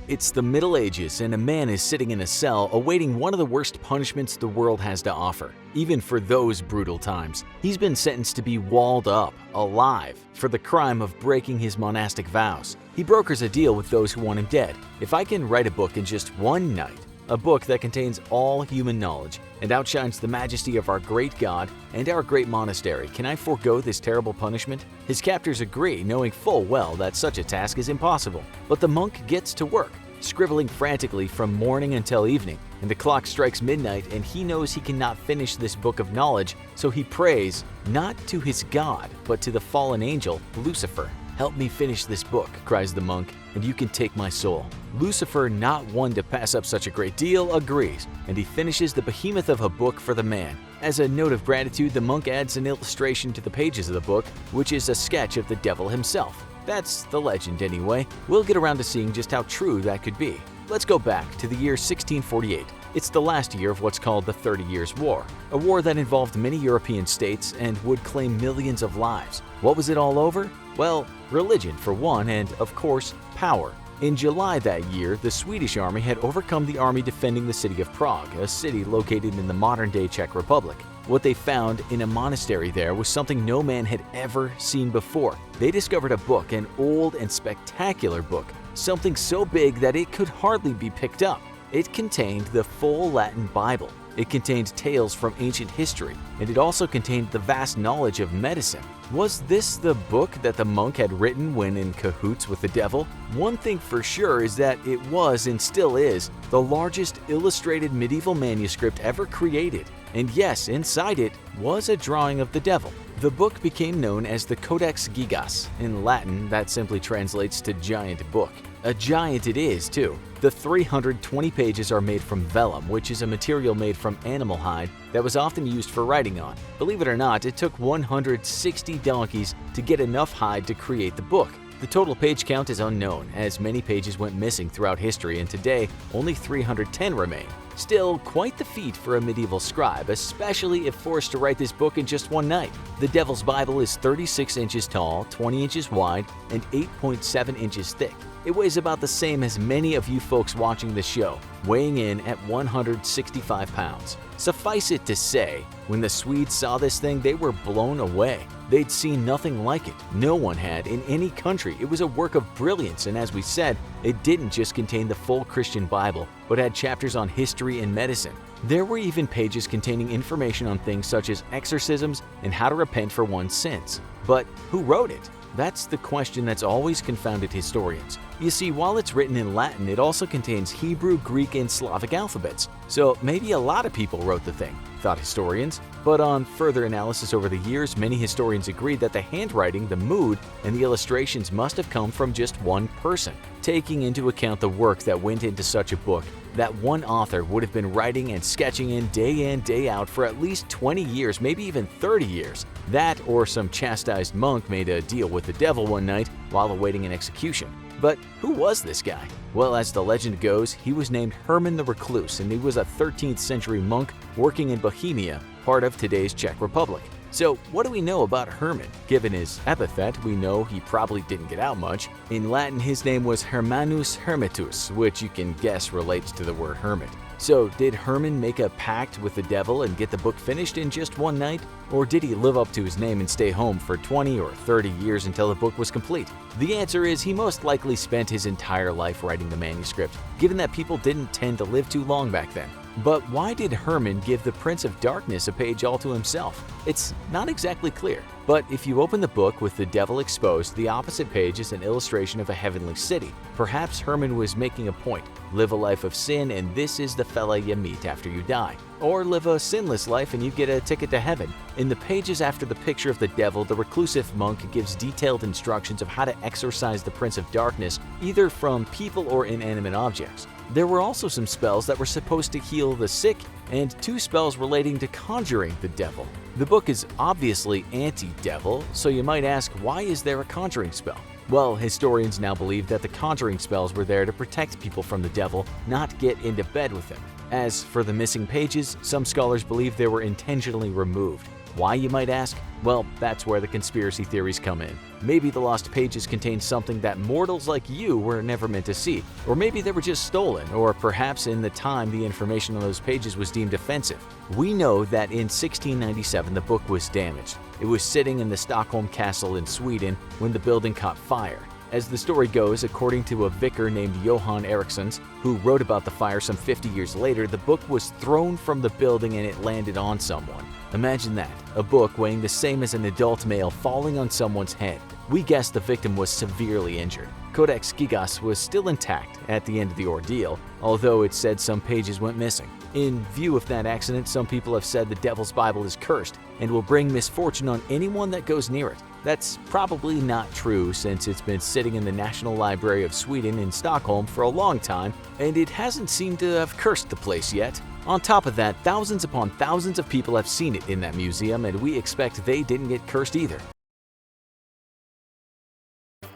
It's the Middle Ages and a man is sitting in a cell awaiting one of the worst punishments the world has to offer. Even for those brutal times, he's been sentenced to be walled up, alive, for the crime of breaking his monastic vows. He brokers a deal with those who want him dead. If I can write a book in just one night, a book that contains all human knowledge and outshines the majesty of our great God and our great monastery, can I forego this terrible punishment? His captors agree, knowing full well that such a task is impossible. But the monk gets to work, scribbling frantically from morning until evening, and the clock strikes midnight and he knows he cannot finish this book of knowledge, so he prays, not to his God, but to the fallen angel, Lucifer. "Help me finish this book," cries the monk, "and you can take my soul." Lucifer, not one to pass up such a great deal, agrees, and he finishes the behemoth of a book for the man. As a note of gratitude, the monk adds an illustration to the pages of the book, which is a sketch of the devil himself. That's the legend anyway. We'll get around to seeing just how true that could be. Let's go back to the year 1648. It's the last year of what's called the 30 Years' War, a war that involved many European states and would claim millions of lives. What was it all over? Well, religion for one, and of course, power. In July that year, the Swedish army had overcome the army defending the city of Prague, a city located in the modern-day Czech Republic. What they found in a monastery there was something no man had ever seen before. They discovered a book, an old and spectacular book, something so big that it could hardly be picked up. It contained the full Latin Bible. It contained tales from ancient history, and it also contained the vast knowledge of medicine. Was this the book that the monk had written when in cahoots with the devil? One thing for sure is that it was, and still is, the largest illustrated medieval manuscript ever created. And yes, inside it was a drawing of the devil. The book became known as the Codex Gigas. In Latin, that simply translates to giant book. A giant it is, too. The 320 pages are made from vellum, which is a material made from animal hide that was often used for writing on. Believe it or not, it took 160 donkeys to get enough hide to create the book. The total page count is unknown, as many pages went missing throughout history, and today only 310 remain. Still, quite the feat for a medieval scribe, especially if forced to write this book in just one night. The Devil's Bible is 36 inches tall, 20 inches wide, and 8.7 inches thick. It weighs about the same as many of you folks watching the show, weighing in at 165 pounds. Suffice it to say, when the Swedes saw this thing, they were blown away. They'd seen nothing like it. No one had in any country. It was a work of brilliance, and as we said, it didn't just contain the full Christian Bible, but had chapters on history and medicine. There were even pages containing information on things such as exorcisms and how to repent for one's sins. But who wrote it? That's the question that's always confounded historians. You see, while it's written in Latin, it also contains Hebrew, Greek, and Slavic alphabets. So maybe a lot of people wrote the thing, thought historians. But on further analysis over the years, many historians agreed that the handwriting, the mood, and the illustrations must have come from just one person. Taking into account the work that went into such a book, that one author would have been writing and sketching in, day out for at least 20 years, maybe even 30 years. That or some chastised monk made a deal with the devil one night while awaiting an execution. But who was this guy? Well, as the legend goes, he was named Herman the Recluse, and he was a 13th century monk working in Bohemia, part of today's Czech Republic. So what do we know about Herman? Given his epithet, we know he probably didn't get out much. In Latin, his name was Hermanus Hermitus, which you can guess relates to the word hermit. So did Herman make a pact with the devil and get the book finished in just one night? Or did he live up to his name and stay home for 20 or 30 years until the book was complete? The answer is he most likely spent his entire life writing the manuscript, given that people didn't tend to live too long back then. But why did Herman give the Prince of Darkness a page all to himself? It's not exactly clear. But if you open the book with the devil exposed, the opposite page is an illustration of a heavenly city. Perhaps Herman was making a point. Live a life of sin and this is the fella you meet after you die. Or live a sinless life and you get a ticket to heaven. In the pages after the picture of the devil, the reclusive monk gives detailed instructions of how to exorcise the Prince of Darkness, either from people or inanimate objects. There were also some spells that were supposed to heal the sick and 2 spells relating to conjuring the devil. The book is obviously anti-devil, so you might ask, why is there a conjuring spell? Well, historians now believe that the conjuring spells were there to protect people from the devil, not get into bed with him. As for the missing pages, some scholars believe they were intentionally removed. Why, you might ask? Well, that's where the conspiracy theories come in. Maybe the lost pages contained something that mortals like you were never meant to see, or maybe they were just stolen, or perhaps in the time the information on those pages was deemed offensive. We know that in 1697 the book was damaged. It was sitting in the Stockholm Castle in Sweden when the building caught fire. As the story goes, according to a vicar named Johan Erikssons, who wrote about the fire some 50 years later, the book was thrown from the building and it landed on someone. Imagine that, a book weighing the same as an adult male falling on someone's head. We guess the victim was severely injured. Codex Gigas was still intact at the end of the ordeal, although it said some pages went missing. In view of that accident, some people have said the Devil's Bible is cursed and will bring misfortune on anyone that goes near it. That's probably not true since it's been sitting in the National Library of Sweden in Stockholm for a long time, and it hasn't seemed to have cursed the place yet. On top of that, thousands upon thousands of people have seen it in that museum, and we expect they didn't get cursed either.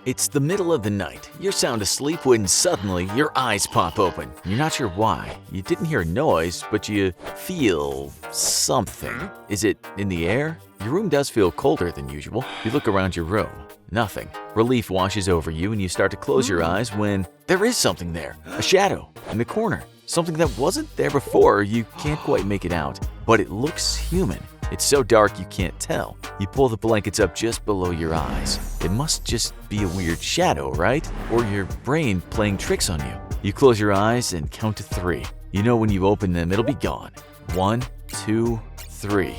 It's the middle of the night. You're sound asleep when suddenly your eyes pop open. You're not sure why. You didn't hear a noise, but you feel something. Is it in the air? Your room does feel colder than usual. You look around your room. Nothing. Relief washes over you and you start to close your eyes when there is something there. A shadow in the corner. Something that wasn't there before. You can't quite make it out, but it looks human. It's so dark you can't tell. You pull the blankets up just below your eyes. It must just be a weird shadow, right? Or your brain playing tricks on you. You close your eyes and count to 3. You know when you open them, it'll be gone. 1, 2, 3.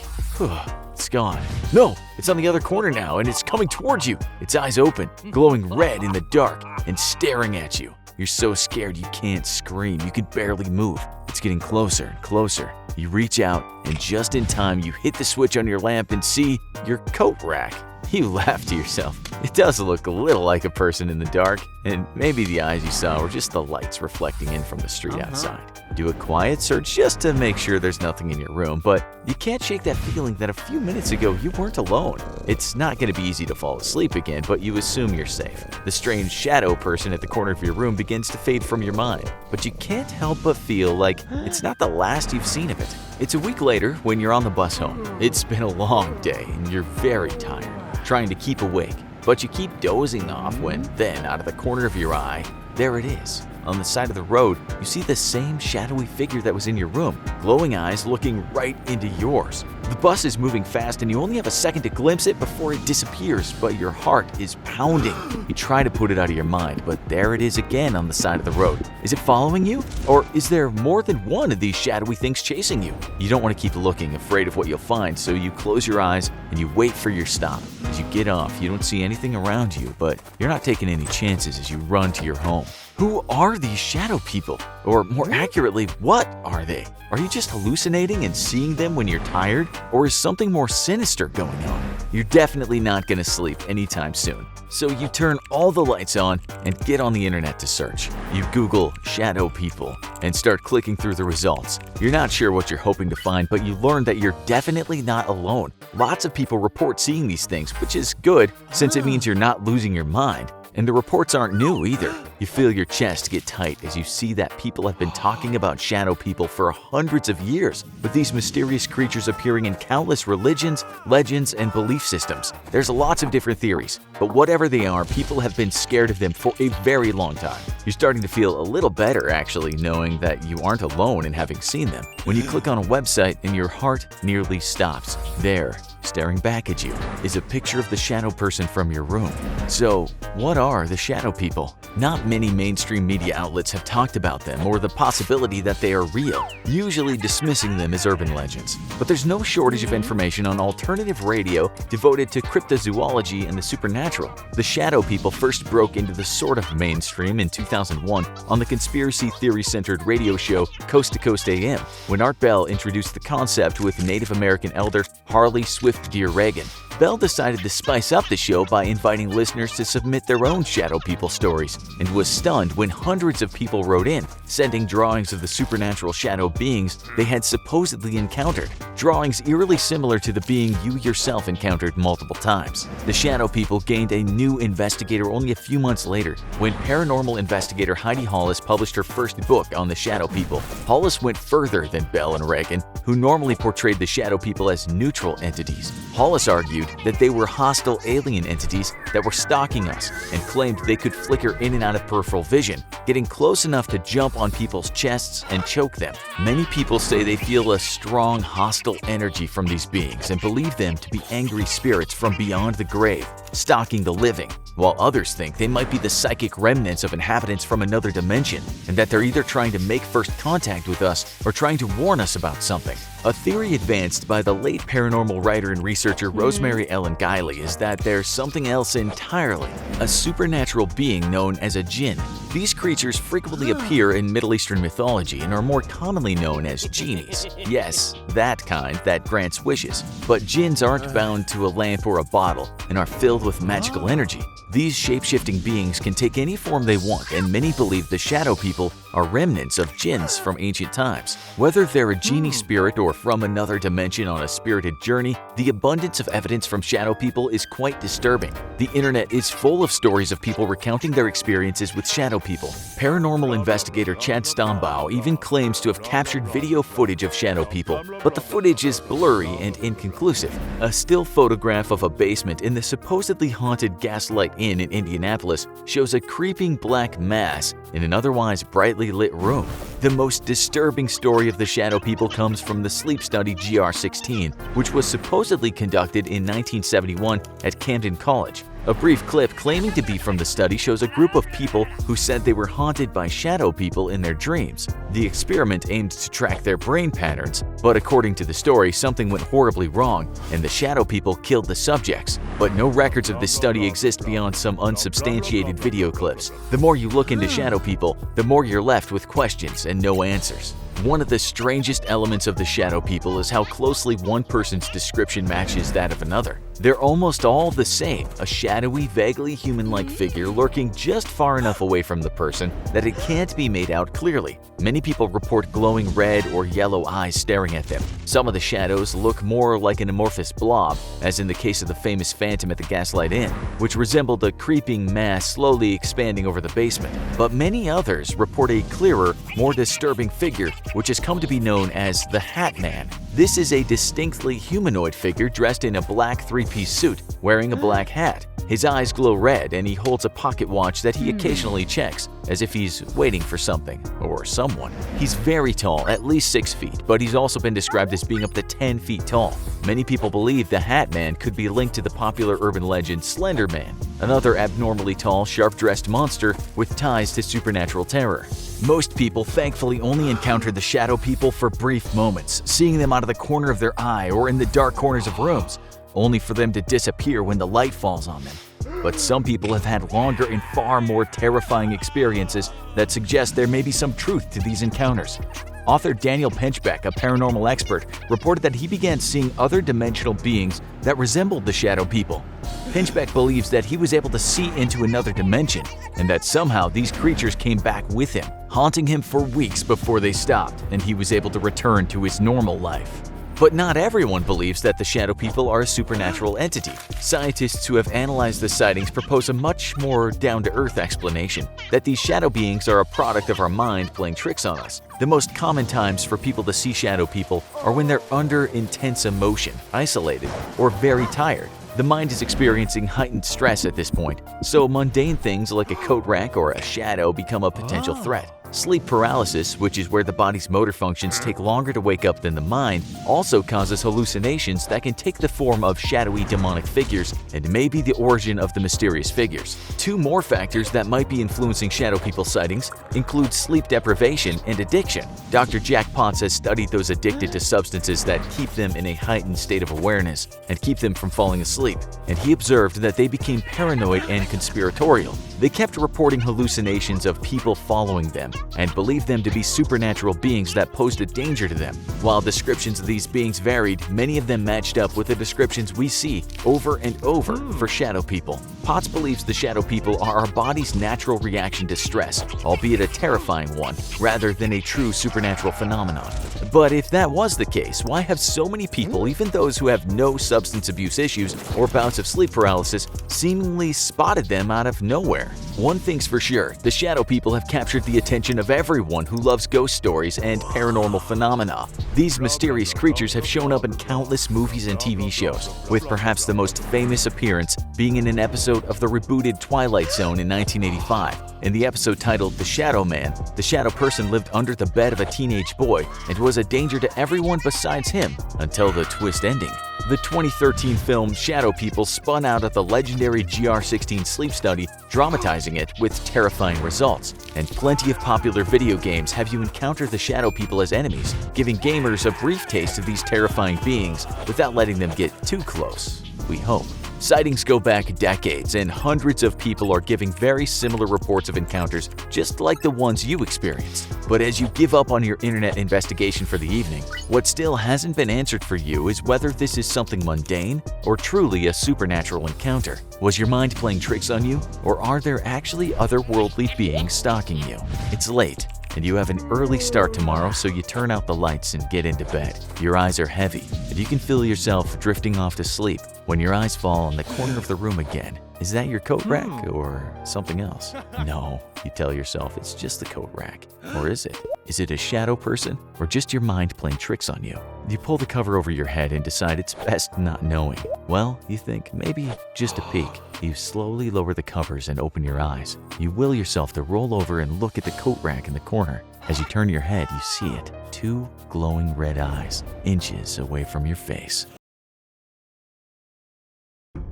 It's gone. No, it's on the other corner now and it's coming towards you. Its eyes open, glowing red in the dark and staring at you. You're so scared you can't scream. You can barely move. It's getting closer and closer. You reach out, and just in time, you hit the switch on your lamp and see your coat rack. You laugh to yourself. It does look a little like a person in the dark, and maybe the eyes you saw were just the lights reflecting in from the street outside. Do a quiet search just to make sure there's nothing in your room, but you can't shake that feeling that a few minutes ago you weren't alone. It's not going to be easy to fall asleep again, but you assume you're safe. The strange shadow person at the corner of your room begins to fade from your mind, but you can't help but feel like it's not the last you've seen of it. It's a week later when you're on the bus home. It's been a long day and you're very tired, trying to keep awake, but you keep dozing off when then, out of the corner of your eye, there it is. On the side of the road, you see the same shadowy figure that was in your room, glowing eyes looking right into yours. The bus is moving fast and you only have a second to glimpse it before it disappears, but your heart is pounding. You try to put it out of your mind, but there it is again on the side of the road. Is it following you? Or is there more than one of these shadowy things chasing you? You don't want to keep looking, afraid of what you'll find, so you close your eyes and you wait for your stop. As you get off, you don't see anything around you, but you're not taking any chances as you run to your home. Who are these shadow people? Or more accurately, what are they? Are you just hallucinating and seeing them when you're tired? Or is something more sinister going on? You're definitely not going to sleep anytime soon. So you turn all the lights on and get on the internet to search. You Google shadow people and start clicking through the results. You're not sure what you're hoping to find, but you learn that you're definitely not alone. Lots of people report seeing these things, which is good since it means you're not losing your mind. And the reports aren't new either. You feel your chest get tight as you see that people have been talking about shadow people for hundreds of years, with these mysterious creatures appearing in countless religions, legends, and belief systems. There's lots of different theories, but whatever they are, people have been scared of them for a very long time. You're starting to feel a little better, actually, knowing that you aren't alone in having seen them. When you click on a website and your heart nearly stops, there, staring back at you, is a picture of the shadow person from your room. So, what are the shadow people? Not many mainstream media outlets have talked about them or the possibility that they are real, usually dismissing them as urban legends. But there's no shortage of information on alternative radio devoted to cryptozoology and the supernatural. The shadow people first broke into the sort of mainstream in 2001 on the conspiracy theory-centered radio show Coast to Coast AM, when Art Bell introduced the concept with Native American elder Harley Swift Deer Reagan. Bell decided to spice up the show by inviting listeners to submit their own shadow people stories, and was stunned when hundreds of people wrote in, sending drawings of the supernatural shadow beings they had supposedly encountered, drawings eerily similar to the being you yourself encountered multiple times. The shadow people gained a new investigator only a few months later, when paranormal investigator Heidi Hollis published her first book on the shadow people. Hollis went further than Bell and Reagan, who normally portrayed the shadow people as neutral entities. Hollis argued that they were hostile alien entities that were stalking us, and claimed they could flicker in and out of peripheral vision, getting close enough to jump on people's chests and choke them. Many people say they feel a strong, hostile energy from these beings and believe them to be angry spirits from beyond the grave, stalking the living, while others think they might be the psychic remnants of inhabitants from another dimension, and that they're either trying to make first contact with us or trying to warn us about something. A theory advanced by the late paranormal writer and researcher Rosemary Ellen Guiley is that there's something else entirely, a supernatural being known as a jinn. These creatures frequently appear in Middle Eastern mythology and are more commonly known as genies. Yes, that kind that grants wishes. But jinns aren't bound to a lamp or a bottle and are filled with magical energy. These shape-shifting beings can take any form they want, and many believe the shadow people are remnants of jinns from ancient times. Whether they're a genie spirit or from another dimension on a spirited journey, the abundance of evidence from shadow people is quite disturbing. The internet is full of stories of people recounting their experiences with shadow people. Paranormal investigator Chad Stombaugh even claims to have captured video footage of shadow people, but the footage is blurry and inconclusive. A still photograph of a basement in the supposedly haunted Gaslight Inn in Indianapolis shows a creeping black mass in an otherwise brightly lit room. The most disturbing story of the shadow people comes from the sleep study GR16, which was supposedly conducted in 1971 at Camden College. A brief clip claiming to be from the study shows a group of people who said they were haunted by shadow people in their dreams. The experiment aimed to track their brain patterns, but according to the story, something went horribly wrong and the shadow people killed the subjects. But no records of this study exist beyond some unsubstantiated video clips. The more you look into shadow people, the more you're left with questions and no answers. One of the strangest elements of the shadow people is how closely one person's description matches that of another. They're almost all the same, a shadowy, vaguely human-like figure lurking just far enough away from the person that it can't be made out clearly. Many people report glowing red or yellow eyes staring at them. Some of the shadows look more like an amorphous blob, as in the case of the famous phantom at the Gaslight Inn, which resembled a creeping mass slowly expanding over the basement. But many others report a clearer, more disturbing figure, which has come to be known as the Hat Man. This is a distinctly humanoid figure dressed in a black three-piece suit, wearing a black hat. His eyes glow red and he holds a pocket watch that he occasionally checks, as if he's waiting for something or someone. He's very tall, at least 6 feet, but he's also been described as being up to 10 feet tall. Many people believe the Hat Man could be linked to the popular urban legend Slender Man, another abnormally tall, sharp-dressed monster with ties to supernatural terror. Most people thankfully only encounter the shadow people for brief moments, seeing them out of the corner of their eye or in the dark corners of rooms, only for them to disappear when the light falls on them. but some people have had longer and far more terrifying experiences that suggest there may be some truth to these encounters. Author Daniel Pinchbeck, a paranormal expert, reported that he began seeing other dimensional beings that resembled the shadow people. Pinchbeck believes that he was able to see into another dimension, and that somehow these creatures came back with him, haunting him for weeks before they stopped, and he was able to return to his normal life. But not everyone believes that the shadow people are a supernatural entity. Scientists who have analyzed the sightings propose a much more down-to-earth explanation, that these shadow beings are a product of our mind playing tricks on us. The most common times for people to see shadow people are when they're under intense emotion, isolated, or very tired. The mind is experiencing heightened stress at this point, so mundane things like a coat rack or a shadow become a potential threat. Sleep paralysis, which is where the body's motor functions take longer to wake up than the mind, also causes hallucinations that can take the form of shadowy demonic figures and may be the origin of the mysterious figures. Two more factors that might be influencing shadow people sightings include sleep deprivation and addiction. Dr. Jack Potts has studied those addicted to substances that keep them in a heightened state of awareness and keep them from falling asleep, and he observed that they became paranoid and conspiratorial. They kept reporting hallucinations of people following them and believed them to be supernatural beings that posed a danger to them. While descriptions of these beings varied, many of them matched up with the descriptions we see over and over for shadow people. Potts believes the shadow people are our body's natural reaction to stress, albeit a terrifying one, rather than a true supernatural phenomenon. But if that was the case, why have so many people, even those who have no substance abuse issues or bouts of sleep paralysis, seemingly spotted them out of nowhere? One thing's for sure, the shadow people have captured the attention of everyone who loves ghost stories and paranormal phenomena. These mysterious creatures have shown up in countless movies and TV shows, with perhaps the most famous appearance being in an episode of the rebooted Twilight Zone in 1985. In the episode titled The Shadow Man, the shadow person lived under the bed of a teenage boy and was a danger to everyone besides him until the twist ending. The 2013 film Shadow People spun out of the legendary GR16 sleep study, dramatizing it with terrifying results. And plenty of popular video games have you encounter the shadow people as enemies, giving gamers a brief taste of these terrifying beings without letting them get too close, we hope. Sightings go back decades, and hundreds of people are giving very similar reports of encounters just like the ones you experienced. But as you give up on your internet investigation for the evening, what still hasn't been answered for you is whether this is something mundane or truly a supernatural encounter. Was your mind playing tricks on you, or are there actually otherworldly beings stalking you? It's late, and you have an early start tomorrow, so you turn out the lights and get into bed. Your eyes are heavy, and you can feel yourself drifting off to sleep when your eyes fall on the corner of the room again. Is that your coat rack or something else? No, you tell yourself it's just the coat rack. Or is it? Is it a shadow person or just your mind playing tricks on you? You pull the cover over your head and decide it's best not knowing. Well, you think maybe just a peek. You slowly lower the covers and open your eyes. You will yourself to roll over and look at the coat rack in the corner. As you turn your head, you see it. Two glowing red eyes, inches away from your face.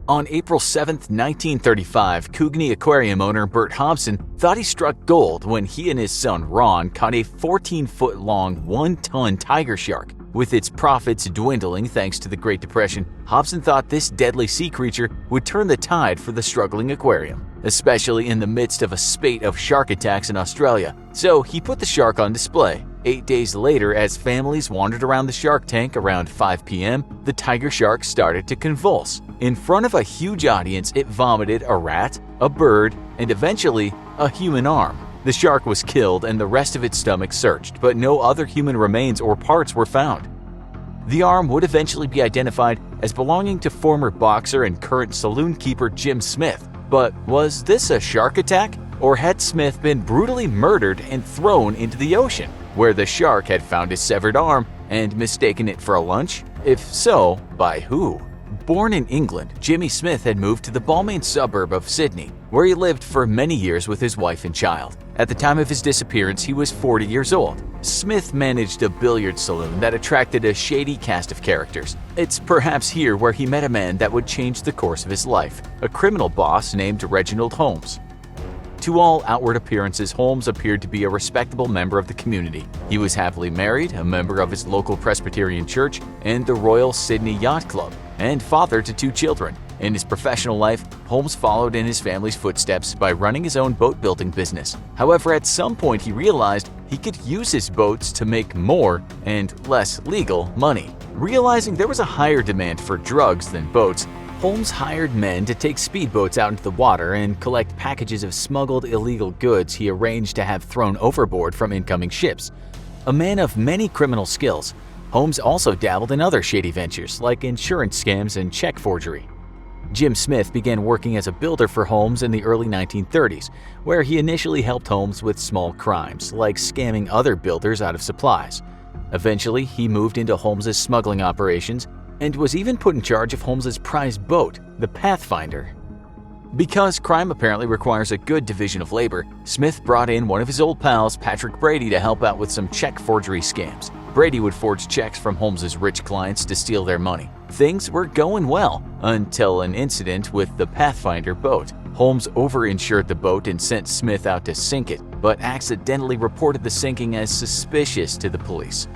On April 7, 1935, Kootenai aquarium owner Bert Hobson thought he struck gold when he and his son Ron caught a 14-foot-long, 1-ton tiger shark. With its profits dwindling thanks to the Great Depression, Hobson thought this deadly sea creature would turn the tide for the struggling aquarium, especially in the midst of a spate of shark attacks in Australia. So he put the shark on display. 8 days later, as families wandered around the shark tank around 5 p.m., the tiger shark started to convulse. In front of a huge audience, it vomited a rat, a bird, and eventually a human arm. The shark was killed and the rest of its stomach searched, but no other human remains or parts were found. The arm would eventually be identified as belonging to former boxer and current saloon keeper Jim Smith. But was this a shark attack? Or had Smith been brutally murdered and thrown into the ocean, where the shark had found his severed arm and mistaken it for a lunch? If so, by who? Born in England, Jimmy Smith had moved to the Balmain suburb of Sydney, where he lived for many years with his wife and child. At the time of his disappearance, he was 40 years old. Smith managed a billiard saloon that attracted a shady cast of characters. It's perhaps here where he met a man that would change the course of his life, a criminal boss named Reginald Holmes. To all outward appearances, Holmes appeared to be a respectable member of the community. He was happily married, a member of his local Presbyterian church and the Royal Sydney Yacht Club, and father to 2 children. In his professional life, Holmes followed in his family's footsteps by running his own boat-building business. However, at some point he realized he could use his boats to make more and less legal money. Realizing there was a higher demand for drugs than boats, Holmes hired men to take speedboats out into the water and collect packages of smuggled illegal goods he arranged to have thrown overboard from incoming ships. A man of many criminal skills, Holmes also dabbled in other shady ventures like insurance scams and check forgery. Jim Smith began working as a builder for Holmes in the early 1930s, where he initially helped Holmes with small crimes like scamming other builders out of supplies. Eventually, he moved into Holmes's smuggling operations and was even put in charge of Holmes's prized boat, the Pathfinder. Because crime apparently requires a good division of labor, Smith brought in one of his old pals, Patrick Brady, to help out with some check forgery scams. Brady would forge checks from Holmes's rich clients to steal their money. Things were going well until an incident with the Pathfinder boat. Holmes overinsured the boat and sent Smith out to sink it, but accidentally reported the sinking as suspicious to the police.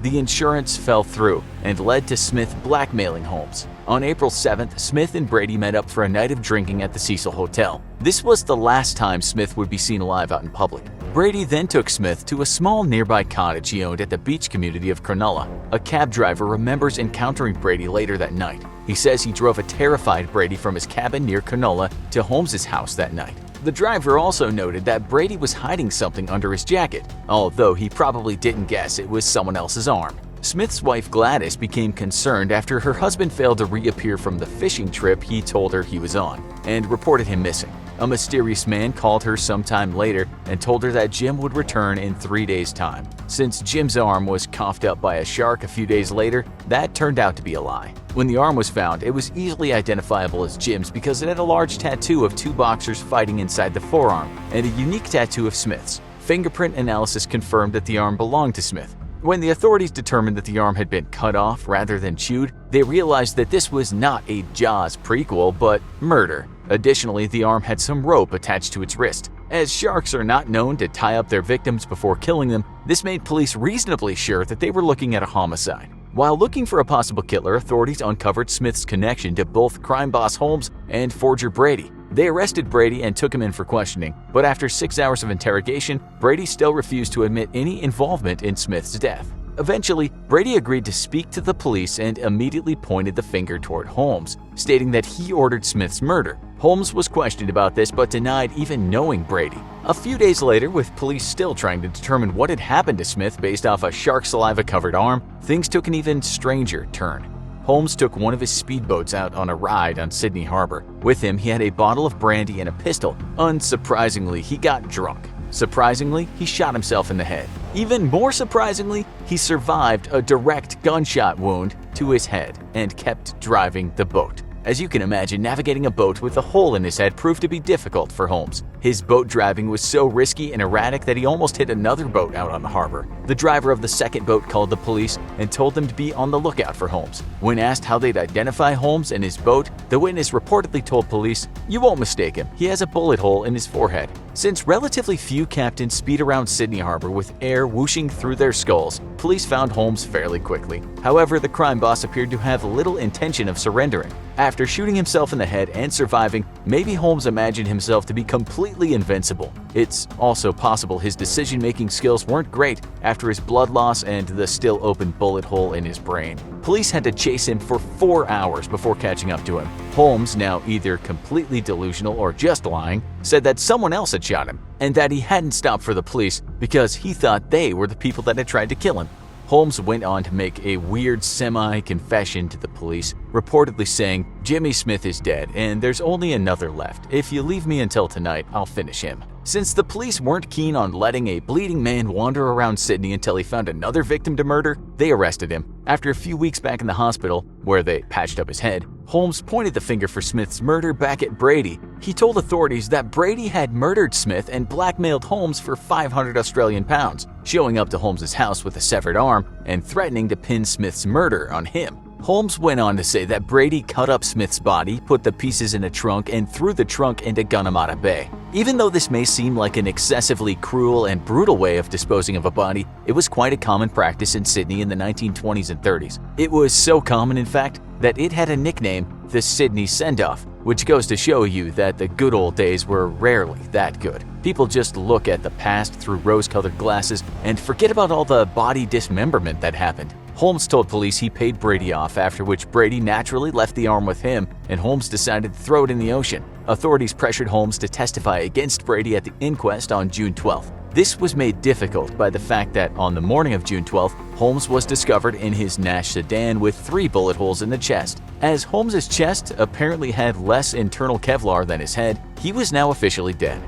The insurance fell through and led to Smith blackmailing Holmes. On April 7th, Smith and Brady met up for a night of drinking at the Cecil Hotel. This was the last time Smith would be seen alive out in public. Brady then took Smith to a small nearby cottage he owned at the beach community of Cronulla. A cab driver remembers encountering Brady later that night. He says he drove a terrified Brady from his cabin near Cronulla to Holmes's house that night. The driver also noted that Brady was hiding something under his jacket, although he probably didn't guess it was someone else's arm. Smith's wife Gladys became concerned after her husband failed to reappear from the fishing trip he told her he was on, and reported him missing. A mysterious man called her sometime later and told her that Jim would return in 3 days' time. Since Jim's arm was coughed up by a shark a few days later, that turned out to be a lie. When the arm was found, it was easily identifiable as Jim's because it had a large tattoo of two boxers fighting inside the forearm and a unique tattoo of Smith's. Fingerprint analysis confirmed that the arm belonged to Smith. When the authorities determined that the arm had been cut off rather than chewed, they realized that this was not a Jaws prequel, but murder. Additionally, the arm had some rope attached to its wrist. As sharks are not known to tie up their victims before killing them, this made police reasonably sure that they were looking at a homicide. While looking for a possible killer, authorities uncovered Smith's connection to both crime boss Holmes and forger Brady. They arrested Brady and took him in for questioning, but after 6 hours of interrogation, Brady still refused to admit any involvement in Smith's death. Eventually, Brady agreed to speak to the police and immediately pointed the finger toward Holmes, stating that he ordered Smith's murder. Holmes was questioned about this but denied even knowing Brady. A few days later, with police still trying to determine what had happened to Smith based off a shark saliva-covered arm, things took an even stranger turn. Holmes took one of his speedboats out on a ride on Sydney Harbor. With him, he had a bottle of brandy and a pistol. Unsurprisingly, he got drunk. Surprisingly, he shot himself in the head. Even more surprisingly, he survived a direct gunshot wound to his head and kept driving the boat. As you can imagine, navigating a boat with a hole in his head proved to be difficult for Holmes. His boat driving was so risky and erratic that he almost hit another boat out on the harbor. The driver of the second boat called the police and told them to be on the lookout for Holmes. When asked how they'd identify Holmes and his boat, the witness reportedly told police, "You won't mistake him, he has a bullet hole in his forehead." Since relatively few captains speed around Sydney Harbor with air whooshing through their skulls, police found Holmes fairly quickly. However, the crime boss appeared to have little intention of surrendering. After shooting himself in the head and surviving, maybe Holmes imagined himself to be completely invincible. It's also possible his decision-making skills weren't great after his blood loss and the still open bullet hole in his brain. Police had to chase him for 4 hours before catching up to him. Holmes, now either completely delusional or just lying, said that someone else had shot him and that he hadn't stopped for the police because he thought they were the people that had tried to kill him. Holmes went on to make a weird semi-confession to the police, reportedly saying, "Jimmy Smith is dead and there's only another left. If you leave me until tonight, I'll finish him." Since the police weren't keen on letting a bleeding man wander around Sydney until he found another victim to murder, they arrested him. After a few weeks back in the hospital, where they patched up his head, Holmes pointed the finger for Smith's murder back at Brady. He told authorities that Brady had murdered Smith and blackmailed Holmes for 500 Australian pounds, showing up to Holmes's house with a severed arm and threatening to pin Smith's murder on him. Holmes went on to say that Brady cut up Smith's body, put the pieces in a trunk, and threw the trunk into Gunnamatta Bay. Even though this may seem like an excessively cruel and brutal way of disposing of a body, it was quite a common practice in Sydney in the 1920s and 30s. It was so common, in fact, that it had a nickname, the Sydney Send-Off, which goes to show you that the good old days were rarely that good. People just look at the past through rose-colored glasses and forget about all the body dismemberment that happened. Holmes told police he paid Brady off, after which Brady naturally left the arm with him and Holmes decided to throw it in the ocean. Authorities pressured Holmes to testify against Brady at the inquest on June 12th. This was made difficult by the fact that on the morning of June 12th, Holmes was discovered in his Nash sedan with 3 bullet holes in the chest. As Holmes's chest apparently had less internal Kevlar than his head, he was now officially dead.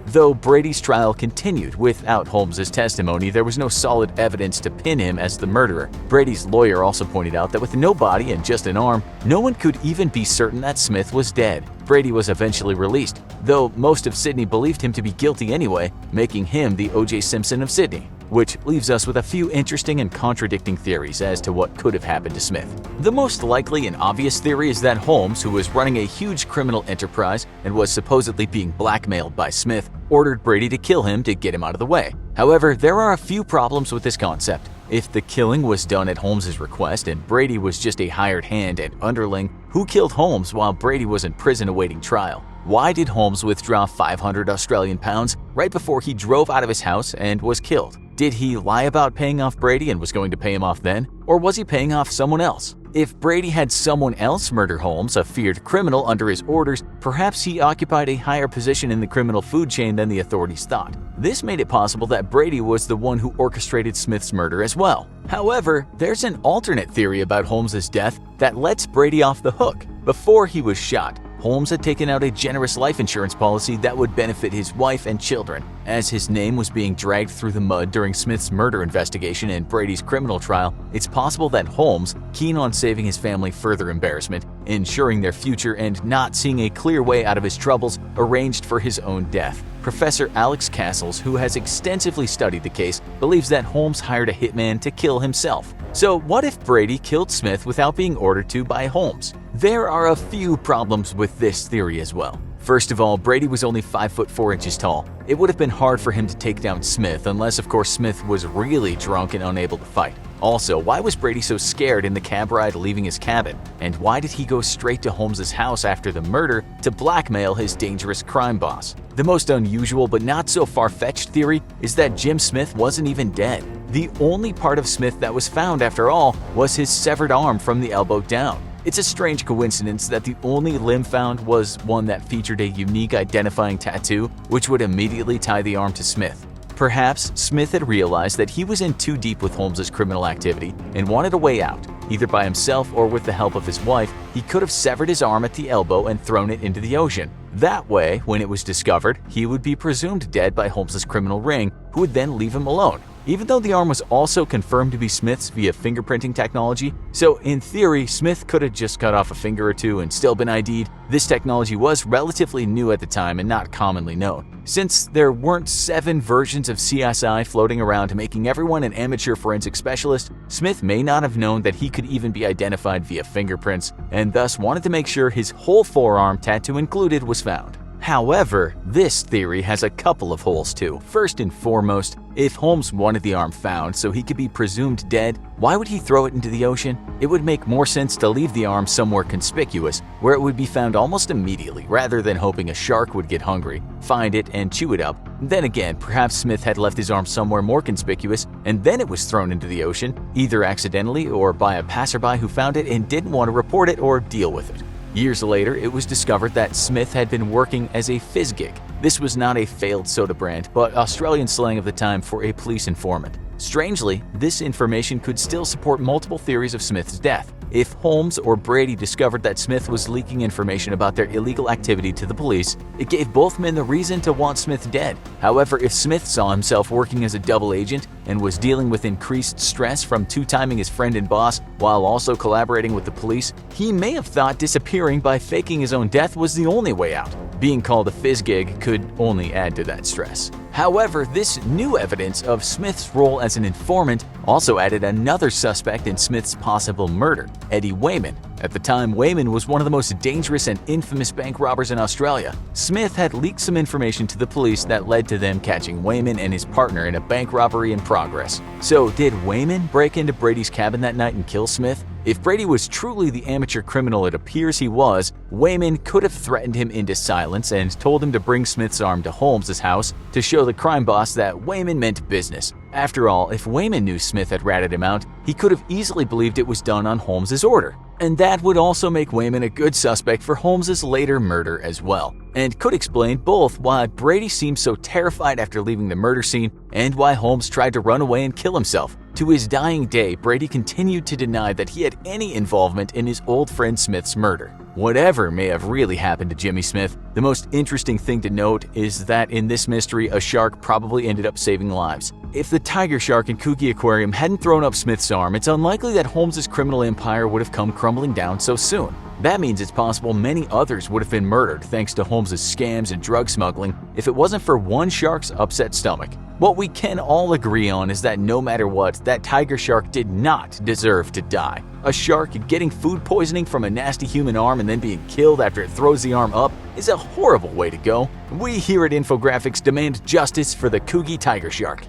Though Brady's trial continued without Holmes's testimony, there was no solid evidence to pin him as the murderer. Brady's lawyer also pointed out that with no body and just an arm, no one could even be certain that Smith was dead. Brady was eventually released, though most of Sydney believed him to be guilty anyway, making him the O.J. Simpson of Sydney. Which leaves us with a few interesting and contradicting theories as to what could have happened to Smith. The most likely and obvious theory is that Holmes, who was running a huge criminal enterprise and was supposedly being blackmailed by Smith, ordered Brady to kill him to get him out of the way. However, there are a few problems with this concept. If the killing was done at Holmes's request and Brady was just a hired hand and underling, who killed Holmes while Brady was in prison awaiting trial? Why did Holmes withdraw 500 Australian pounds right before he drove out of his house and was killed? Did he lie about paying off Brady and was going to pay him off then? Or was he paying off someone else? If Brady had someone else murder Holmes, a feared criminal, under his orders, perhaps he occupied a higher position in the criminal food chain than the authorities thought. This made it possible that Brady was the one who orchestrated Smith's murder as well. However, there's an alternate theory about Holmes's death that lets Brady off the hook. Before he was shot, Holmes had taken out a generous life insurance policy that would benefit his wife and children. As his name was being dragged through the mud during Smith's murder investigation and Brady's criminal trial, it's possible that Holmes, keen on saving his family further embarrassment, ensuring their future, and not seeing a clear way out of his troubles, arranged for his own death. Professor Alex Castles, who has extensively studied the case, believes that Holmes hired a hitman to kill himself. So what if Brady killed Smith without being ordered to by Holmes? There are a few problems with this theory as well. First of all, Brady was only 5 foot 4 inches tall. It would have been hard for him to take down Smith unless, of course, Smith was really drunk and unable to fight. Also, why was Brady so scared in the cab ride leaving his cabin? And why did he go straight to Holmes's house after the murder to blackmail his dangerous crime boss? The most unusual but not so far-fetched theory is that Jim Smith wasn't even dead. The only part of Smith that was found, after all, was his severed arm from the elbow down. It's a strange coincidence that the only limb found was one that featured a unique identifying tattoo, which would immediately tie the arm to Smith. Perhaps Smith had realized that he was in too deep with Holmes's criminal activity and wanted a way out. Either by himself or with the help of his wife, he could have severed his arm at the elbow and thrown it into the ocean. That way, when it was discovered, he would be presumed dead by Holmes's criminal ring, who would then leave him alone. Even though the arm was also confirmed to be Smith's via fingerprinting technology, so in theory, Smith could have just cut off a finger or two and still been ID'd. This technology was relatively new at the time and not commonly known. Since there weren't 7 versions of CSI floating around making everyone an amateur forensic specialist, Smith may not have known that he could even be identified via fingerprints, and thus wanted to make sure his whole forearm, tattoo included, was found. However, this theory has a couple of holes too. First and foremost, if Holmes wanted the arm found so he could be presumed dead, why would he throw it into the ocean? It would make more sense to leave the arm somewhere conspicuous, where it would be found almost immediately, rather than hoping a shark would get hungry, find it, and chew it up. Then again, perhaps Smith had left his arm somewhere more conspicuous, and then it was thrown into the ocean, either accidentally or by a passerby who found it and didn't want to report it or deal with it. Years later, it was discovered that Smith had been working as a fizz gig. This was not a failed soda brand, but Australian slang of the time for a police informant. Strangely, this information could still support multiple theories of Smith's death. If Holmes or Brady discovered that Smith was leaking information about their illegal activity to the police, it gave both men the reason to want Smith dead. However, if Smith saw himself working as a double agent and was dealing with increased stress from two-timing his friend and boss while also collaborating with the police, he may have thought disappearing by faking his own death was the only way out. Being called a fizz gig could only add to that stress. However, this new evidence of Smith's role as an informant also added another suspect in Smith's possible murder, Eddie Wayman. At the time, Wayman was one of the most dangerous and infamous bank robbers in Australia. Smith had leaked some information to the police that led to them catching Wayman and his partner in a bank robbery in progress. So, did Wayman break into Brady's cabin that night and kill Smith? If Brady was truly the amateur criminal it appears he was, Wayman could have threatened him into silence and told him to bring Smith's arm to Holmes's house to show the crime boss that Wayman meant business. After all, if Wayman knew Smith had ratted him out, he could have easily believed it was done on Holmes's order. And that would also make Wayman a good suspect for Holmes's later murder as well, and could explain both why Brady seemed so terrified after leaving the murder scene and why Holmes tried to run away and kill himself. To his dying day, Brady continued to deny that he had any involvement in his old friend Smith's murder. Whatever may have really happened to Jimmy Smith, the most interesting thing to note is that in this mystery, a shark probably ended up saving lives. If the tiger shark in Kooky Aquarium hadn't thrown up Smith's arm, it's unlikely that Holmes's criminal empire would have come crumbling down so soon. That means it's possible many others would have been murdered thanks to Holmes's scams and drug smuggling if it wasn't for one shark's upset stomach. What we can all agree on is that no matter what, that tiger shark did not deserve to die. A shark getting food poisoning from a nasty human arm and then being killed after it throws the arm up is a horrible way to go. We here at Infographics demand justice for the Kooky tiger shark.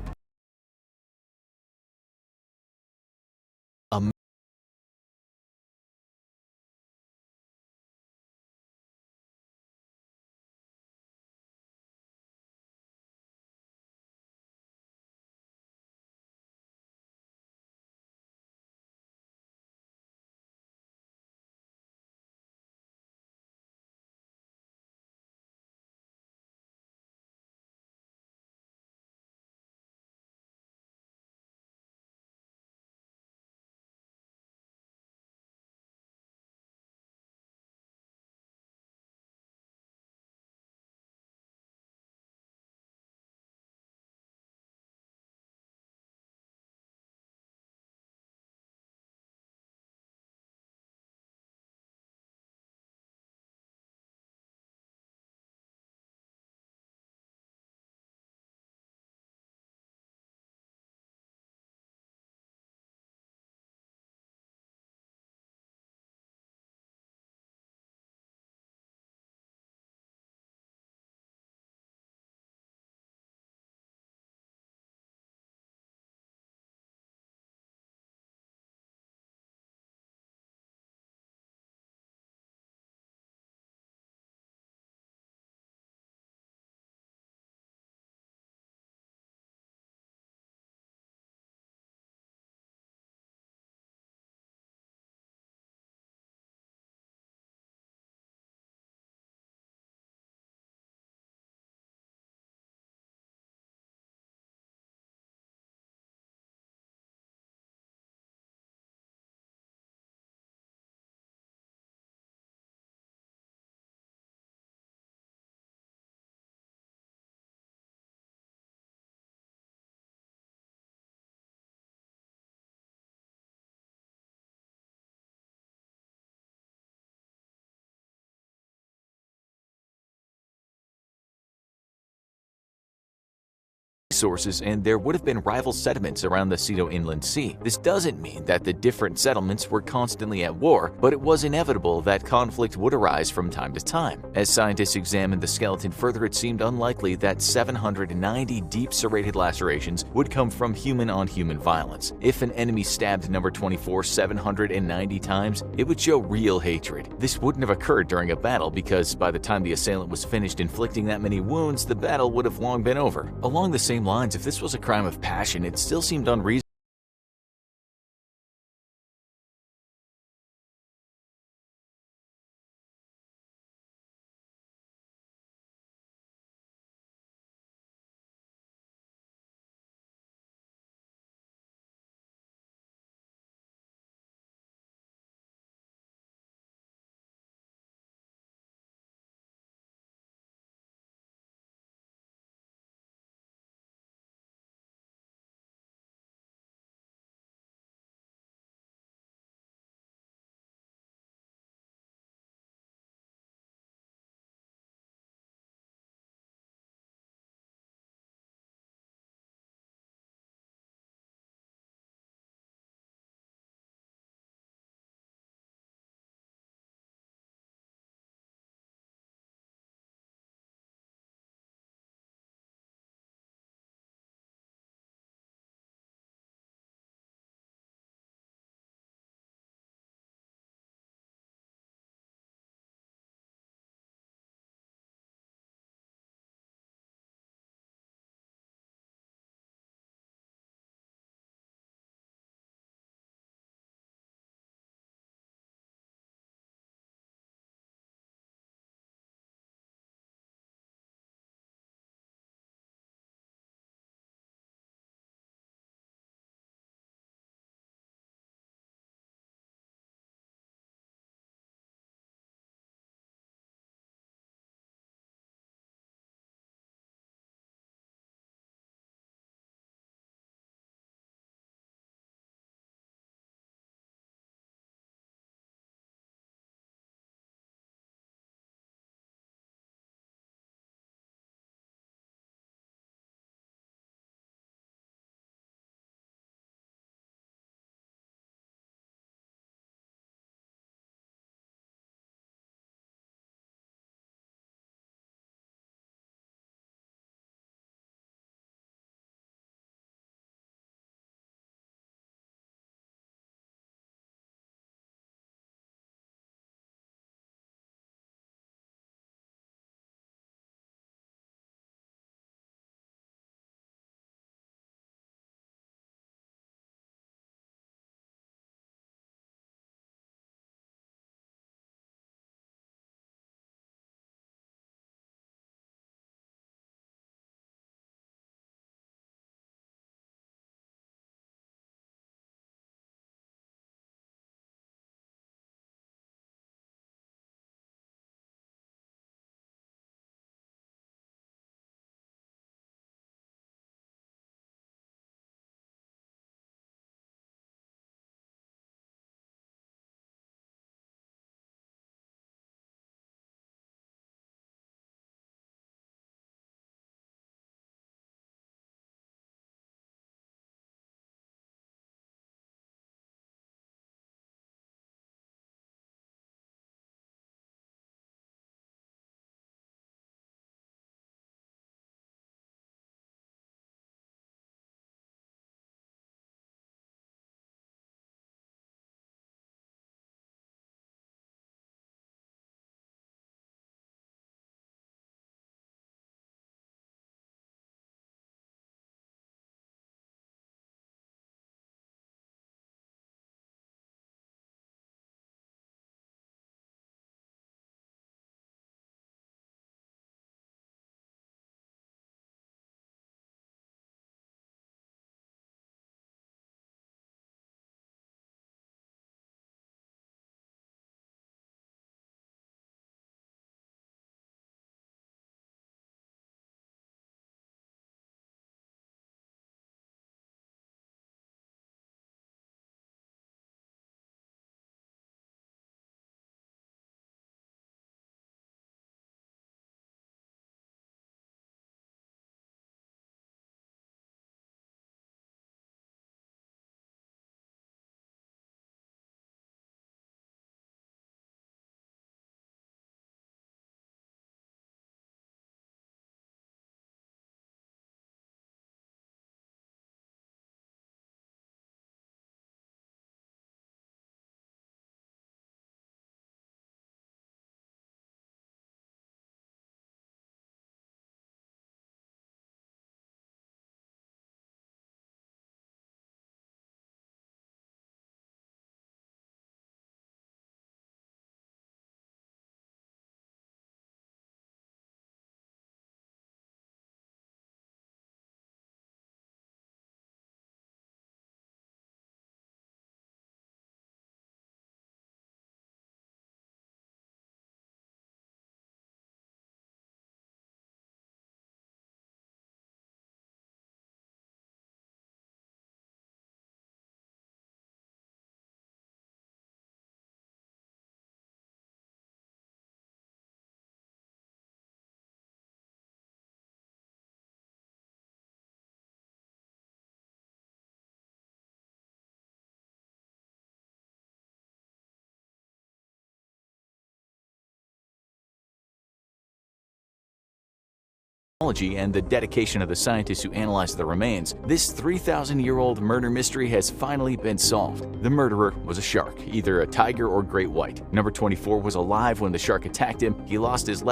Sources, and there would have been rival settlements around the Ceto Inland Sea. This doesn't mean that the different settlements were constantly at war, but it was inevitable that conflict would arise from time to time. As scientists examined the skeleton further, it seemed unlikely that 790 deep serrated lacerations would come from human-on-human violence. If an enemy stabbed number 24 790 times, it would show real hatred. This wouldn't have occurred during a battle because by the time the assailant was finished inflicting that many wounds, the battle would have long been over. Along the same lines, if this was a crime of passion, it still seemed unreasonable and the dedication of the scientists who analyzed the remains, this 3,000-year-old murder mystery has finally been solved. The murderer was a shark, either a tiger or great white. Number 24 was alive when the shark attacked him. He lost his left.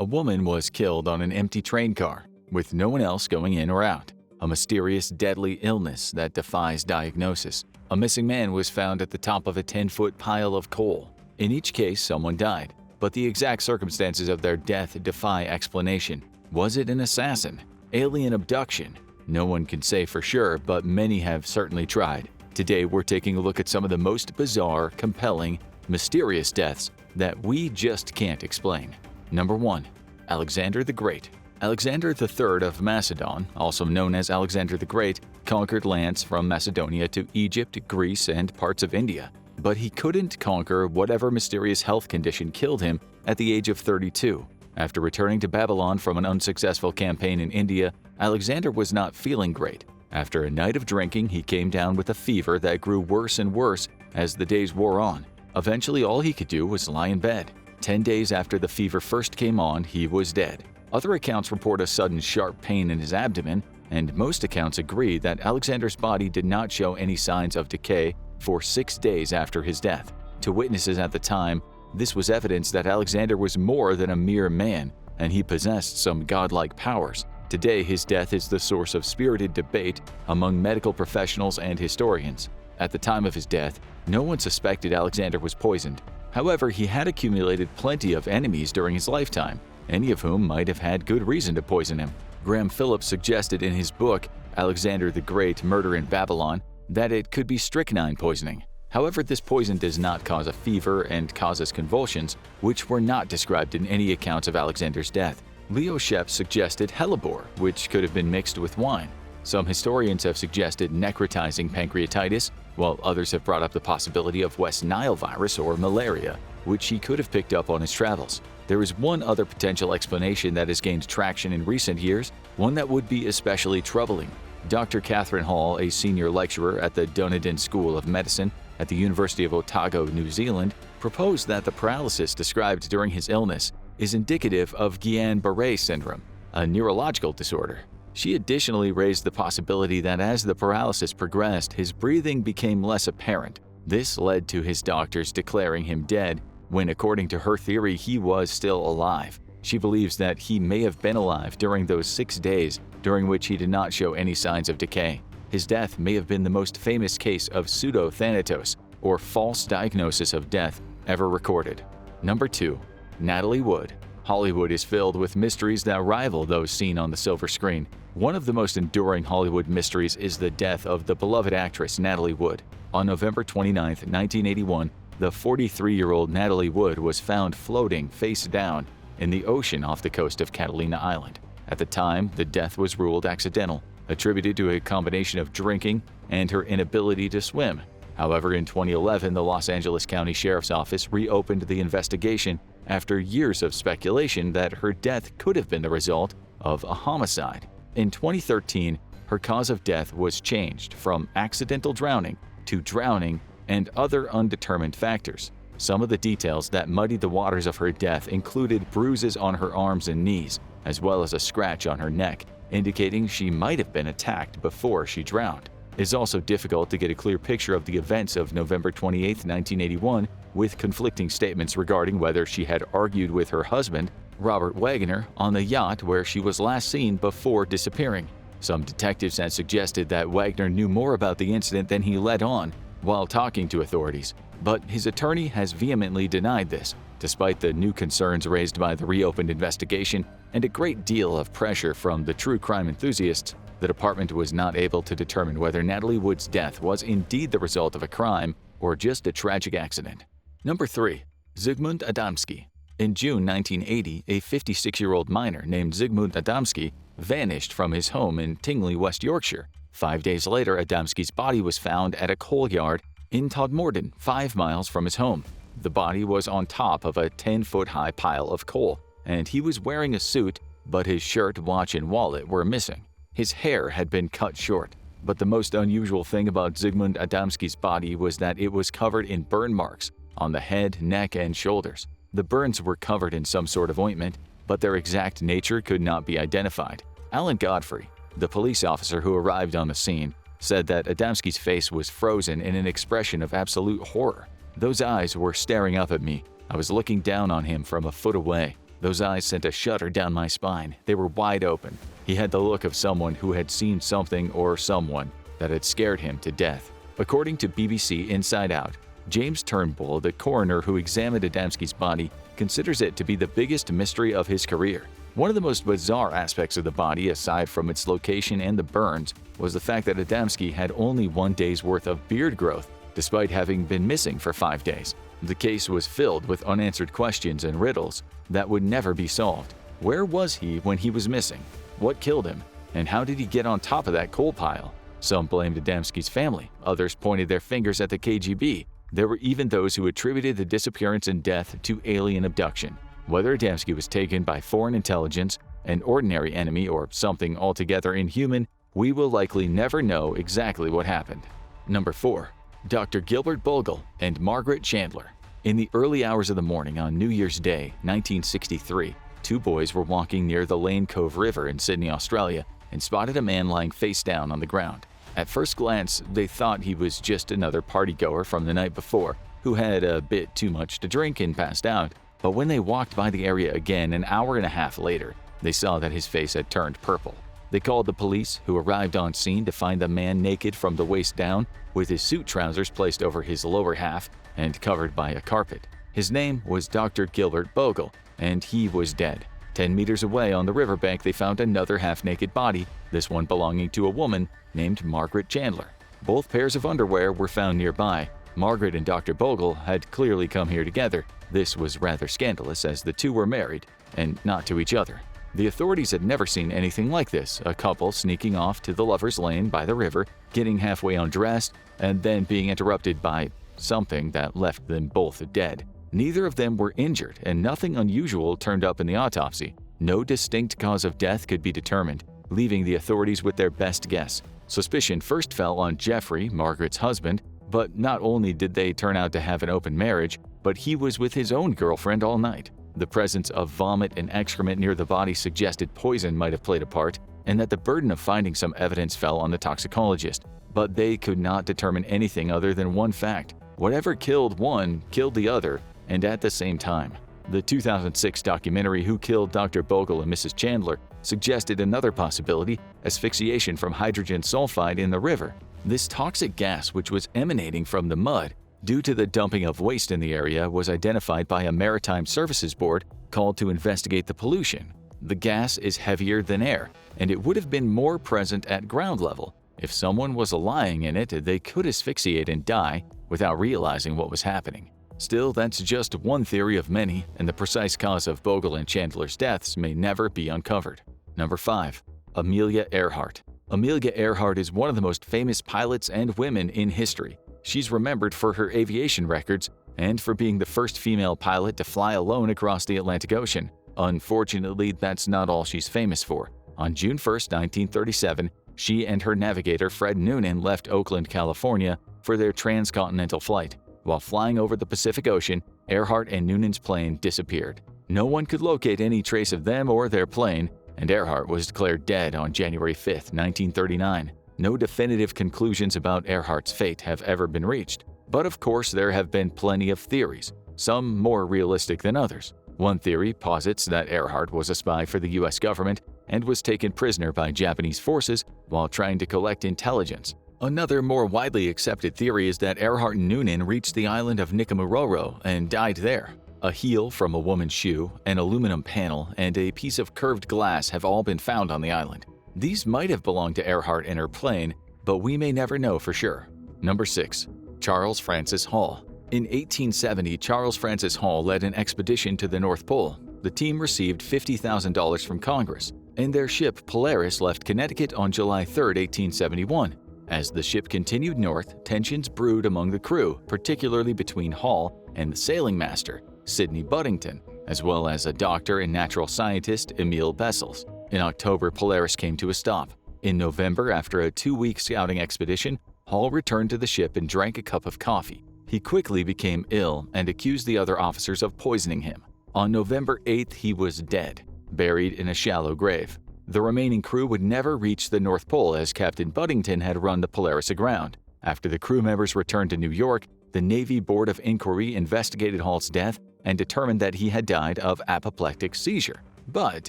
A woman was killed on an empty train car, with no one else going in or out. A mysterious, deadly illness that defies diagnosis. A missing man was found at the top of a 10-foot pile of coal. In each case, someone died, but the exact circumstances of their death defy explanation. Was it an assassin? Alien abduction? No one can say for sure, but many have certainly tried. Today, we're taking a look at some of the most bizarre, compelling, mysterious deaths that we just can't explain. Number 1. Alexander the Great. Alexander III of Macedon, also known as Alexander the Great, conquered lands from Macedonia to Egypt, Greece, and parts of India. But he couldn't conquer whatever mysterious health condition killed him at the age of 32. After returning to Babylon from an unsuccessful campaign in India, Alexander was not feeling great. After a night of drinking, he came down with a fever that grew worse and worse as the days wore on. Eventually, all he could do was lie in bed. 10 days after the fever first came on, he was dead. Other accounts report a sudden sharp pain in his abdomen, and most accounts agree that Alexander's body did not show any signs of decay for 6 days after his death. To witnesses at the time, this was evidence that Alexander was more than a mere man, and he possessed some godlike powers. Today, his death is the source of spirited debate among medical professionals and historians. At the time of his death, no one suspected Alexander was poisoned. However, he had accumulated plenty of enemies during his lifetime, any of whom might have had good reason to poison him. Graham Phillips suggested in his book, Alexander the Great: Murder in Babylon, that it could be strychnine poisoning. However, this poison does not cause a fever and causes convulsions, which were not described in any accounts of Alexander's death. Leo Shep suggested hellebore, which could have been mixed with wine. Some historians have suggested necrotizing pancreatitis, while others have brought up the possibility of West Nile virus or malaria, which he could have picked up on his travels. There is one other potential explanation that has gained traction in recent years, one that would be especially troubling. Dr. Catherine Hall, a senior lecturer at the Dunedin School of Medicine at the University of Otago, New Zealand, proposed that the paralysis described during his illness is indicative of Guillain-Barré syndrome, a neurological disorder. She additionally raised the possibility that as the paralysis progressed, his breathing became less apparent. This led to his doctors declaring him dead, when according to her theory, he was still alive. She believes that he may have been alive during those 6 days during which he did not show any signs of decay. His death may have been the most famous case of pseudo-thanatos, or false diagnosis of death, ever recorded. Number 2. Natalie Wood. Hollywood is filled with mysteries that rival those seen on the silver screen. One of the most enduring Hollywood mysteries is the death of the beloved actress Natalie Wood. On November 29, 1981, the 43-year-old Natalie Wood was found floating face down in the ocean off the coast of Catalina Island. At the time, the death was ruled accidental, attributed to a combination of drinking and her inability to swim. However, in 2011, the Los Angeles County Sheriff's Office reopened the investigation after years of speculation that her death could have been the result of a homicide. In 2013, her cause of death was changed from accidental drowning to drowning and other undetermined factors. Some of the details that muddied the waters of her death included bruises on her arms and knees, as well as a scratch on her neck, indicating she might have been attacked before she drowned. It's also difficult to get a clear picture of the events of November 28, 1981, with conflicting statements regarding whether she had argued with her husband, Robert Wagner, on the yacht where she was last seen before disappearing. Some detectives had suggested that Wagner knew more about the incident than he let on while talking to authorities, but his attorney has vehemently denied this. Despite the new concerns raised by the reopened investigation and a great deal of pressure from the true crime enthusiasts, the department was not able to determine whether Natalie Wood's death was indeed the result of a crime or just a tragic accident. Number 3. Zygmunt Adamski. In June 1980, a 56-year-old miner named Zygmunt Adamski vanished from his home in Tingley, West Yorkshire. 5 days later, Adamski's body was found at a coal yard in Todmorden, 5 miles from his home. The body was on top of a 10-foot-high pile of coal, and he was wearing a suit but his shirt, watch, and wallet were missing. His hair had been cut short. But the most unusual thing about Zygmunt Adamski's body was that it was covered in burn marks on the head, neck, and shoulders. The burns were covered in some sort of ointment, but their exact nature could not be identified. Alan Godfrey, the police officer who arrived on the scene, said that Adamski's face was frozen in an expression of absolute horror. "Those eyes were staring up at me. I was looking down on him from a foot away. Those eyes sent a shudder down my spine. They were wide open. He had the look of someone who had seen something or someone that had scared him to death." According to BBC Inside Out, James Turnbull, the coroner who examined Adamski's body, considers it to be the biggest mystery of his career. One of the most bizarre aspects of the body, aside from its location and the burns, was the fact that Adamski had only 1 day's worth of beard growth, despite having been missing for 5 days. The case was filled with unanswered questions and riddles that would never be solved. Where was he when he was missing? What killed him? And how did he get on top of that coal pile? Some blamed Adamski's family. Others pointed their fingers at the KGB. There were even those who attributed the disappearance and death to alien abduction. Whether Adamski was taken by foreign intelligence, an ordinary enemy, or something altogether inhuman, we will likely never know exactly what happened. Number 4. Dr. Gilbert Bogle and Margaret Chandler. In the early hours of the morning on New Year's Day, 1963, 2 boys were walking near the Lane Cove River in Sydney, Australia, and spotted a man lying face down on the ground. At first glance, they thought he was just another partygoer from the night before who had a bit too much to drink and passed out. But when they walked by the area again an hour and a half later, they saw that his face had turned purple. They called the police, who arrived on scene to find the man naked from the waist down, with his suit trousers placed over his lower half and covered by a carpet. His name was Dr. Gilbert Bogle, and he was dead. 10 meters away on the riverbank, they found another half-naked body, this one belonging to a woman named Margaret Chandler. Both pairs of underwear were found nearby. Margaret and Dr. Bogle had clearly come here together. This was rather scandalous, as the two were married, and not to each other. The authorities had never seen anything like this, a couple sneaking off to the lover's lane by the river, getting halfway undressed, and then being interrupted by something that left them both dead. Neither of them were injured, and nothing unusual turned up in the autopsy. No distinct cause of death could be determined, leaving the authorities with their best guess. Suspicion first fell on Jeffrey, Margaret's husband, but not only did they turn out to have an open marriage, but he was with his own girlfriend all night. The presence of vomit and excrement near the body suggested poison might have played a part, and that the burden of finding some evidence fell on the toxicologist. But they could not determine anything other than one fact: whatever killed one killed the other, and at the same time. The 2006 documentary Who Killed Dr. Bogle and Mrs. Chandler suggested another possibility: asphyxiation from hydrogen sulfide in the river. This toxic gas, which was emanating from the mud due to the dumping of waste in the area, was identified by a Maritime Services Board called to investigate the pollution. The gas is heavier than air, and it would have been more present at ground level. If someone was lying in it, they could asphyxiate and die without realizing what was happening. Still, that's just one theory of many, and the precise cause of Bogle and Chandler's deaths may never be uncovered. Number 5. Amelia Earhart. Amelia Earhart is one of the most famous pilots and women in history. She's remembered for her aviation records and for being the first female pilot to fly alone across the Atlantic Ocean. Unfortunately, that's not all she's famous for. On June 1, 1937, she and her navigator Fred Noonan left Oakland, California for their transcontinental flight. While flying over the Pacific Ocean, Earhart and Noonan's plane disappeared. No one could locate any trace of them or their plane, and Earhart was declared dead on January 5, 1939. No definitive conclusions about Earhart's fate have ever been reached. But of course, there have been plenty of theories, some more realistic than others. One theory posits that Earhart was a spy for the US government and was taken prisoner by Japanese forces while trying to collect intelligence. Another more widely accepted theory is that Earhart and Noonan reached the island of Nikamororo and died there. A heel from a woman's shoe, an aluminum panel, and a piece of curved glass have all been found on the island. These might have belonged to Earhart and her plane, but we may never know for sure. Number 6. Charles Francis Hall. In 1870, Charles Francis Hall led an expedition to the North Pole. The team received $50,000 from Congress, and their ship Polaris left Connecticut on July 3, 1871. As the ship continued north, tensions brewed among the crew, particularly between Hall and the sailing master, Sidney Buddington, as well as a doctor and natural scientist, Emil Bessels. In October, Polaris came to a stop. In November, after a 2-week scouting expedition, Hall returned to the ship and drank a cup of coffee. He quickly became ill and accused the other officers of poisoning him. On November 8th, he was dead, buried in a shallow grave. The remaining crew would never reach the North Pole as Captain Buddington had run the Polaris aground. After the crew members returned to New York, the Navy Board of Inquiry investigated Hall's death and determined that he had died of apoplectic seizure. But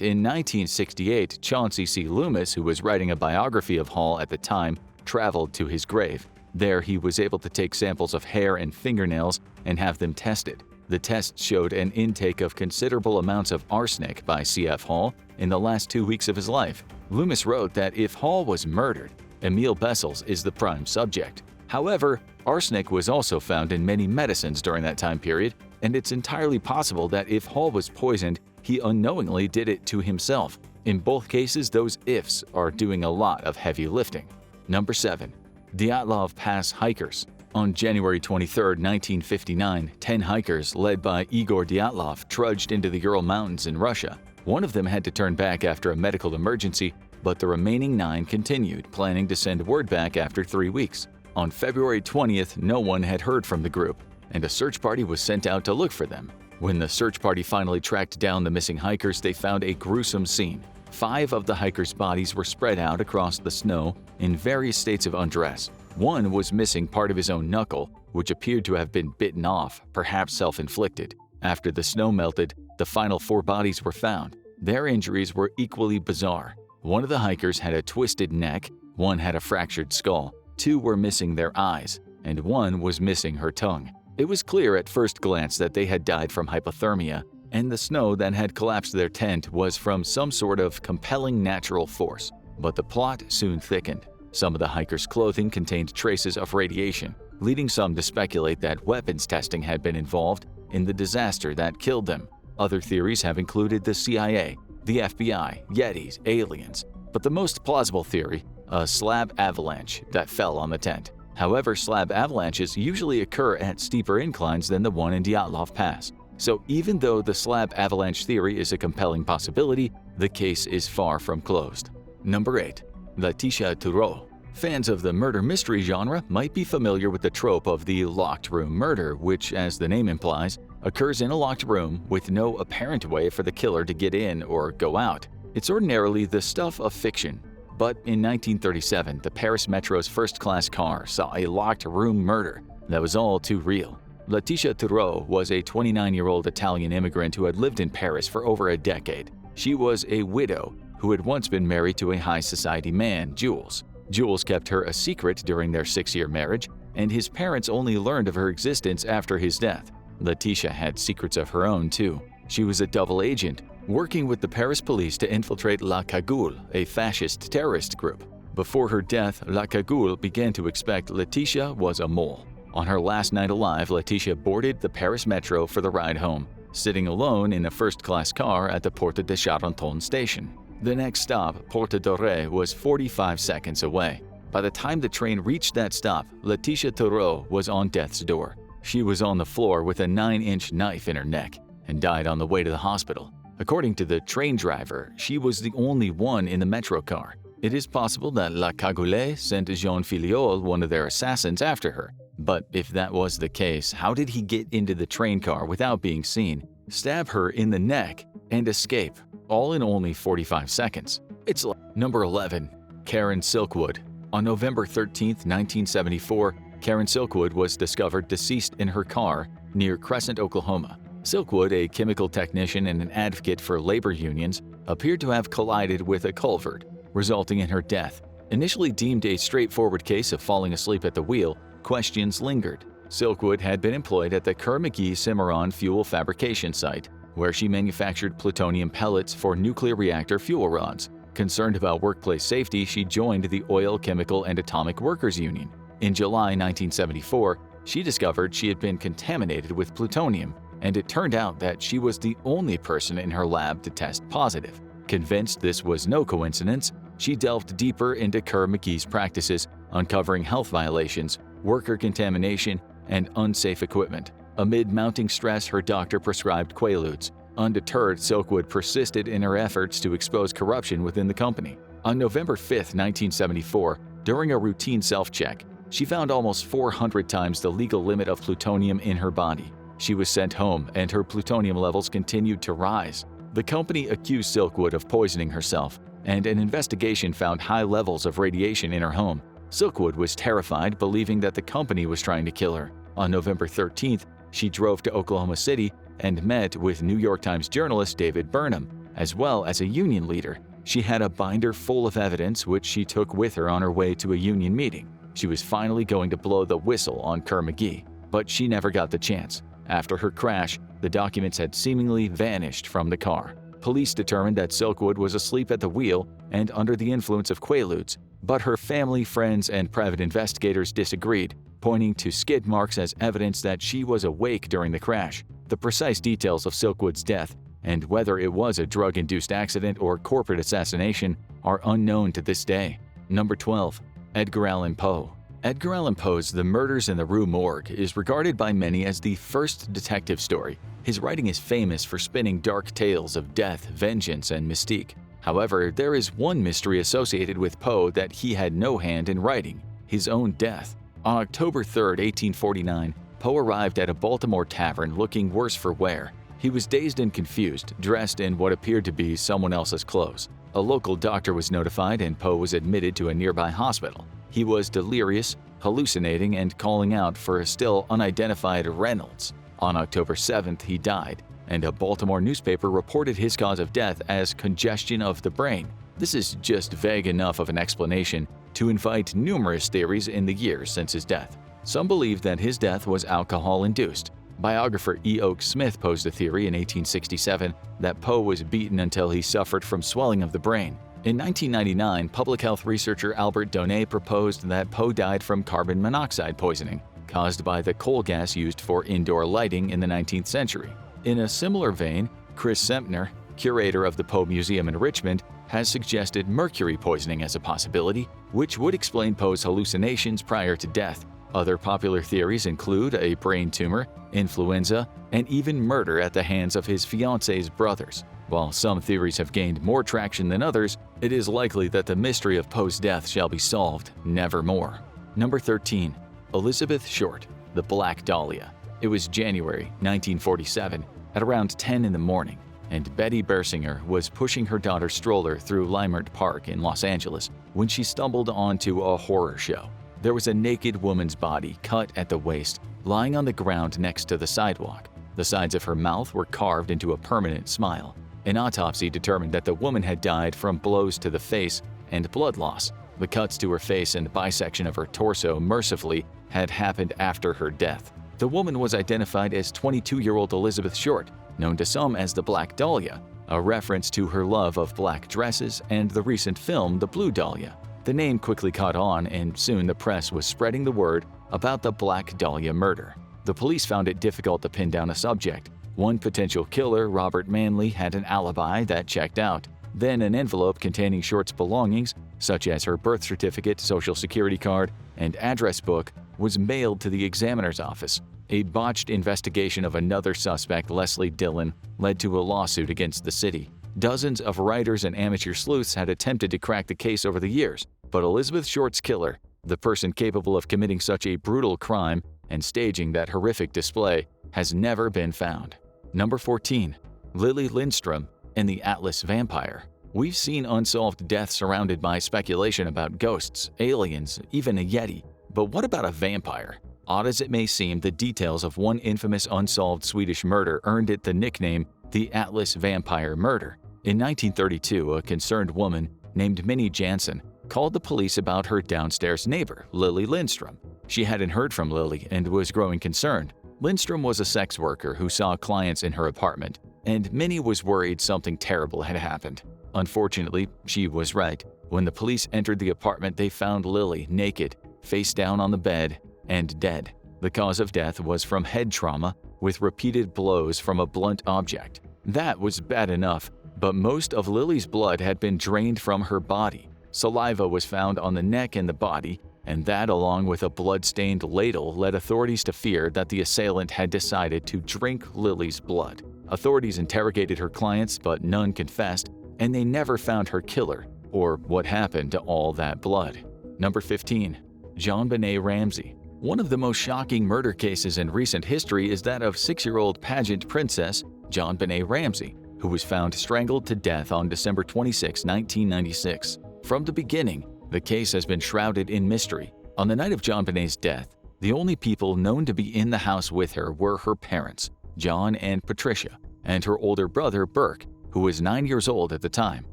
in 1968, Chauncey C. Loomis, who was writing a biography of Hall at the time, traveled to his grave. There, he was able to take samples of hair and fingernails and have them tested. The tests showed an intake of considerable amounts of arsenic by C.F. Hall in the last 2 weeks of his life. Loomis wrote that if Hall was murdered, Emil Bessels is the prime subject. However, arsenic was also found in many medicines during that time period, and it's entirely possible that if Hall was poisoned, he unknowingly did it to himself. In both cases, those ifs are doing a lot of heavy lifting. Number 7. Dyatlov Pass Hikers. On January 23, 1959, 10 hikers led by Igor Dyatlov trudged into the Ural Mountains in Russia. One of them had to turn back after a medical emergency, but the remaining 9 continued, planning to send word back after 3 weeks. On February 20th, no one had heard from the group, and a search party was sent out to look for them. When the search party finally tracked down the missing hikers, they found a gruesome scene. 5 of the hikers' bodies were spread out across the snow in various states of undress. One was missing part of his own knuckle, which appeared to have been bitten off, perhaps self-inflicted. After the snow melted, the final 4 bodies were found. Their injuries were equally bizarre. One of the hikers had a twisted neck, one had a fractured skull, 2 were missing their eyes, and 1 was missing her tongue. It was clear at first glance that they had died from hypothermia, and the snow that had collapsed their tent was from some sort of compelling natural force. But the plot soon thickened. Some of the hikers' clothing contained traces of radiation, leading some to speculate that weapons testing had been involved in the disaster that killed them. Other theories have included the CIA, the FBI, Yetis, aliens, but the most plausible theory, a slab avalanche that fell on the tent. However, slab avalanches usually occur at steeper inclines than the one in Dyatlov Pass. So even though the slab avalanche theory is a compelling possibility, the case is far from closed. Number 8. Letitia Thoreau. Fans of the murder mystery genre might be familiar with the trope of the locked room murder, which, as the name implies, occurs in a locked room with no apparent way for the killer to get in or go out. It's ordinarily the stuff of fiction. But in 1937, the Paris Metro's first-class car saw a locked room murder that was all too real. Letitia Thoreau was a 29-year-old Italian immigrant who had lived in Paris for over a decade. She was a widow who had once been married to a high-society man, Jules. Jules kept her a secret during their 6-year marriage, and his parents only learned of her existence after his death. Letitia had secrets of her own, too. She was a double agent, working with the Paris police to infiltrate La Cagoule, a fascist terrorist group. Before her death, La Cagoule began to expect Letitia was a mole. On her last night alive, Letitia boarded the Paris Metro for the ride home, sitting alone in a first-class car at the Porte de Charenton station. The next stop, Porte Doré, was 45 seconds away. By the time the train reached that stop, Letitia Thoreau was on death's door. She was on the floor with a 9-inch knife in her neck and died on the way to the hospital. According to the train driver, she was the only one in the metro car. It is possible that La Cagoule sent Jean Filiol, one of their assassins, after her. But if that was the case, how did he get into the train car without being seen, stab her in the neck, and escape, all in only 45 seconds? It's Number 11. Karen Silkwood. On November 13, 1974, Karen Silkwood was discovered deceased in her car near Crescent, Oklahoma. Silkwood, a chemical technician and an advocate for labor unions, appeared to have collided with a culvert, resulting in her death. Initially deemed a straightforward case of falling asleep at the wheel, questions lingered. Silkwood had been employed at the Kerr-McGee Cimarron fuel fabrication site, where she manufactured plutonium pellets for nuclear reactor fuel rods. Concerned about workplace safety, she joined the Oil, Chemical, and Atomic Workers Union. In July 1974, she discovered she had been contaminated with plutonium, and it turned out that she was the only person in her lab to test positive. Convinced this was no coincidence, she delved deeper into Kerr-McGee's practices, uncovering health violations, worker contamination, and unsafe equipment. Amid mounting stress, her doctor prescribed Quaaludes, Undeterred, Silkwood persisted in her efforts to expose corruption within the company. On November 5, 1974, during a routine self-check, she found almost 400 times the legal limit of plutonium in her body. She was sent home, and her plutonium levels continued to rise. The company accused Silkwood of poisoning herself, and an investigation found high levels of radiation in her home. Silkwood was terrified, believing that the company was trying to kill her. On November 13th, she drove to Oklahoma City and met with New York Times journalist David Burnham, as well as a union leader. She had a binder full of evidence which she took with her on her way to a union meeting. She was finally going to blow the whistle on Kerr McGee, but she never got the chance. After her crash, the documents had seemingly vanished from the car. Police determined that Silkwood was asleep at the wheel and under the influence of Quaaludes, but her family, friends, and private investigators disagreed, pointing to skid marks as evidence that she was awake during the crash. The precise details of Silkwood's death and whether it was a drug-induced accident or corporate assassination are unknown to this day. Number 12. Edgar Allan Poe. Edgar Allan Poe's The Murders in the Rue Morgue is regarded by many as the first detective story. His writing is famous for spinning dark tales of death, vengeance, and mystique. However, there is one mystery associated with Poe that he had no hand in writing: his own death. On October 3, 1849, Poe arrived at a Baltimore tavern looking worse for wear. He was dazed and confused, dressed in what appeared to be someone else's clothes. A local doctor was notified and Poe was admitted to a nearby hospital. He was delirious, hallucinating, and calling out for a still unidentified Reynolds. On October 7th, he died, and a Baltimore newspaper reported his cause of death as congestion of the brain. This is just vague enough of an explanation to invite numerous theories in the years since his death. Some believe that his death was alcohol-induced. Biographer E. Oak Smith posed a theory in 1867 that Poe was beaten until he suffered from swelling of the brain. In 1999, public health researcher Albert Donay proposed that Poe died from carbon monoxide poisoning, caused by the coal gas used for indoor lighting in the 19th century. In a similar vein, Chris Sempner, curator of the Poe Museum in Richmond, has suggested mercury poisoning as a possibility, which would explain Poe's hallucinations prior to death. Other popular theories include a brain tumor, influenza, and even murder at the hands of his fiancée's brothers. While some theories have gained more traction than others, it is likely that the mystery of Poe's death shall be solved nevermore. Number 13. Elizabeth Short, the Black Dahlia. It was January 1947 at around 10 in the morning, and Betty Bersinger was pushing her daughter's stroller through Leimert Park in Los Angeles when she stumbled onto a horror show. There was a naked woman's body cut at the waist, lying on the ground next to the sidewalk. The sides of her mouth were carved into a permanent smile. An autopsy determined that the woman had died from blows to the face and blood loss. The cuts to her face and bisection of her torso mercifully had happened after her death. The woman was identified as 22-year-old Elizabeth Short, known to some as the Black Dahlia, a reference to her love of black dresses and the recent film The Blue Dahlia. The name quickly caught on, and soon the press was spreading the word about the Black Dahlia murder. The police found it difficult to pin down a subject. One potential killer, Robert Manley, had an alibi that checked out. Then an envelope containing Short's belongings, such as her birth certificate, social security card, and address book, was mailed to the examiner's office. A botched investigation of another suspect, Leslie Dillon, led to a lawsuit against the city. Dozens of writers and amateur sleuths had attempted to crack the case over the years, but Elizabeth Short's killer, the person capable of committing such a brutal crime and staging that horrific display, has never been found. Number 14. Lily Lindstrom and the Atlas Vampire. We've seen unsolved deaths surrounded by speculation about ghosts, aliens, even a Yeti. But what about a vampire? Odd as it may seem, the details of one infamous unsolved Swedish murder earned it the nickname the Atlas Vampire Murder. In 1932, a concerned woman named Minnie Jansen called the police about her downstairs neighbor, Lily Lindstrom. She hadn't heard from Lily and was growing concerned. Lindstrom was a sex worker who saw clients in her apartment, and Minnie was worried something terrible had happened. Unfortunately, she was right. When the police entered the apartment, they found Lily naked, face down on the bed, and dead. The cause of death was from head trauma with repeated blows from a blunt object. That was bad enough, but most of Lily's blood had been drained from her body. Saliva was found on the neck and the body, and that, along with a blood-stained ladle, led authorities to fear that the assailant had decided to drink Lily's blood. Authorities interrogated her clients, but none confessed, and they never found her killer or what happened to all that blood. Number 15. JonBenet Ramsey. One of the most shocking murder cases in recent history is that of 6-year-old pageant princess JonBenet Ramsey, who was found strangled to death on December 26, 1996. From the beginning, the case has been shrouded in mystery. On the night of JonBenet's death, the only people known to be in the house with her were her parents, John and Patricia, and her older brother, Burke, who was 9 years old at the time.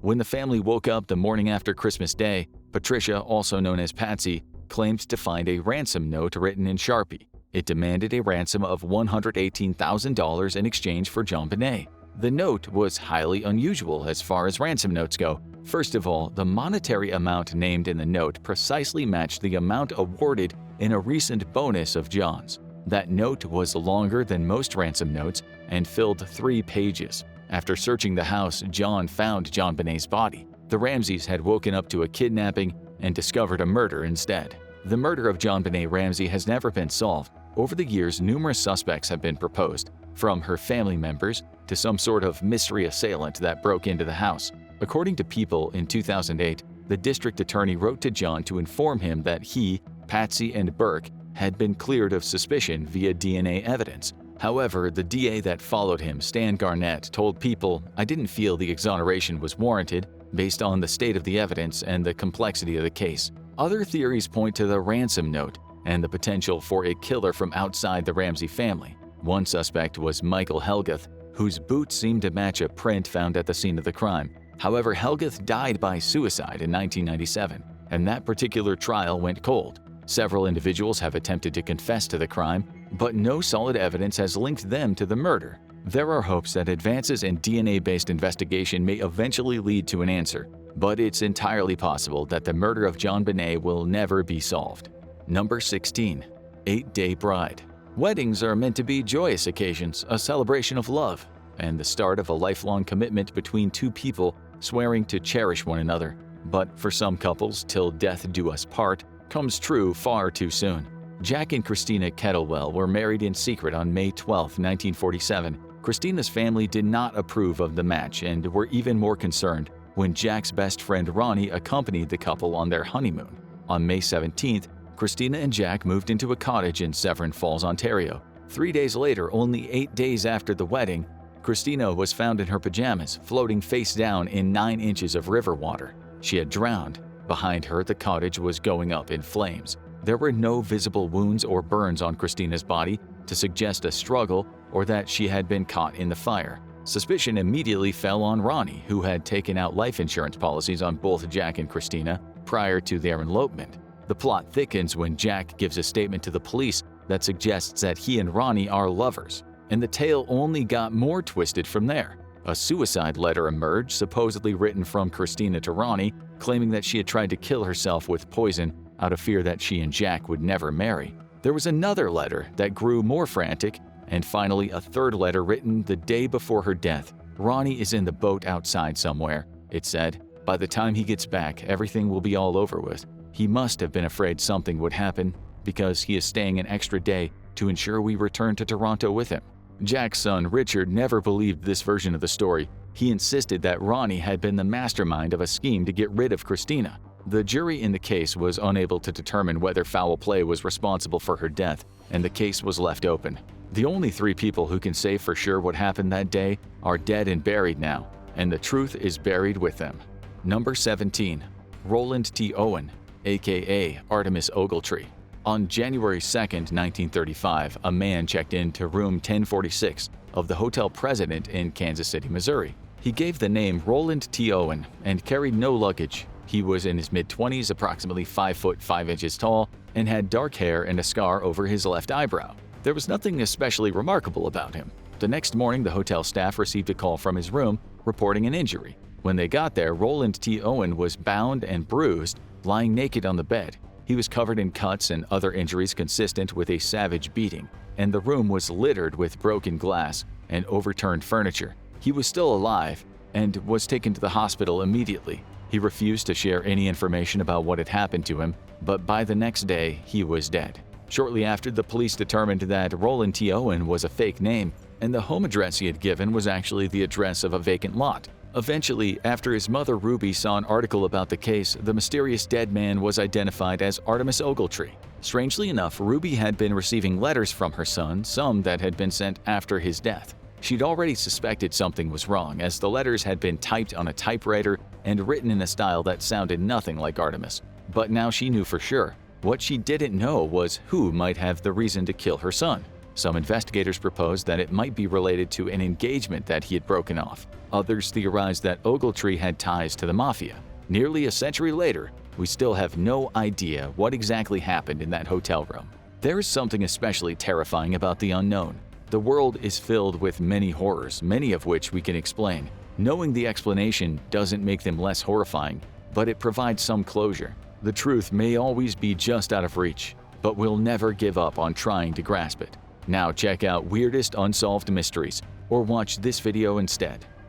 When the family woke up the morning after Christmas Day, Patricia, also known as Patsy, claimed to find a ransom note written in Sharpie. It demanded a ransom of $118,000 in exchange for JonBenet. The note was highly unusual as far as ransom notes go. First of all, the monetary amount named in the note precisely matched the amount awarded in a recent bonus of John's. That note was longer than most ransom notes and filled 3 pages. After searching the house, John found JonBenet's body. The Ramseys had woken up to a kidnapping and discovered a murder instead. The murder of JonBenet Ramsey has never been solved. Over the years, numerous suspects have been proposed, from her family members to some sort of mystery assailant that broke into the house. According to People, in 2008, the district attorney wrote to John to inform him that he, Patsy, and Burke had been cleared of suspicion via DNA evidence. However, the DA that followed him, Stan Garnett, told People, "I didn't feel the exoneration was warranted based on the state of the evidence and the complexity of the case." Other theories point to the ransom note and the potential for a killer from outside the Ramsey family. One suspect was Michael Helgath, whose boots seemed to match a print found at the scene of the crime. However, Helgath died by suicide in 1997, and that particular trial went cold. Several individuals have attempted to confess to the crime, but no solid evidence has linked them to the murder. There are hopes that advances in DNA-based investigation may eventually lead to an answer, but it's entirely possible that the murder of JonBenet will never be solved. Number 16. 8-Day Bride. Weddings are meant to be joyous occasions, a celebration of love, and the start of a lifelong commitment between two people swearing to cherish one another. But for some couples, till death do us part comes true far too soon. Jack and Christina Kettlewell were married in secret on May 12, 1947. Christina's family did not approve of the match and were even more concerned when Jack's best friend Ronnie accompanied the couple on their honeymoon. On May 17th, Christina and Jack moved into a cottage in Severn Falls, Ontario. 3 days later, only 8 days after the wedding, Christina was found in her pajamas, floating face down in 9 inches of river water. She had drowned. Behind her, the cottage was going up in flames. There were no visible wounds or burns on Christina's body to suggest a struggle or that she had been caught in the fire. Suspicion immediately fell on Ronnie, who had taken out life insurance policies on both Jack and Christina prior to their elopement. The plot thickens when Jack gives a statement to the police that suggests that he and Ronnie are lovers, and the tale only got more twisted from there. A suicide letter emerged, supposedly written from Christina to Ronnie, claiming that she had tried to kill herself with poison out of fear that she and Jack would never marry. There was another letter that grew more frantic, and finally a third letter written the day before her death. "Ronnie is in the boat outside somewhere," it said. "By the time he gets back, everything will be all over with. He must have been afraid something would happen because he is staying an extra day to ensure we return to Toronto with him." Jack's son Richard never believed this version of the story. He insisted that Ronnie had been the mastermind of a scheme to get rid of Christina. The jury in the case was unable to determine whether foul play was responsible for her death, and the case was left open. The only 3 people who can say for sure what happened that day are dead and buried now, and the truth is buried with them. Number 17. Roland T. Owen, aka Artemis Ogletree. On January 2, 1935, a man checked into room 1046 of the Hotel President in Kansas City, Missouri. He gave the name Roland T. Owen and carried no luggage. He was in his mid-20s, approximately 5 foot 5 inches tall, and had dark hair and a scar over his left eyebrow. There was nothing especially remarkable about him. The next morning, the hotel staff received a call from his room reporting an injury. When they got there, Roland T. Owen was bound and bruised, lying naked on the bed. He was covered in cuts and other injuries consistent with a savage beating, and the room was littered with broken glass and overturned furniture. He was still alive and was taken to the hospital immediately. He refused to share any information about what had happened to him, but by the next day, he was dead. Shortly after, the police determined that Roland T. Owen was a fake name and the home address he had given was actually the address of a vacant lot. Eventually, after his mother Ruby saw an article about the case, the mysterious dead man was identified as Artemis Ogletree. Strangely enough, Ruby had been receiving letters from her son, some that had been sent after his death. She'd already suspected something was wrong, as the letters had been typed on a typewriter and written in a style that sounded nothing like Artemis. But now she knew for sure. What she didn't know was who might have the reason to kill her son. Some investigators proposed that it might be related to an engagement that he had broken off. Others theorized that Ogletree had ties to the mafia. Nearly a century later, we still have no idea what exactly happened in that hotel room. There is something especially terrifying about the unknown. The world is filled with many horrors, many of which we can explain. Knowing the explanation doesn't make them less horrifying, but it provides some closure. The truth may always be just out of reach, but we'll never give up on trying to grasp it. Now check out Weirdest Unsolved Mysteries, or watch this video instead.